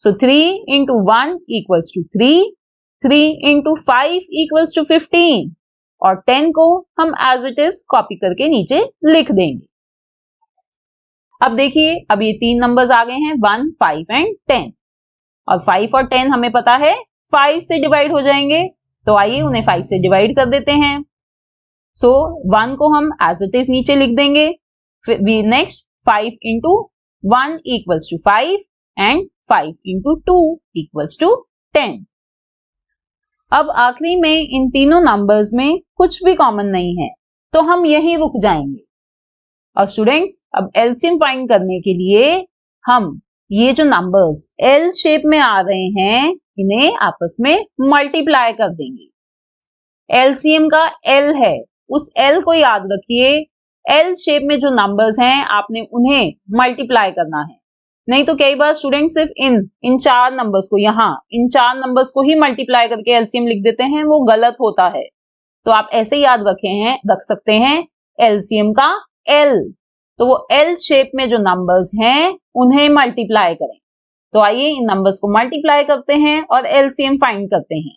सो 3 into 1 equals to 3, 3 into 5 equals to 15 और 10 को हम एज इट इज कॉपी करके नीचे लिख देंगे। अब देखिए, अब ये तीन नंबर्स आ गए हैं 1, 5 एंड 10 और 5 और 10 हमें पता है 5 से डिवाइड हो जाएंगे। तो आइए उन्हें 5 से डिवाइड कर देते हैं। सो 1 को हम एज इट इज नीचे लिख देंगे। Next 5 into 1 equals to 5 and 5 into 2 equals to 10। अब आखिरी में इन तीनों नंबर्स में कुछ भी कॉमन नहीं है, तो हम यहीं रुक जाएंगे। और स्टूडेंट्स, अब एलसीएम फाइंड करने के लिए हम ये जो नंबर्स एल शेप में आ रहे हैं इन्हें आपस में मल्टीप्लाई कर देंगे। एलसीएम का एल है, उस एल को याद रखिए। एल शेप में जो नंबर्स हैं आपने उन्हें मल्टीप्लाई करना है। नहीं तो कई बार स्टूडेंट सिर्फ इन चार नंबर्स को, इन चार नंबर्स को ही मल्टीप्लाई करके एलसीएम लिख देते हैं, वो गलत होता है। तो आप ऐसे याद रख सकते हैं एलसीएम का एल। तो वो एल शेप में जो नंबर्स हैं उन्हें मल्टीप्लाई करें। तो आइए इन नंबर्स को मल्टीप्लाई करते हैं और एलसीएम फाइंड करते हैं।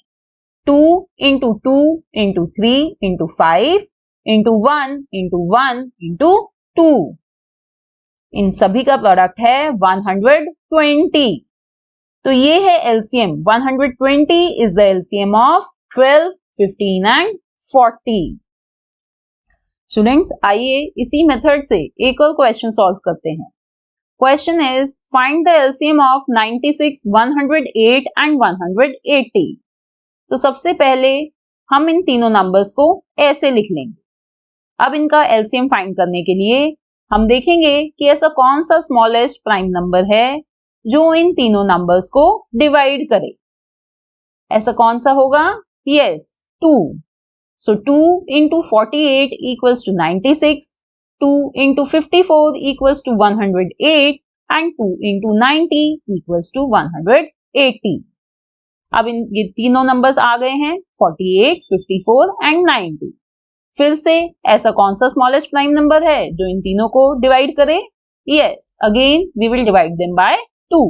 2 into 2 into 3 into 5 into 1 into 1 into 2। इन सभी का प्रोडक्ट है 120। तो ये है LCM. 120 is the LCM of 12, 15 and 40। Students, आइए इसी मेथड से एक और क्वेश्चन सॉल्व करते हैं। Question is find the LCM of 96, 108 and 180। तो सबसे पहले हम इन तीनों नंबर्स को ऐसे लिख लेंगे। अब इनका एलसीएम फाइंड करने के लिए हम देखेंगे कि ऐसा कौन सा स्मॉलेस्ट प्राइम नंबर है जो इन तीनों नंबर्स को डिवाइड करे। ऐसा कौन सा होगा? Yes, 2। So 2 into 48 equals to 96, 2 into 54 equals to 108 and 2 into 90 equals to 180। अब ये तीनों नंबर्स आ गए हैं 48, 54 एंड 90। फिर से ऐसा कौन सा स्मॉलेस्ट प्राइम नंबर है जो इन तीनों को डिवाइड करे? Yes, again we will divide them by 2।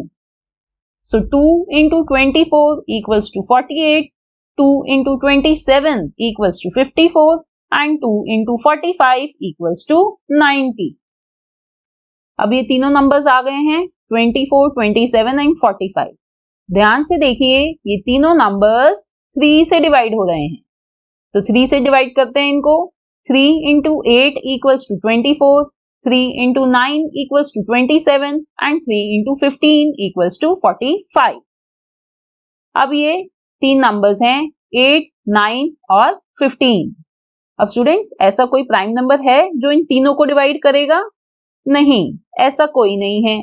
So 2 into 24 equals to 48, 2 into 27 equals to 54 and 2 into 45 equals to 90। अब ये तीनों नंबर्स आ गए हैं 24, 27 एंड 45। ध्यान से देखिए, ये तीनों नंबर्स 3 से डिवाइड हो रहे हैं। तो 3 से डिवाइड करते हैं इनको। 3 into 8 equals to 24, 3 into 9 equals to 27 and 3 into 15 equals to 45। अब ये तीन नंबर्स हैं 8, 9 और 15। अब स्टूडेंट्स ऐसा कोई प्राइम नंबर है जो इन तीनों को डिवाइड करेगा? नहीं, ऐसा कोई नहीं है।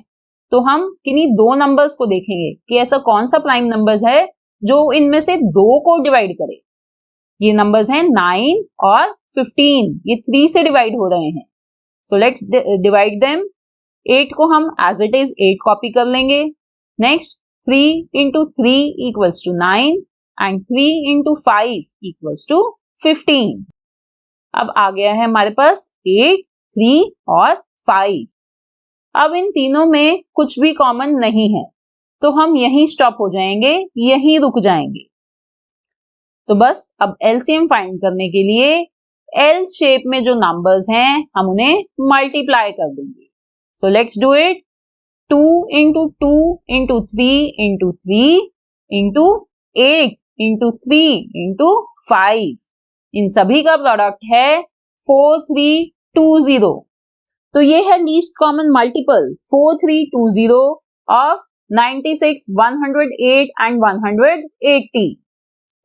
तो हम किन्हीं दो नंबर्स को देखेंगे कि ऐसा कौन सा प्राइम नंबर है जो इनमें से दो को डिवाइड करे। ये नंबर्स हैं 9 और 15, ये 3 से डिवाइड हो रहे हैं। So let's divide them. 8 को हम एज इट इज 8 कॉपी कर लेंगे। Next 3 into 3 equals to 9 and 3 into 5 equals to 15। अब आ गया है हमारे पास 8, 3 और 5। अब इन तीनों में कुछ भी कॉमन नहीं है, तो हम यहीं स्टॉप हो जाएंगे, यहीं रुक जाएंगे। तो बस अब एलसीएम फाइंड करने के लिए एल शेप में जो नंबर्स हैं हम उन्हें मल्टीप्लाई कर देंगे। So let's do it. 2 into 2 into 3 into 3 into 8 into 3 into 5। इन सभी का प्रोडक्ट है 4320। तो ये है least common multiple 4320 of 96, 108 and 180।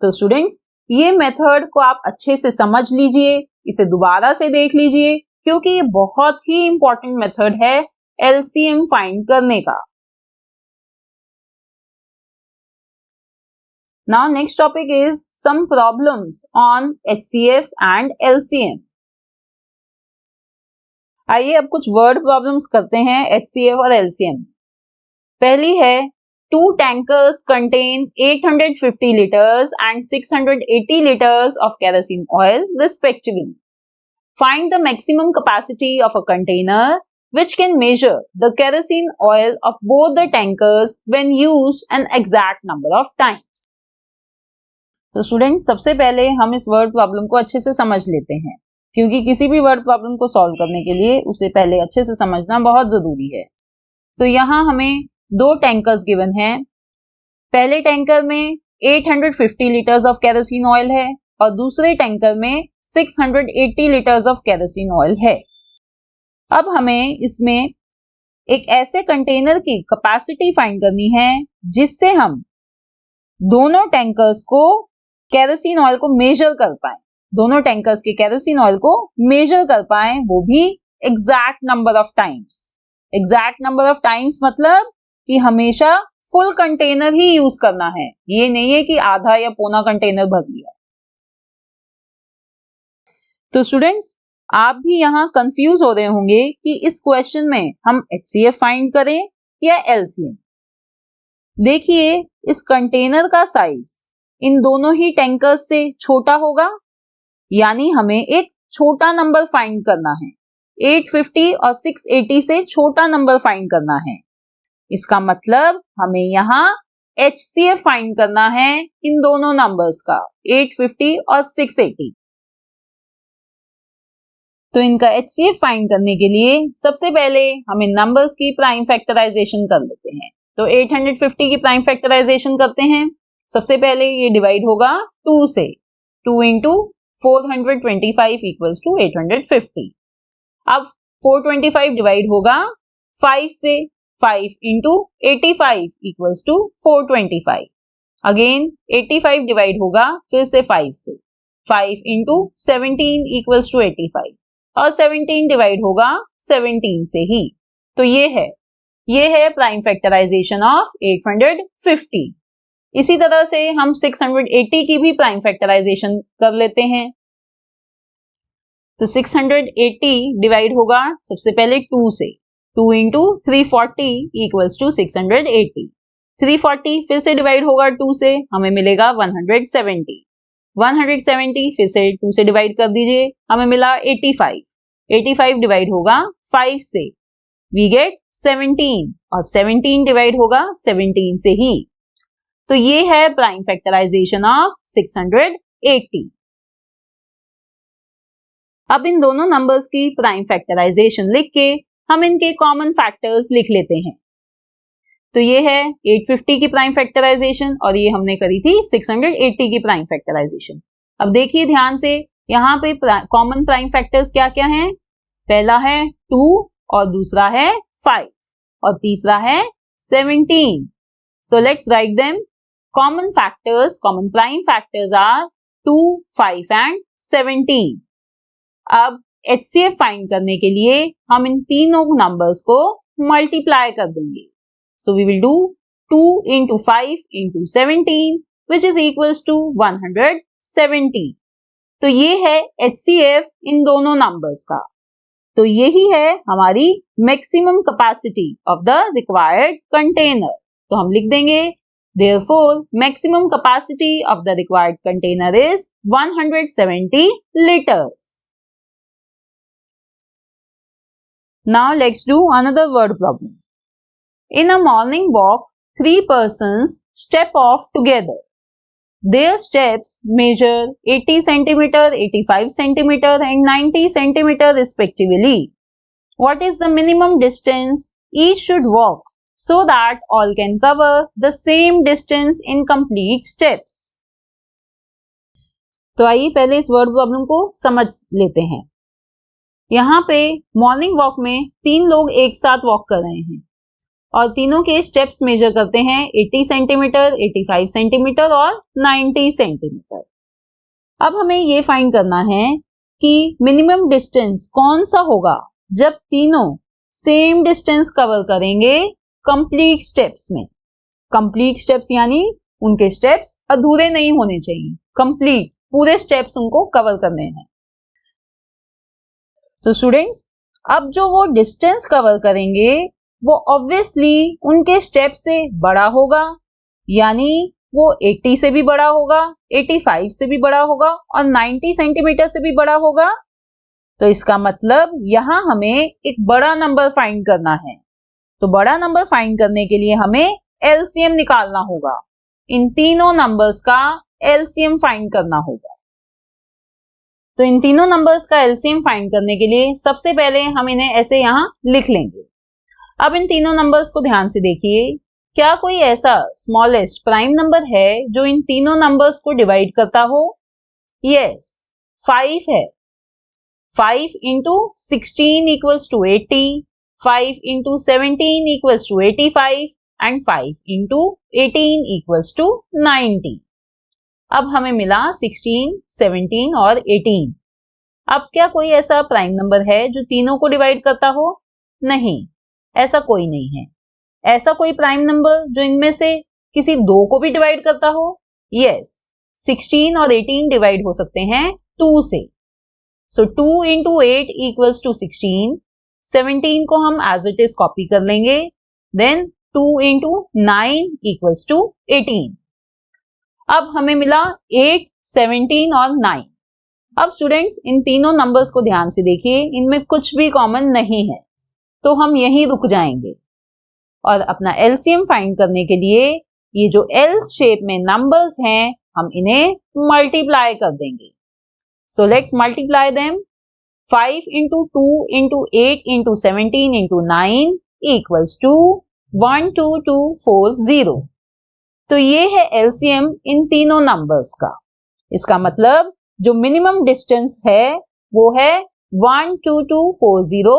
तो स्टूडेंट्स ये मेथड को आप अच्छे से समझ लीजिए, इसे दोबारा से देख लीजिए, क्योंकि ये बहुत ही इंपॉर्टेंट मेथड है एलसीएम फाइंड करने का। Now next topic is some problems on HCF and LCM। आइए अब कुछ वर्ड प्रॉब्लम्स करते हैं HCF और LCM। पहली है, 2 tankers contain 850 liters and 680 liters of kerosene oil respectively. Find the maximum capacity of a container which can measure the kerosene oil of both the tankers when used an exact number of times। तो students सबसे पहले हम इस word problem को अच्छे से समझ लेते हैं, क्योंकि किसी भी वर्ड प्रॉब्लम को सॉल्व करने के लिए उसे पहले अच्छे से समझना बहुत जरूरी है। तो यहाँ हमें दो टैंकर्स गिवन हैं। पहले टैंकर में 850 लीटर्स ऑफ केरोसिन ऑयल है और दूसरे टैंकर में 680 लीटर्स ऑफ केरोसिन ऑयल है। अब हमें इसमें एक ऐसे कंटेनर की कैपेसिटी फाइंड करनी है जिससे हम दोनों टैंकर्स को केरोसिन ऑयल को मेजर कर पाए, दोनों टैंकर्स के केरोसिन ऑयल को मेजर कर पाए, वो भी exact number of times. Exact number of times मतलब कि हमेशा फुल कंटेनर ही यूज करना है, ये नहीं है कि आधा या पौना कंटेनर भर लिया। तो स्टूडेंट्स आप भी यहाँ कंफ्यूज हो रहे होंगे कि इस क्वेश्चन में हम HCF फाइंड करें या LCM। देखिए इस कंटेनर का साइज इन दोनों ही टैंकर्स से छोटा होगा, यानी हमें एक छोटा नंबर फाइंड करना है। 850 और 680 से छोटा नंबर फाइंड करना है। इसका मतलब हमें यहाँ HCF फाइंड करना है इन दोनों नंबर्स का, 850 और 680। तो इनका HCF फाइंड करने के लिए सबसे पहले हम इन नंबर्स की प्राइम फैक्टराइजेशन कर लेते हैं। तो 850 की प्राइम फैक्टराइजेशन करते हैं। सबसे पहले ये डिवाइड होगा 2 से। 2 into 425 equals to 850। अब 425 डिवाइड होगा 5 से। 5 into 85 equals to 425। Again 85 divide होगा फिर से 5 से। 5 into 17 equals to 85 और 17 डिवाइड होगा 17 से ही। तो ये है प्राइम फैक्टराइजेशन ऑफ 850। इसी तरह से हम 680 की भी प्राइम फैक्टराइजेशन कर लेते हैं। तो 680 डिवाइड होगा सबसे पहले 2 से। 2 into 340 equals to 680। 340 फिर से डिवाइड होगा 2 से, हमें मिलेगा 170। 170 फिर से 2 से डिवाइड कर दीजिए, हमें मिला 85। 85 डिवाइड होगा 5 से, वी गेट 17 और 17 डिवाइड होगा 17 से ही। तो ये है प्राइम फैक्टराइजेशन ऑफ 680। अब इन दोनों नंबर्स की प्राइम फैक्टराइजेशन लिख के हम इनके कॉमन फैक्टर्स लिख लेते हैं। तो ये है 850 की प्राइम फैक्टराइजेशन और ये हमने करी थी 680 की प्राइम फैक्टराइजेशन। अब देखिए ध्यान से, यहाँ पे कॉमन प्राइम फैक्टर्स क्या क्या हैं? पहला है 2 और दूसरा है 5 और तीसरा है 17. So let's write them. Common factors, common prime factors are 2, 5 and 17. अब HCF फाइंड करने के लिए हम इन तीनों नंबर्स को मल्टीप्लाई कर देंगे. So we will do 2 into 5 into 17 which is equals to 170. तो ये है HCF इन दोनों नंबर्स का. तो यही है हमारी maximum capacity of the required container. तो हम लिख देंगे therefore maximum capacity of the required container is 170 liters. Now let's do another word problem. In a morning walk, 3 persons step off together. Their steps measure 80 cm, 85 cm and 90 cm respectively. What is the minimum distance each should walk so that all can cover the same distance in complete steps? तो आइए पहले इस word problem को समझ लेते हैं. यहाँ पे मॉर्निंग वॉक में 3 लोग एक साथ वॉक कर रहे हैं और तीनों के स्टेप्स मेजर करते हैं 80 सेंटीमीटर, 85 सेंटीमीटर और 90 सेंटीमीटर. अब हमें ये फाइंड करना है कि मिनिमम डिस्टेंस कौन सा होगा जब तीनों सेम डिस्टेंस कवर करेंगे कंप्लीट स्टेप्स में. कंप्लीट स्टेप्स यानी उनके स्टेप्स अधूरे नहीं होने चाहिए, कंप्लीट पूरे स्टेप्स उनको कवर करने हैं. तो स्टूडेंट्स, अब जो वो डिस्टेंस कवर करेंगे वो ऑब्वियसली उनके स्टेप से बड़ा होगा, यानी वो 80 से भी बड़ा होगा, 85 से भी बड़ा होगा और 90 सेंटीमीटर से भी बड़ा होगा. तो इसका मतलब यहां हमें एक बड़ा नंबर फाइंड करना है. तो बड़ा नंबर फाइंड करने के लिए हमें एलसीएम निकालना होगा. इन तीनों नंबर्स का एलसीएम फाइंड करना होगा. तो इन तीनों नंबर्स का एलसीएम फाइंड करने के लिए सबसे पहले हम इन्हें ऐसे यहां लिख लेंगे. अब इन तीनों नंबर्स को ध्यान से देखिए. क्या कोई ऐसा स्मॉलेस्ट प्राइम नंबर है जो इन तीनों नंबर्स को डिवाइड करता हो? यस, 5 है. 5 into 16 equals to 80, 5 into 17 equals to 85 and 5 into 18 equals to 90. अब हमें मिला 16, 17 और 18. अब क्या कोई ऐसा प्राइम नंबर है जो तीनों को डिवाइड करता हो? नहीं, ऐसा कोई नहीं है. ऐसा कोई प्राइम नंबर जो इनमें से किसी दो को भी डिवाइड करता हो? यस, 16 और 18 डिवाइड हो सकते हैं 2 से. सो 2 into 8 equals to 16. 17 को हम एज इट इज कॉपी कर लेंगे. Then 2 into 9 equals to 18. अब हमें मिला 8, 17 और 9. अब स्टूडेंट्स, इन तीनों नंबर्स को ध्यान से देखिए, इनमें कुछ भी कॉमन नहीं है. तो हम यहीं रुक जाएंगे और अपना एलसीएम फाइंड करने के लिए ये जो एल शेप में नंबर्स हैं हम इन्हें मल्टीप्लाई कर देंगे. So let's multiply them. 5 into 2 into 8 into 17 into 9 equals to 12240. तो ये है एलसीएम इन तीनों नंबर्स का. इसका मतलब जो मिनिमम डिस्टेंस है वो है 12240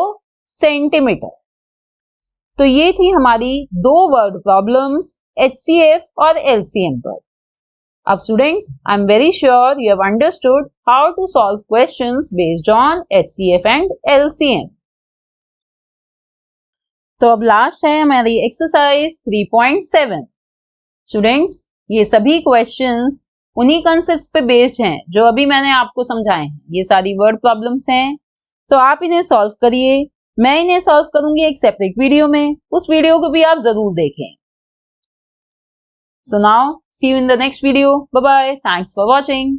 सेंटीमीटर. तो ये थी हमारी 2 वर्ड प्रॉब्लम्स HCF और LCM पर. अब students, I am very sure you have understood how to solve questions based on HCF and LCM. तो अब लास्ट है हमारी एक्सरसाइज 3.7. स्टूडेंट्स, ये सभी क्वेश्चंस उन्हीं कॉन्सेप्ट्स पे बेस्ड हैं जो अभी मैंने आपको समझाए हैं. ये सारी वर्ड प्रॉब्लम्स हैं, तो आप इन्हें सॉल्व करिए. मैं इन्हें सॉल्व करूंगी एक सेपरेट वीडियो में. उस वीडियो को भी आप जरूर देखें. So now see you in the next video. Bye bye. Thanks for watching.